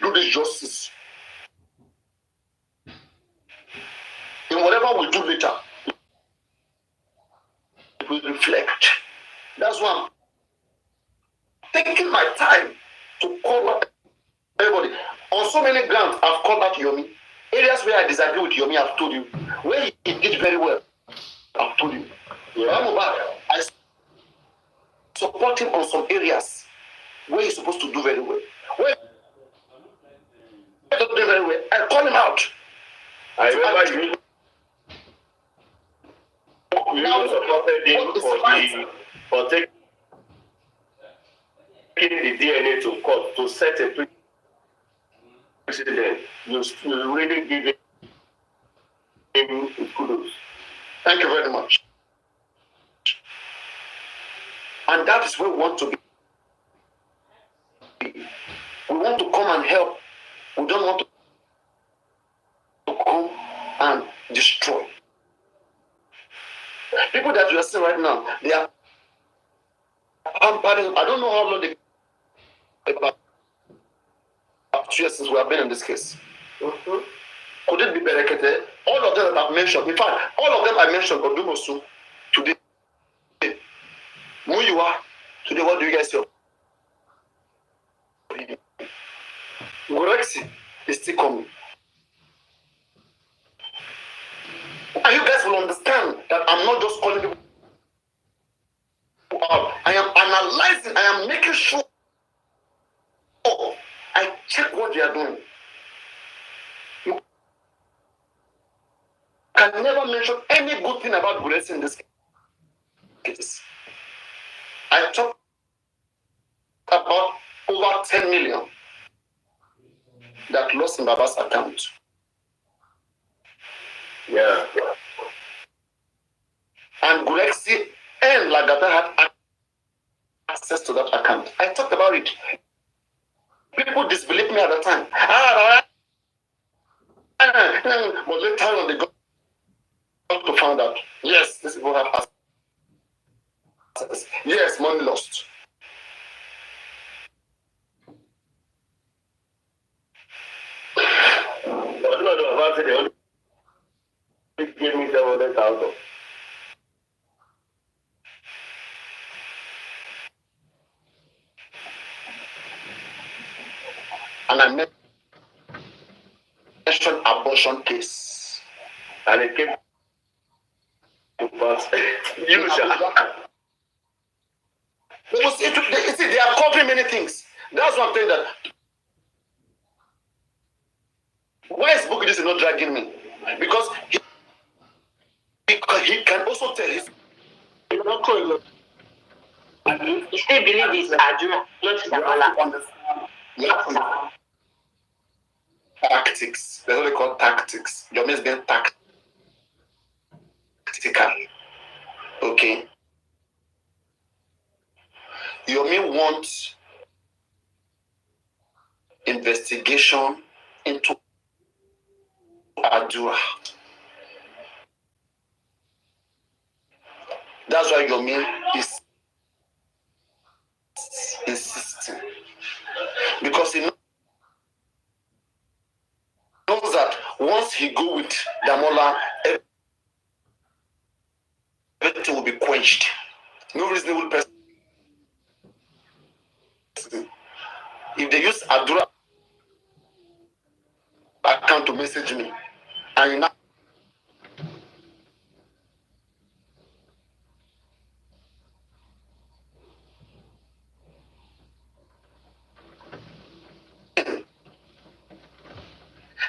do this justice, in whatever we do later, it will reflect. That's why I'm taking my time to call out everybody. On so many grounds, I've called out Yomi. Areas where I disagree with Yomi, I've told you. Where he did very well, I've told you. I support him on some areas where he's supposed to do very well. Where he doesn't do very well, I call him out. I remember you supported him for taking the DNA to court to set a precedent. You really give him kudos. Thank you very much. And that is where we want to be. We want to come and help. We don't want to come and destroy. People that you are seeing right now, they are pampering. I don't know how long they about 2 years since we have been in this case. Mm-hmm. Could it be Berekete? All of them that I've mentioned, in fact, all of them I mentioned, Odumosu, today, who you are, today, what do you guys say? Gurxey is still coming. And you guys will understand that I'm not just calling people out. I am analyzing, I am making sure I check what they are doing. You can never mention any good thing about Gurxey in this case. I talked about over 10 million that lost in Baba's account. Yeah. And Gurxey and Lagata had access to that account. I talked about it. People disbelieved me at the time. But later on, they got to find out. Yes, these people have access. Yes, money lost. But no, about it, they only gave me 700,000. And I mentioned abortion case. And it came to pass. You shall. They are covering many things. That's what I'm saying. That why is Bukidis is not dragging me? Because he can also tell his. You still believe it's Adura, not Damola. You have to understand tactics. That's what they call tactics. Your man's being tactical. Okay. Yomi wants investigation into Adura. That's why Yomi is insisting. Because he knows that once he go with Damola, everything will be quenched. No reasonable person. If they use Adura account to message me, and you now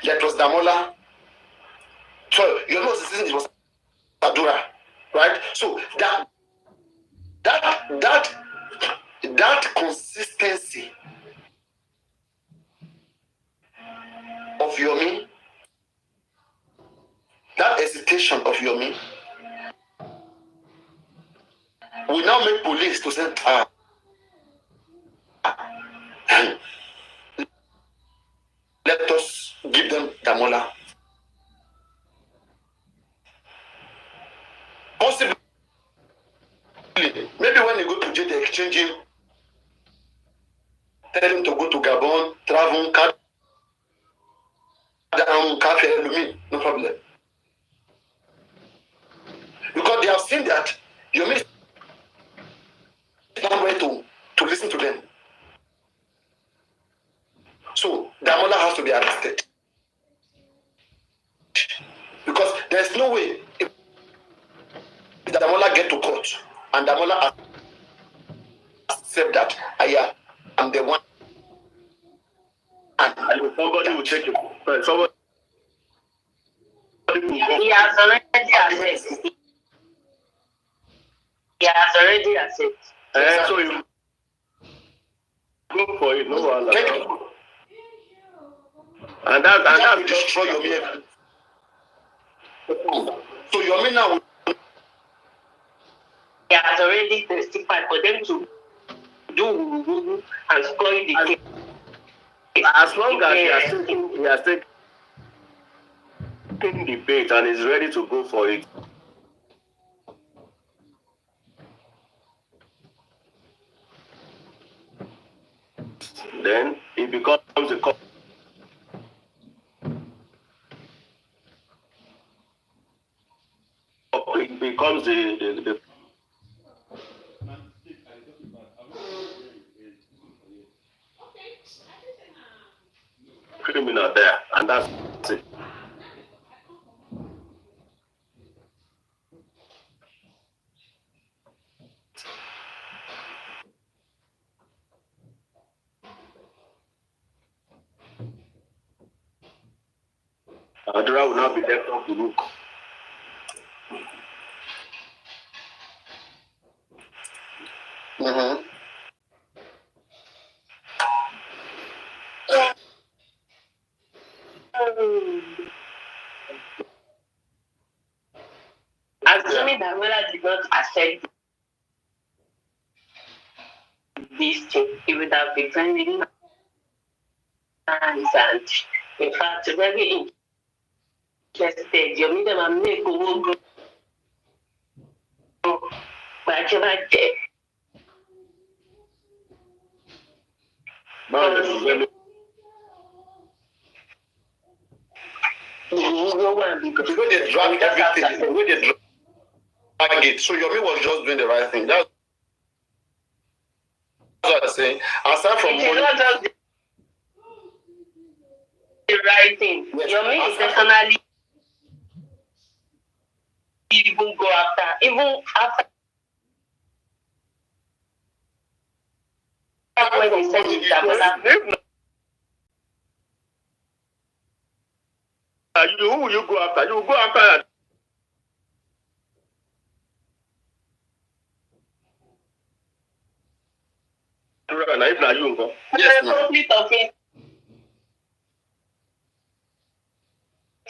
that was Damola. So you know it was Adura, right? So that consistency of Yomi, that hesitation of Yomi, will now make police to say, let us give them Damola. Possibly, maybe when you go to jail, they exchange him, tell him to go to Gabon, travel, no problem. Because they have seen that Yomi is not ready to listen to them. So Damola has to be arrested. Because there's no way if Damola get to court and Damola accept that I am the one. And somebody will take it. Somebody will go. He has already accepted. He has already accepted. So you go for it, no one. And that will destroy your meal. So your meal now will he has already testified for them to do and spoil the case. As long as he has taken the bait and is ready to go for it, then it becomes a it becomes the criminal there, and that's it. Adura will not be left off the hook. Mm-hmm. Assuming that Mola did not accept this thing, he would have been very nice and in fact very interested. You meet them and make go but you might The way they drag everything, the way they drag it. So Yomi was just doing the right thing. That's what I'm saying. Aside from it's not just the right thing. Yes. Yomi intentionally even go after, even after when they said it, who will you go after? You will go after Adura, if not you go. yes, the conflict of it.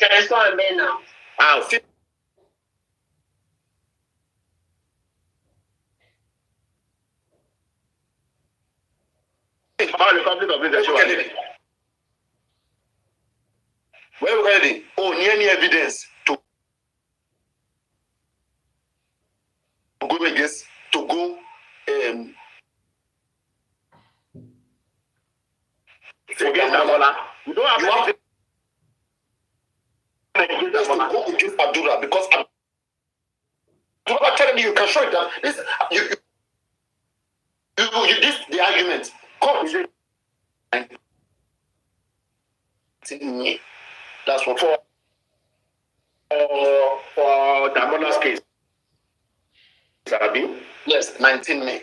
There's one man now. I'll see. About the conflict of interest. Where we ready? Oh, any evidence to go against to go Against Damola. You don't have anything against to Damola. go against Adura because Adura telling you can show it that this you this the argument. Come, is it? That's what For Damola's case. Sabi? yes, 19 May.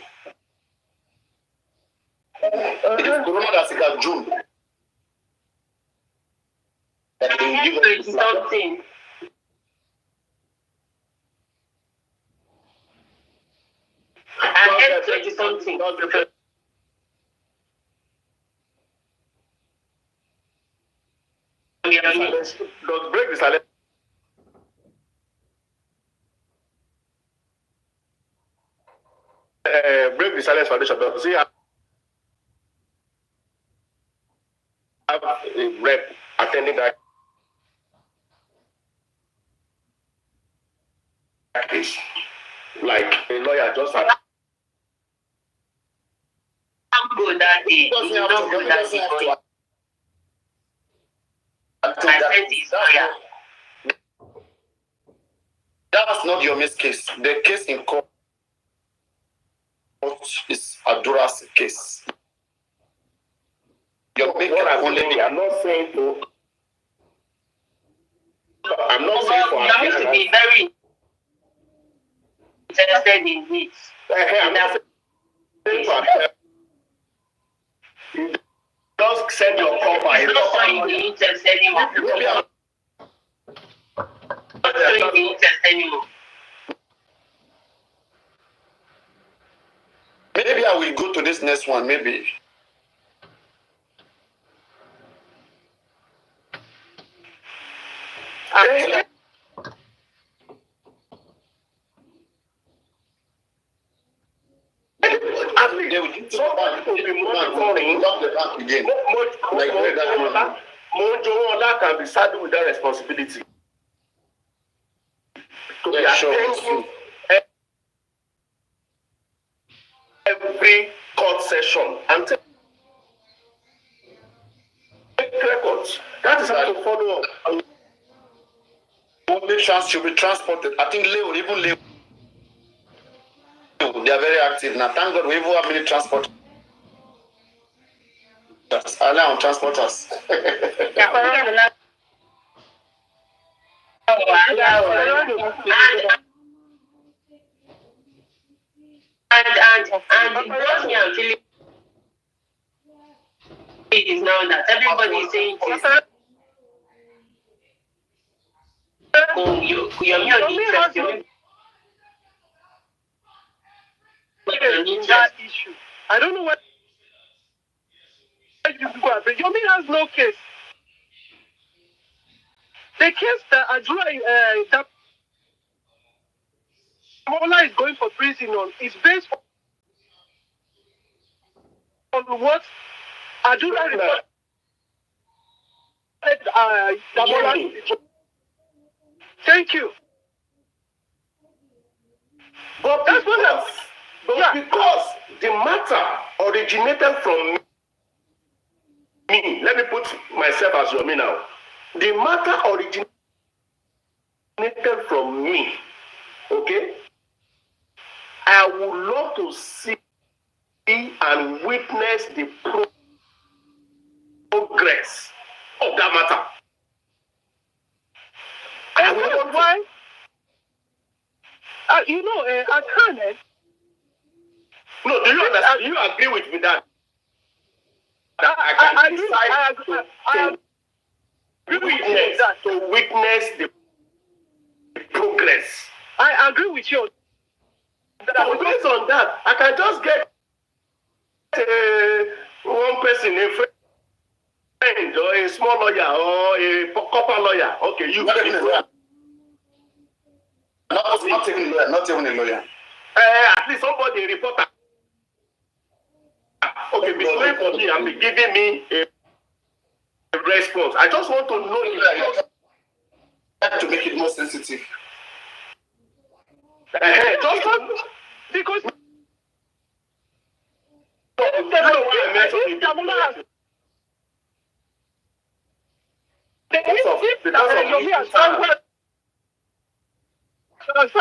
It is Corona that's in June. That they will give us the Something. I heard 20 something. Don't break the silence. Break the silence foundation. Does he have a rep attending that case? Like a lawyer just had. I'm good that day. Doesn't You have don't to- go that doesn't have day. to- That's not your miss case. The case in court is Adura's case. Your maker only. I'm not saying to. I'm not saying for. You have to be very interested in it. I'm not saying for. You just send your copy. It's not showing the interest anymore. Not showing the interest anymore. Maybe I will go to this next one. Maybe. again. Mojo can be saddled with that responsibility. To be attending every court session and take records. That is how to follow up. Only should be transported. I think Leo, even Leo, they are very active now. Thank God we even have many transporters. Allow on transporters. And what me I'm feeling is now that everybody is saying this. Oh, you're that issue. I don't know what you go, but Yomi has no case. The case that that Mola is going for prison on is based on what Adura reported. Thank you. But because the matter originated from me, let me put myself as your me now. The matter originated from me, okay? I would love to see and witness the progress of that matter. And why? You know, I can't. No, do you understand? You agree with me that I to witness the progress. I agree with you. So based on that, I can just get one person, a friend, or a small lawyer, or a copper lawyer. Okay, you. Not even a lawyer. Not even a lawyer. At least somebody, a reporter. Okay, be praying for me and be giving me a response. I just want to know To make it more sensitive. Just because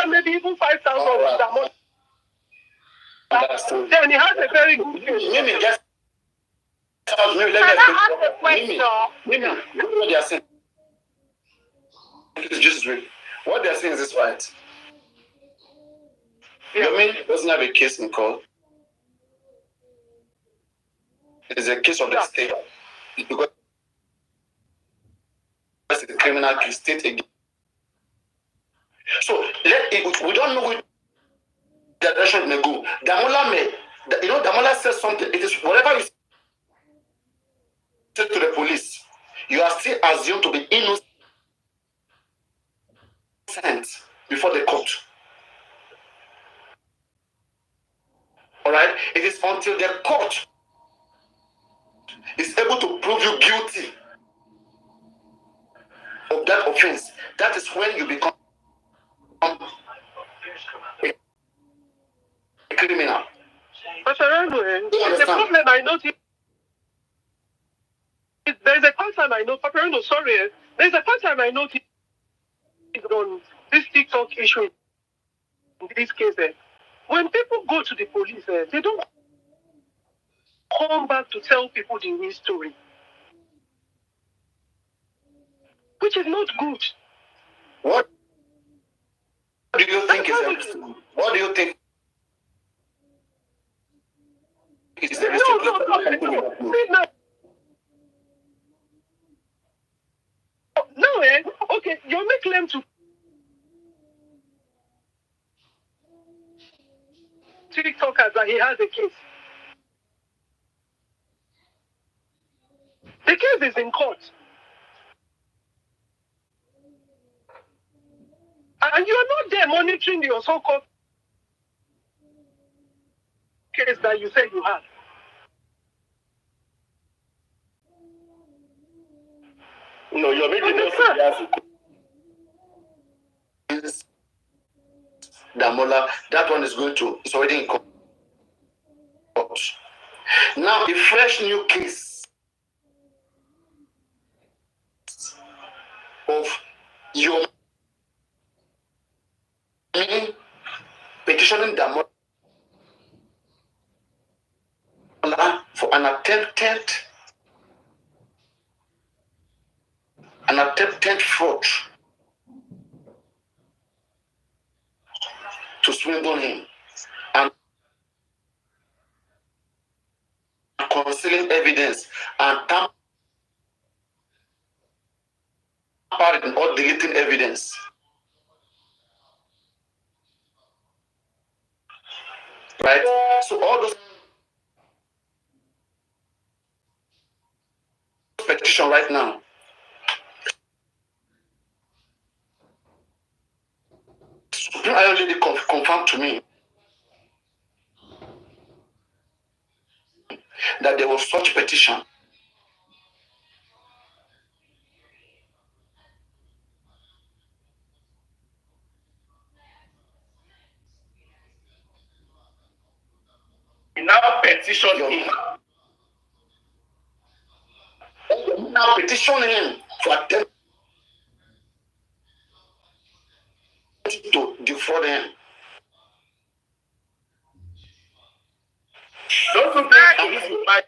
maybe even 5,000. Then he has a very good case. Mimi, just maybe let me Mimi, what they are saying. It's just real. What they are saying is this, right? Yomi doesn't have a case in court. It's a case of the state. Because it's a criminal case, state again. So we don't know which direction may go. Damola says something. It is whatever you say to the police, you are still assumed to be innocent before the court. All right? It is until the court is able to prove you guilty of that offense. That is when you become a criminal. Paparino, there's a problem I noticed. There's a pattern I know. Paparino, sorry. There's a pattern I noticed on this TikTok issue in this case. When people go to the police, they don't come back to tell people the real story, which is not good. What do you think is what do you think is the No, okay, you make claim to TikTokers that he has a case. The case is in court. And you're not there monitoring your so-called case that you said you have. No, you're making no sense. Damola, that one is going to, it's already in court. Now, a fresh new case of your petitioning Damola for an attempted fraud to swindle him and concealing evidence and tampering or deleting evidence. Right? So all those petition right now, I already confirmed to me that there was such petition. now petition him. Now petition him for attempt to defraud him. Don't you think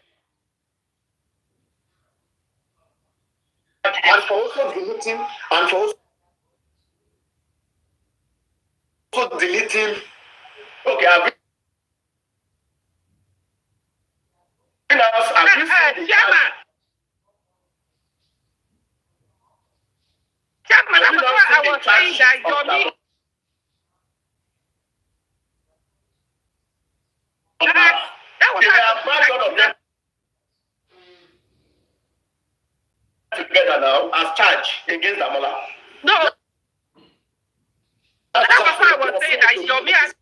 and for also deleting and for also deleting. Okay, I've Chairman, that's what I was saying that Yomi. That was all of them together now as charged against Damola. No. That was what I was saying that Yomi has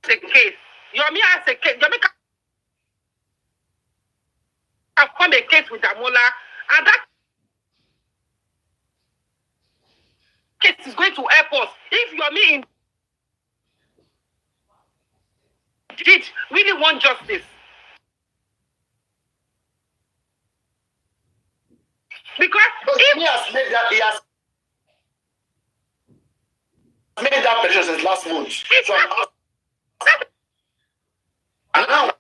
a case. Yomi has a case. Yomi can form a case with Damola, and that case is going to help us. If Yomi indeed really want justice. Because if he has made that petition since last month. So and now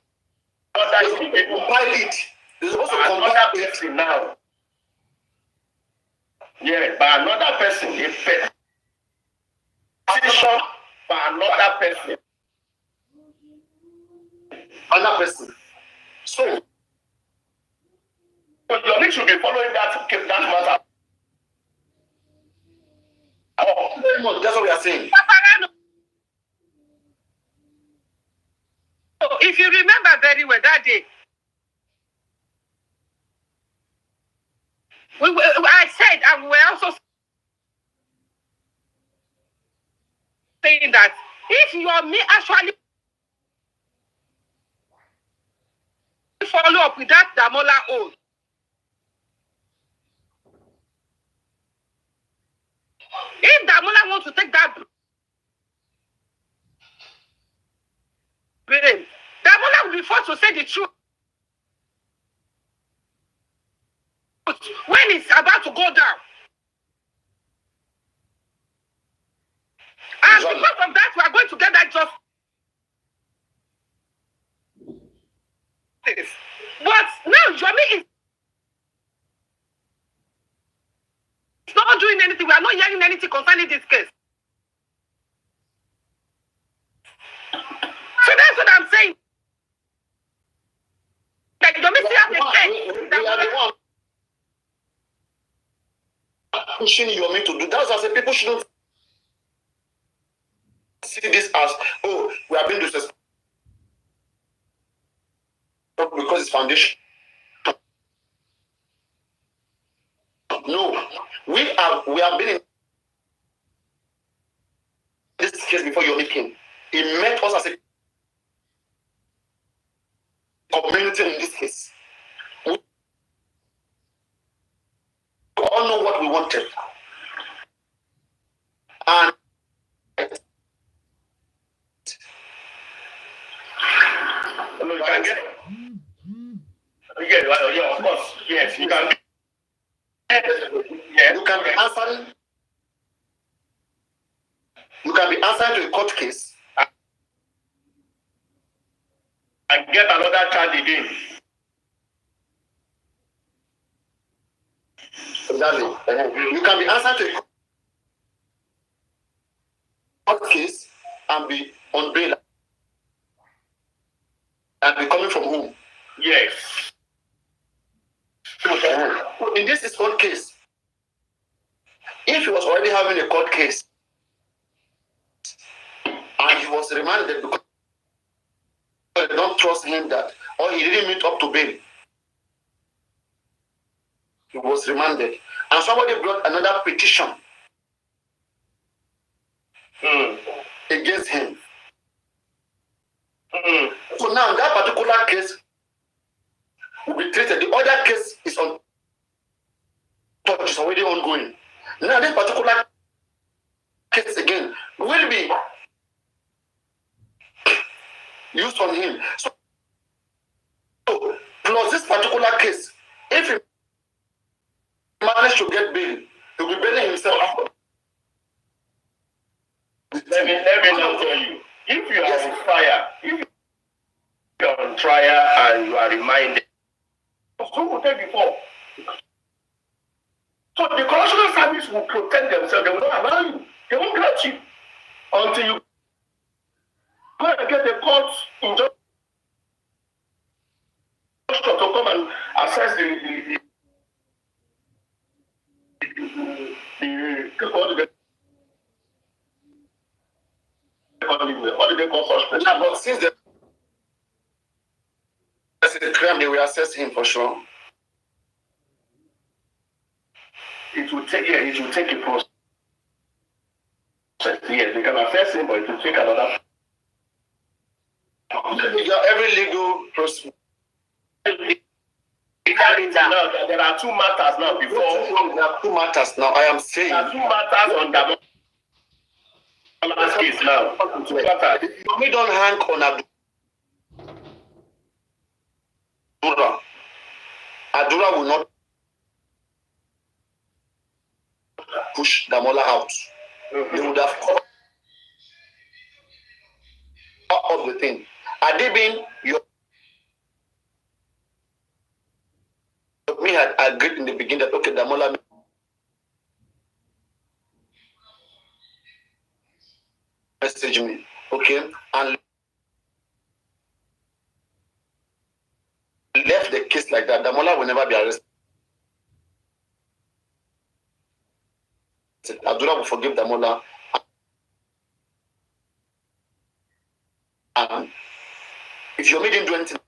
compile it. There's supposed to compile it now. Yeah, by another person, a petition by another person. Another person. So you should be following that matter. Oh, that's what we are saying. Paparino. If you remember very well that day, I said, and we were also saying that if Yomi actually follow up with that Damola oath, if Damola wants to take that blame, Damola will be forced to say the truth when it's about to go down. And because of that, we are going to get that justice. But now Yomi is not doing anything. We are not hearing anything concerning this case. So that's what I'm saying. Like Yomi still has a case. We are the one pushing Yomi to do. That's why I say people shouldn't see this as, oh, we have been disrespectful because it's foundation. No, we have been in this case before Yomi came. He met us as a community in this case. wanted. And no, you can get it. Yeah, of course. Yes, you can. Yeah. You can be answering. You can be answering to a court case and get another child again. Exactly. You can be answering to a court case and be on bail and be coming from home. Yes. So in this own case, if he was already having a court case and he was remanded because they don't trust him that, or he didn't meet up to bail, he was remanded, and somebody brought another petition against him. So now that particular case will be treated. The other case is on top, is already ongoing. Now this particular case again will be used on him. So plus this particular case, if he managed to get bail, he will be bailing himself out. Let me now tell you. If you are on trial, if you are on trial and you are reminded, who will take before? So the correctional service will protect themselves. They will not allow you. They won't grant you until you go and get the court injunction to come and assess the what did they call suspect? Yeah, but since there's a crime, they will assess him for sure. It will take a process. Yes, they can assess him, but it will take another. Every legal process. Now, there are two matters now before. There are two matters now. I am saying. There are two matters on the last case now. Two matters. We don't hang on Adura. Adura will not push Damola out. They would have cut off the thing. Had they been me had agreed in the beginning that okay, Damola message me, okay, and left the case like that, Damola will never be arrested. Abdullah will forgive Damola. And if you made him do anything,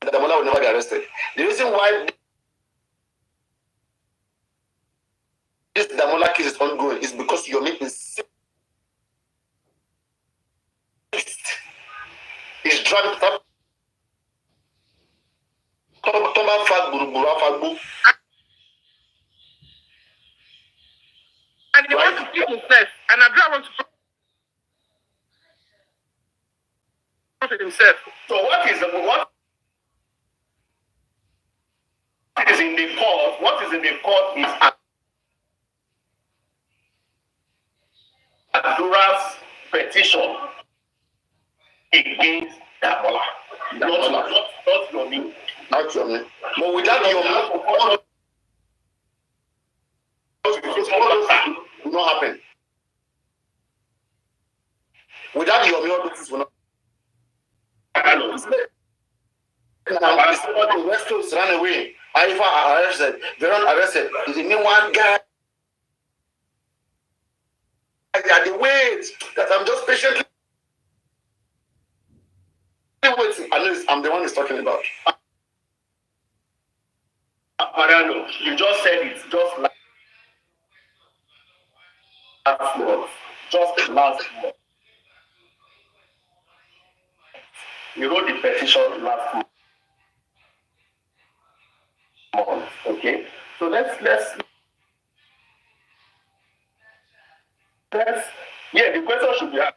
Damola will never be arrested. The reason why this Damola case is ongoing is because you're making is dragged up. And he wants to keep himself. And Abdullah wants to profit himself. So what is in the court? What is in the court is Abdullah's petition against Damola. Not your name. Not your name. But without your name, will not happen. Without your name, this will not happen. Now, the rest ran away. Iva arrested. Veron arrested. The new one guy. At the wait that I'm just patiently waiting. At least I'm the one he's talking about. Paparino, you just said it just last month. Just last month. You wrote the petition last month. yeah, the question should be asked.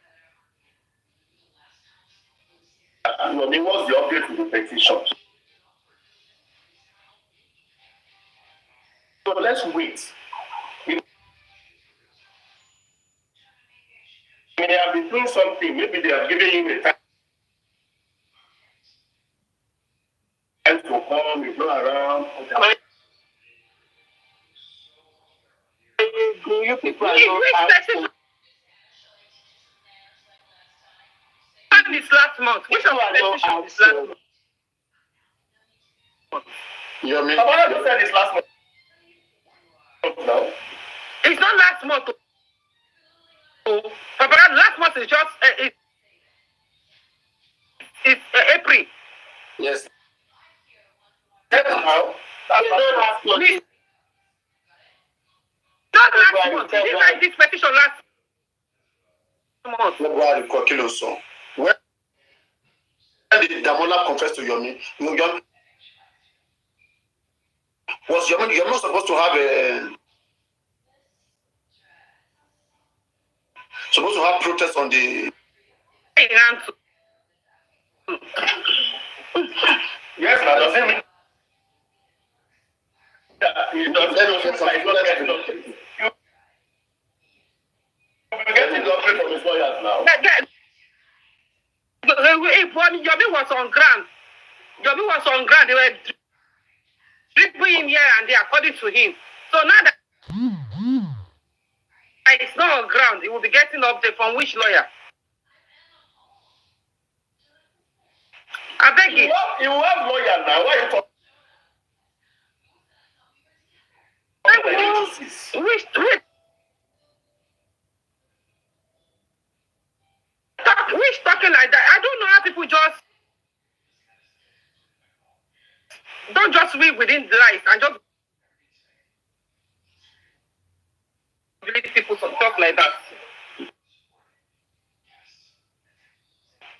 What's the update to the petition? So let's wait. They have been doing something. Maybe they have given him a time to come, he's not around. You people are not this last month. Which of the petition is last month? You mean? Paparino said it's last month. No? It's not last month. Paparino, last month is just it's April. Yes. That's now. That's not last month. Not last month. He didn't write this petition last month. When did Damola confess to Yomi? Yomi was Yomi not supposed to have protest on the yes, that doesn't mean it doesn't mean you're getting the upgrade from his lawyers now. When Yomi was on ground, they were dripping him here and there according to him. So now that it's not on ground, he will be getting update from which lawyer? I beg you. You have lawyer now. Why are you talking? Which talking like that? I don't know how people don't just read within the lies and just believe people some talk like that.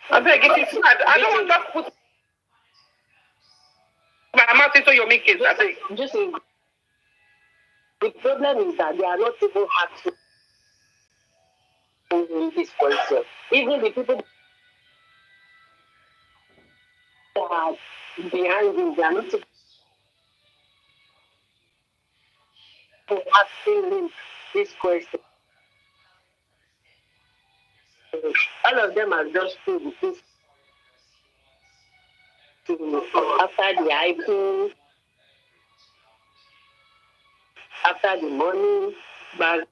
I beg it is mad. I don't want to just put my mouth into your case. I beg. Just the problem is that they are not even acting in this question. Even the people that are behind him, they are not even asking him this question. All of them are just doing this after the IP, after the money, but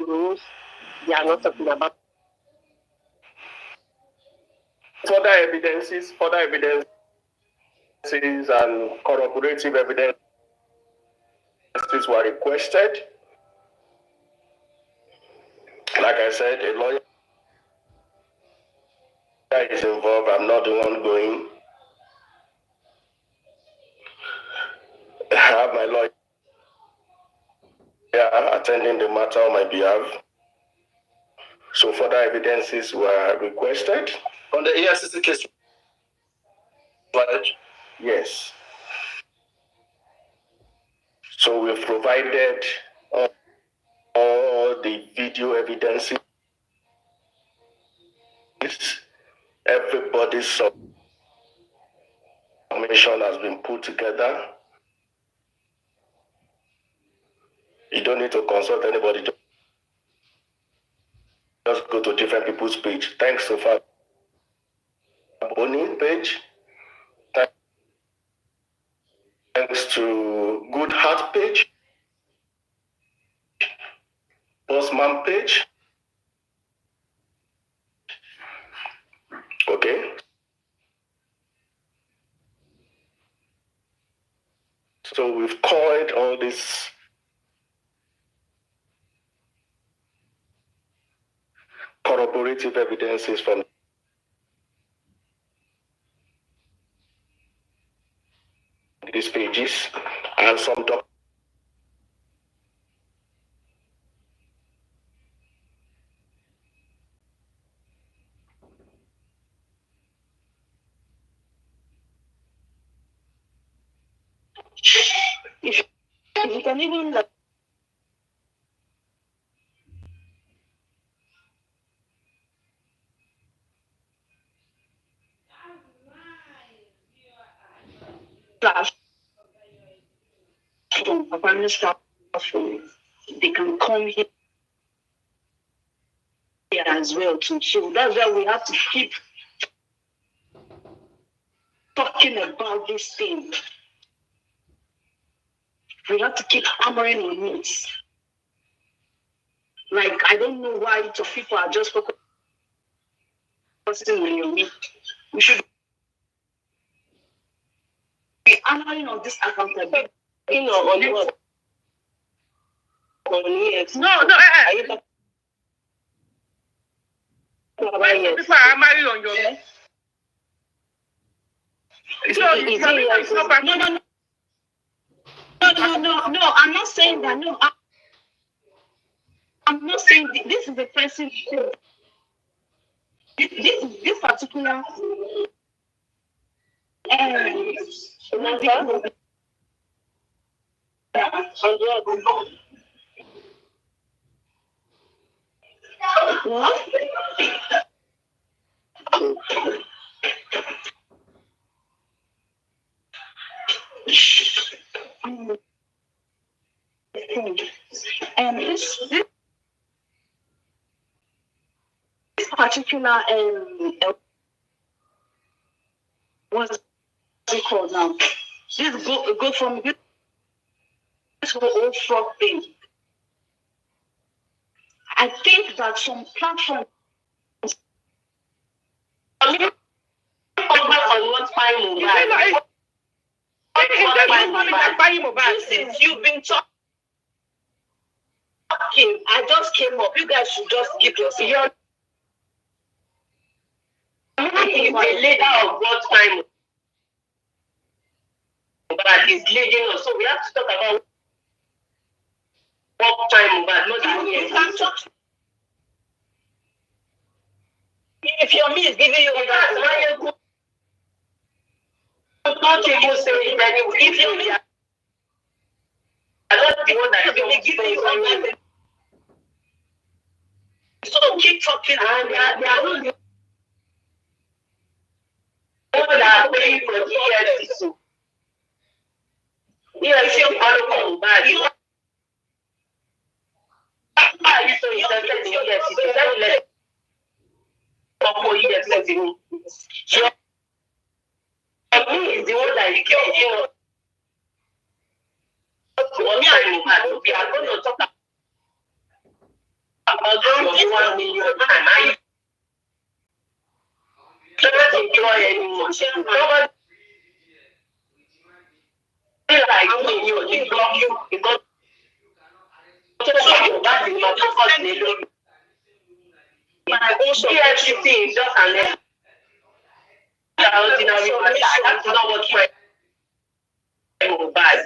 rules, they are not talking about. Further evidences and corroborative evidences were requested. Like I said, a lawyer is involved. I'm not the one going. I have my lawyer attending the matter on my behalf. So further evidences were requested. on the AICC case, right? Yes. So we've provided all the video evidences. Everybody's submission has been put together. You don't need to consult anybody. Just go to different people's page. Thanks to Faboni page. Thanks to Good Heart page. Postman page. Okay. So we've coiled all this corroborative evidences from these pages and some can even like flash from Paparino's classroom. They can come here as well too. So that's why we have to keep talking about this thing. We have to keep hammering on it. Like, I don't know why some people are just focusing on your meat. We should be hammering on this accountability. On what? On yes. No. Are you talking about yes? People are married on your meat. No. I'm not saying that. No, I'm not saying this is the person. This particular. What? This particular what's it called now? This go from this whole frog thing. I think that some platforms on what time you've been talking. I just came up. You guys should just keep yourself. He's the leader of what time. But he's leading us. So we have to talk about what time, but not that we can talk. If your me is giving you that, don't you say it anyway. If your me, I don't the one that is giving you something. So keep talking, and they are not the one that are paying for EFCC. If you're going bad, why are you so interested in EFCC? Let me let for EFCC. Me is the one that you keep thinking of. We are going to talk about your 1 million and I don't employ anyone. Nobody like me, you block you because that is not focus alone. My own EFCC is just an ordinary matter. That's not what Mohbad.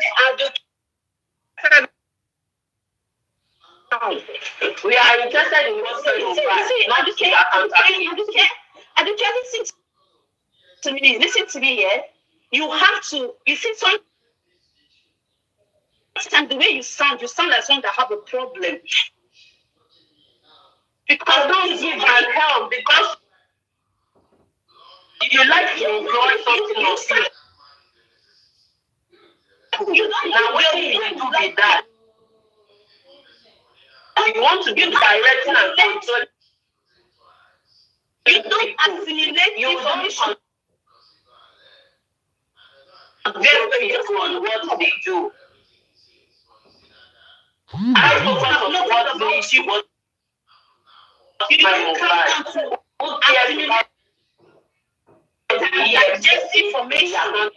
We are interested in what Mohbad, not the accountability. Listen to me. Listen to me, yeah. You have to. You see, sometimes the way you sound like someone that have a problem. Because don't give and help because you like to enjoy something of you. Now, where will you do with that? You want to be directing and controlling. You don't assimilate information. Very just on what they do. I focus on what the issue was. You don't come to just information.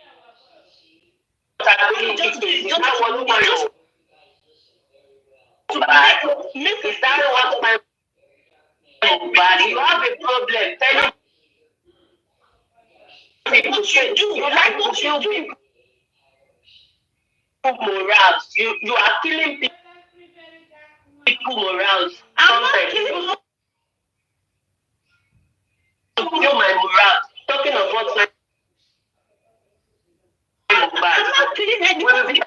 Is that what my body? You have a problem. Tell people you like what you do. Morals. You are killing people morals. I'm not killing to kill my morals. Talking of what my I'm not killing anybody.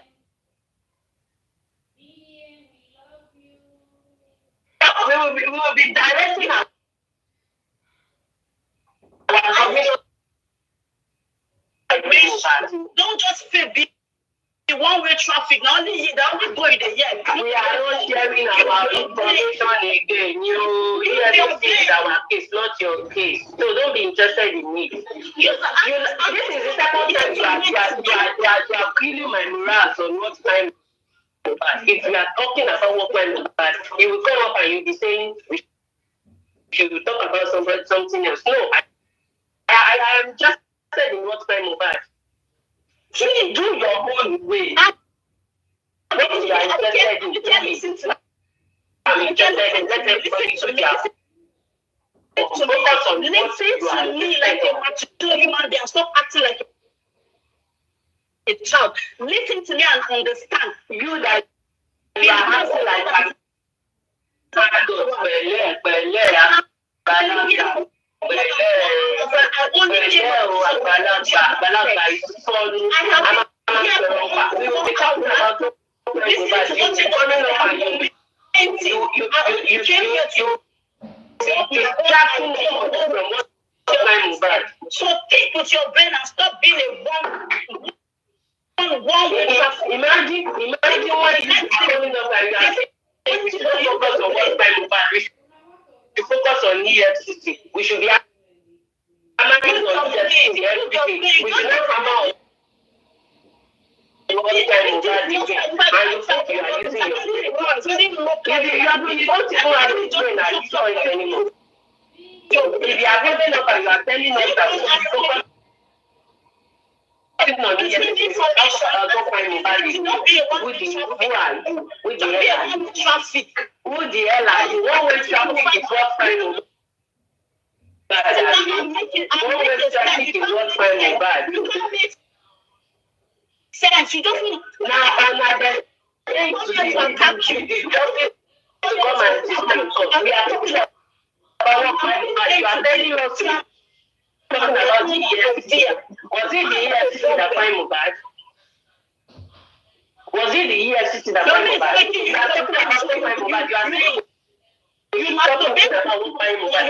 Don't just be the one-way traffic. Not only you, the only go in the year. We are not sharing our information again. EFCC is our case, not your case. So don't be interested in me. This is the second time you are killing my morale on what time. If you are talking about what time, you will come up and you'll be saying we should talk about something else. No, I am just saying what time Mohbad. Please do your own way. What you are interested in doing. I'm interested in let everybody to their focus on listen to me like a mature human being. Stop acting like a child. Listen to me and understand. You that you are acting like So think with your brain and stop being a one. Imagine what you are coming up and you are saying we should not focus on one time, but we should focus on EFCC. We should be hammering on EFCC everything. We should not hammer on one time over the game. And you think you are using your brain. You don't even have a brain and you don't it anymore. So if you are coming up and you are telling us that we should focus traffic. Who the hell are you? One-way traffic is what fine One-way traffic is what fine bad. Sense. You don't now to come and system. We are talking about what fine bad. You are telling us talking about the EFCC. Was it the EFCC that find Mohbad? Was it the EFCC that find Mohbad? You are talking about what find Mohbad. You are saying you are talking about what find Mohbad.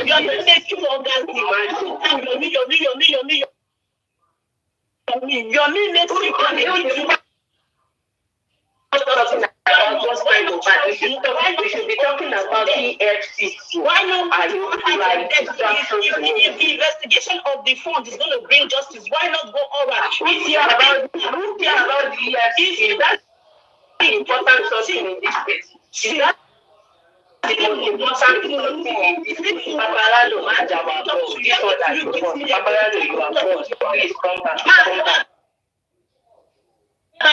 You are not making orgasm. Your me makes you we should be talking about EFCC. Why not? Like if the investigation of the fund is going to bring justice, why not go all right? Who care about the EFCC? That's the important something in this case. That's the most important something in this case. Paparino, this one that you want. Paparino, you are false. Please come back. You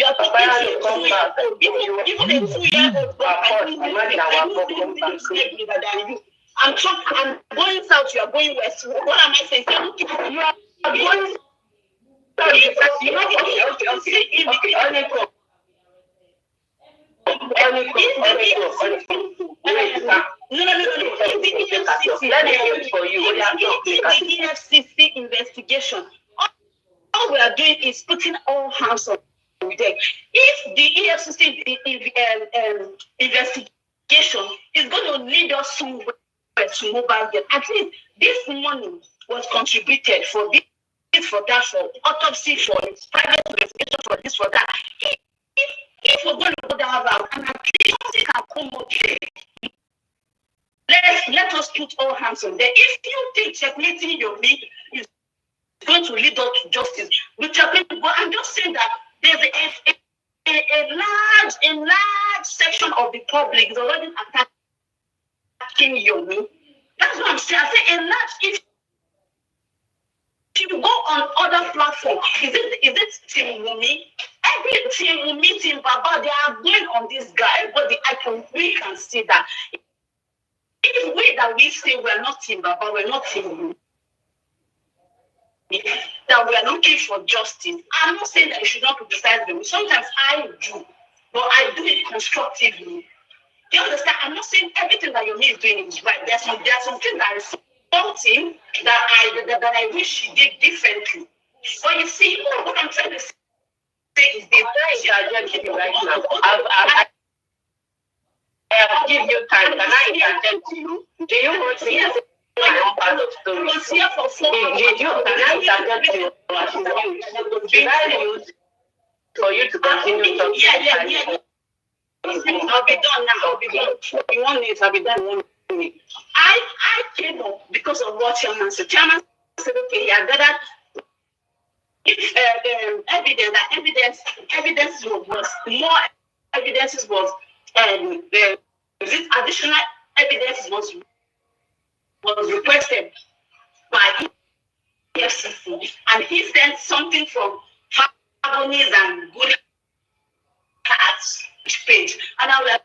are talking to even a 2-year-old I'm going south, you are going west. What am I saying? You are going the EFCC investigation. All we are doing is putting all hands on deck. If the EFCC investigation is going to lead us somewhere to Mohbad, at least this money was contributed for this, for that, for autopsy, for private investigation, for this, for that. If we're going to go that route, and at least can come up here, let us put all hands on deck. If you think checkmating your me is going to lead us to justice, which are people, but I'm just saying that there's a large section of the public is already attacking Yomi. That's what I'm saying. I say a large. If you go on other platforms, is it Team Wumi? Every Team Wumi, Team Baba, they are going on this guy, but we can see that. If we say we're not Team Baba, we're not Team Wumi, that we are looking for justice. I'm not saying that you should not criticize them. Sometimes I do, but I do it constructively. Do you understand? I'm not saying everything that Yomi is doing is right. There's some things that is something that I wish she did differently. But you see, what I'm trying to say is this. Right now. I have given you time. Can I interject to you? Do you want me? one part of story. He was here for 4 hours. Did you can I interject you? Did I use for you to continue talking? Yeah. I'll be done now. I'll be done. In 1 minute, I'll be done in 1 minute. I came up because of what Chairman said. Chairman said, okay, he had gathered evidence was more evidences was this additional evidence was requested by EFCC, and he sent something from Harmonies and Good Cards page, and I was like,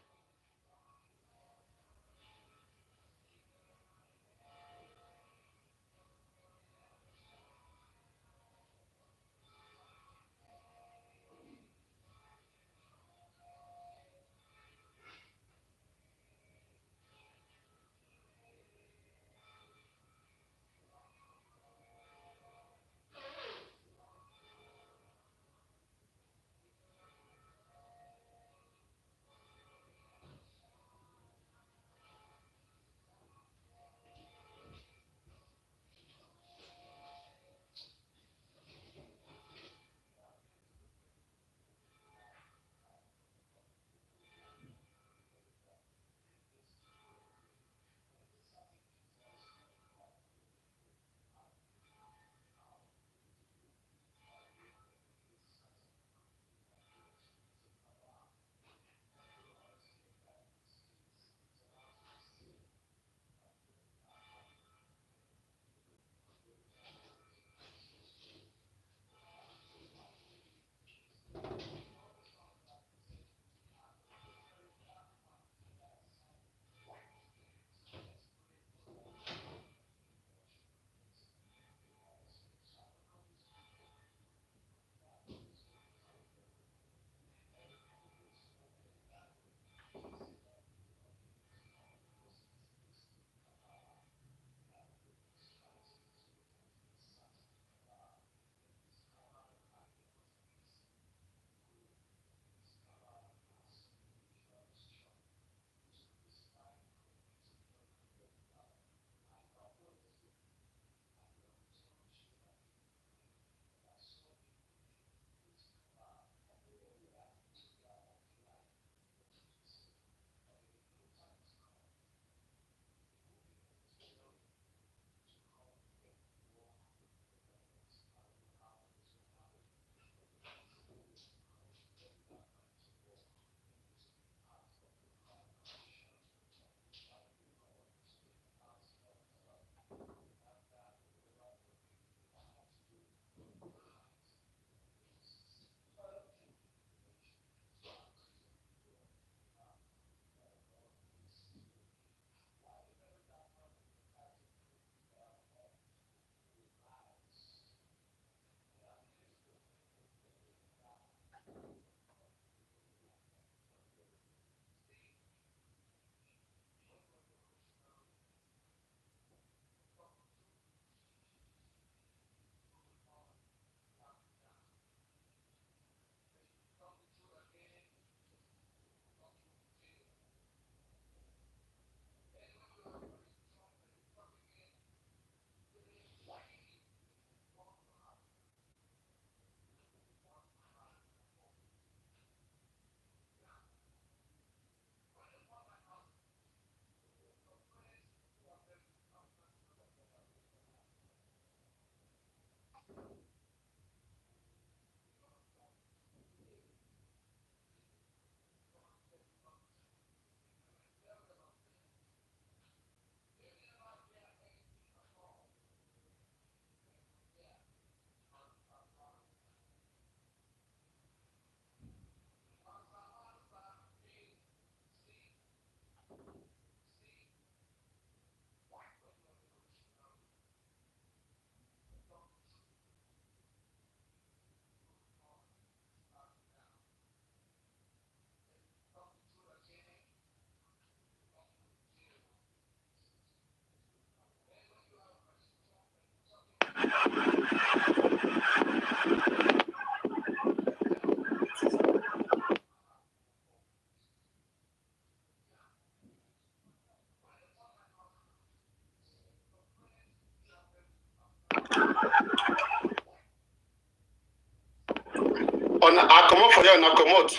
I come out for you and I come out.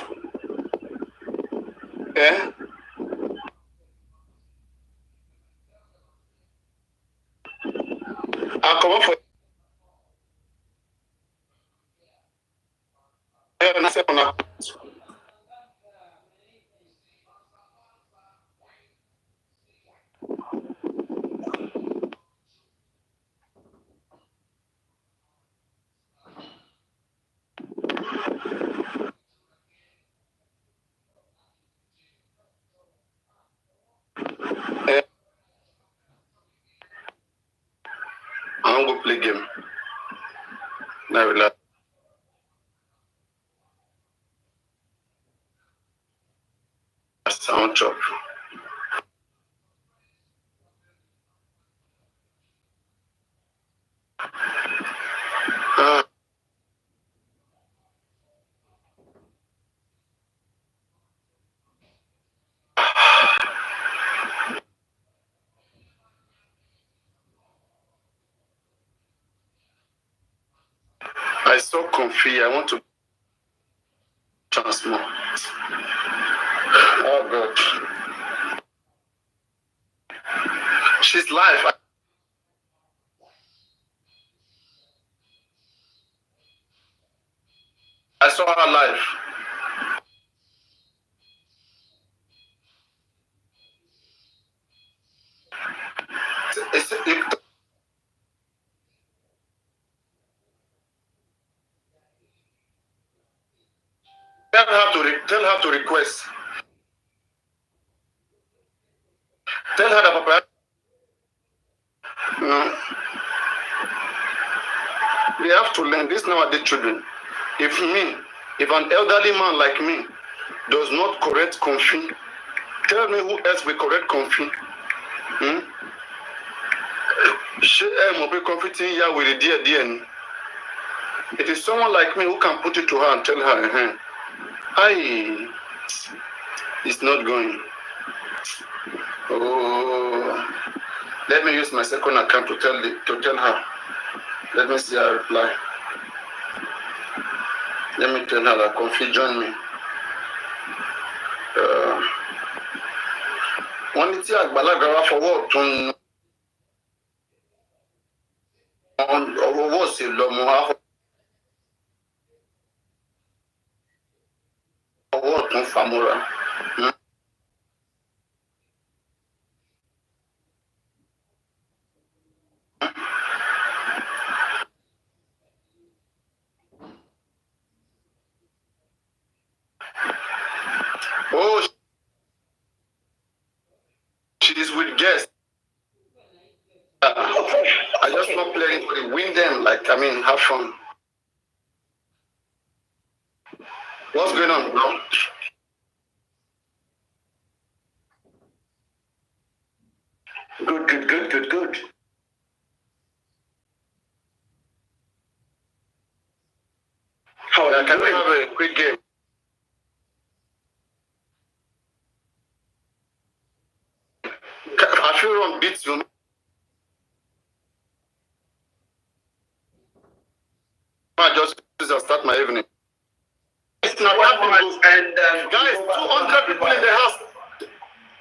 Eh? I come out for you and I say on a I don't go play game. Now relax. Sound chop. I so confused. I want to transform. Oh God. She's live. I saw her live. Tell her to request. Tell her that Papa. No. We have to learn this nowadays, children. If an elderly man like me does not correct conflict, tell me who else will correct conflict. She will be conflicting here with the dear. It is someone like me who can put it to her and tell her, it's not going. Oh, let me use my second account to tell her. Let me see her reply. Let me tell her that conflict join me. Wọ́n ní tí àgbàlagbà wa fọwọ́ ọ̀tún ọwọ́ òsì lọ́mọ ọwọ́ ọ̀tún famúra. Oh, she is with guests. I just not play anybody. Win them, have fun. What's going on, bro? Good. Can we have a quick game? I feel wrong beats you. I just start my evening. It's not happening. And guys, 200 people in the house.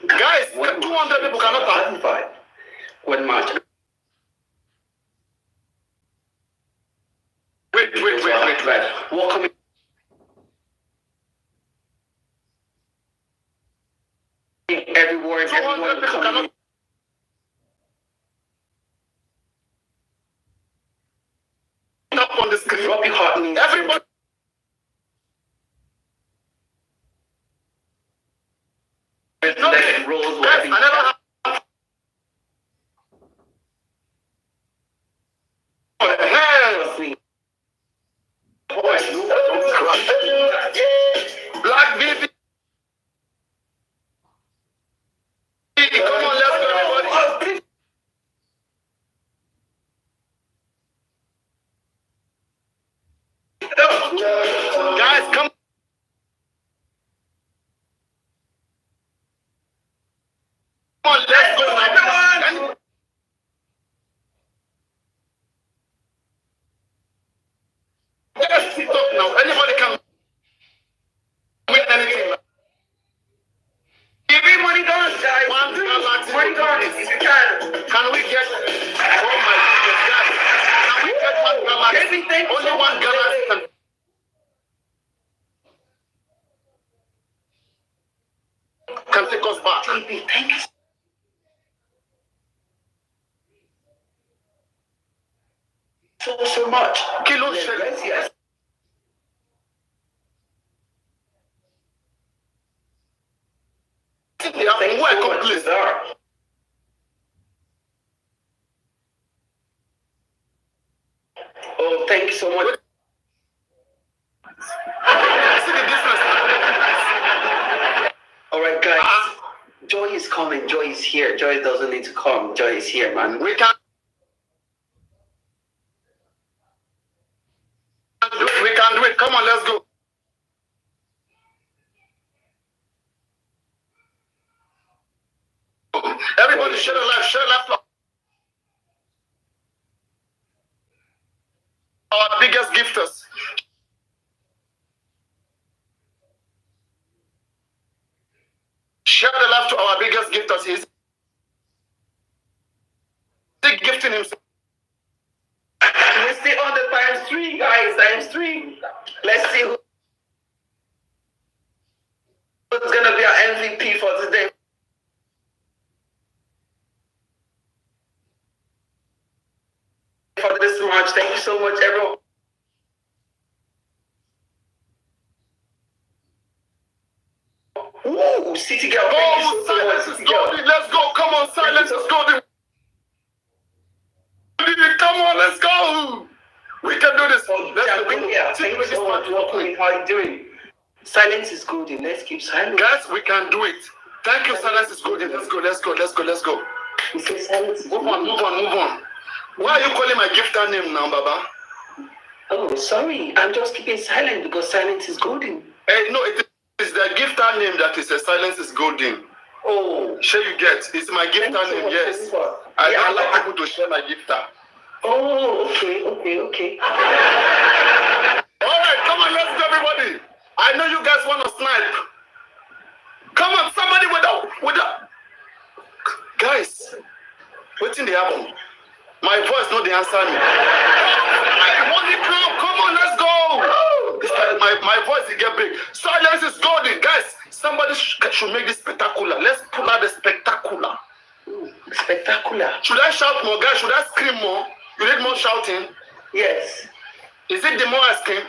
Guys, 200 people cannot identify one match. Wait. Welcome. Everyone coming. Up on the screen. Robbie Hartney. Everybody. Let rules. Yes, I never have. Black beauty. Come on, let's go, everybody. get? Oh my goodness, guys! Can we get one Galaxy? Only one Galaxy can take us back. JB, thank you so much. Kilo Yes, shell. yes. They have Thank you more so much, accomplice. Cesar. Oh, thank you so much. See the difference. All right, guys. Joy is coming. Joy is here. Joy doesn't need to come. Joy is here, man. We can do it. We can do it. Come on, let's go. Everybody share the life. Share the life. Our biggest gifters. Share the life to our biggest gifters. He's gifting himself. We're still on the ×3, guys. ×3. Let's see who's gonna be our MVP for today. For this match, thank you so much, everyone. Ooh, City Girl, thank you so much, Silence is City Girl. golden. Let's go. Come on, silence is golden. Come on, let's go. We can do this. Let's Yeah, go. thank you so much. Welcome. How are you doing? Silence is golden. Let's keep silent. Guys, we can do it. Thank you, silence is golden. Let's go. Let's go. Let's go. Let's go. We say silence is Move on. Move on. Move on. Why are you calling my gifter name now, Baba? Oh, sorry. I'm just keeping silent because silence is golden. Hey, no, it is the gifter name that is a silence is golden. Oh, Sure you get. It's my gifter thank you so name, much. yes. Yeah, I don't like people to share my gifter. Oh, okay. All right, come on, let's go, everybody. I know you guys want to snipe. Come on, somebody with a... Guys, what's in the happen? My voice not the answer me. Come on, let's go. It's like my voice will get big. Silence is golden. Guys, somebody should make this spectacular. Let's pull out the spectacular. Spectacular. Should I shout more, guys? Should I scream more? You need more shouting? Yes. Is it the more I scream?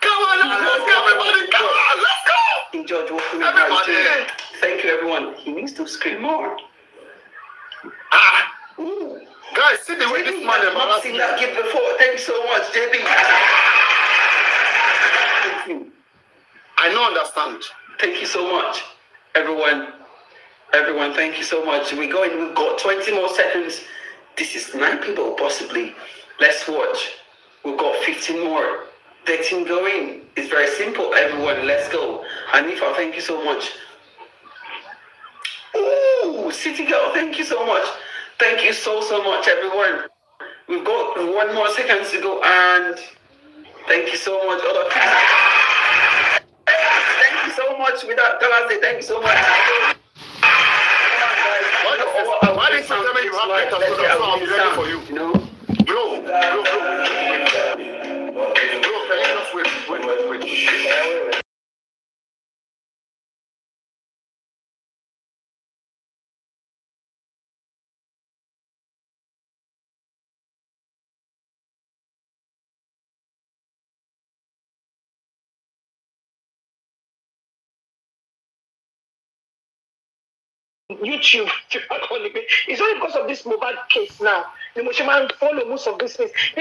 Come on, let's go, everybody. Come on, let's go. King George, welcome. Everybody. Thank you, everyone. He needs to scream more. Ooh. Guys, see the way this man I've not embarrassed seen me. that gift before. Thank you so much, JB. Thank you. I don't understand. Thank you so much, everyone. Everyone, thank you so much. We've got 20 more seconds. This is 9 people, possibly. Let's watch. We've got 15 more. 13 going. It's very simple, everyone. Let's go. Hanifa, thank you so much. Ooh, City Girl, thank you so much. Thank you so much, everyone. We've got 1 more second to go, and thank you so much. Thank you so much. Without Kalase, thank you so much. Why didn't you tell me you have better so that I'll be ready for you? You know? Bro, can you just wait? YouTube, it's only because of this Mohbad case now. The Muslim follow most of these things.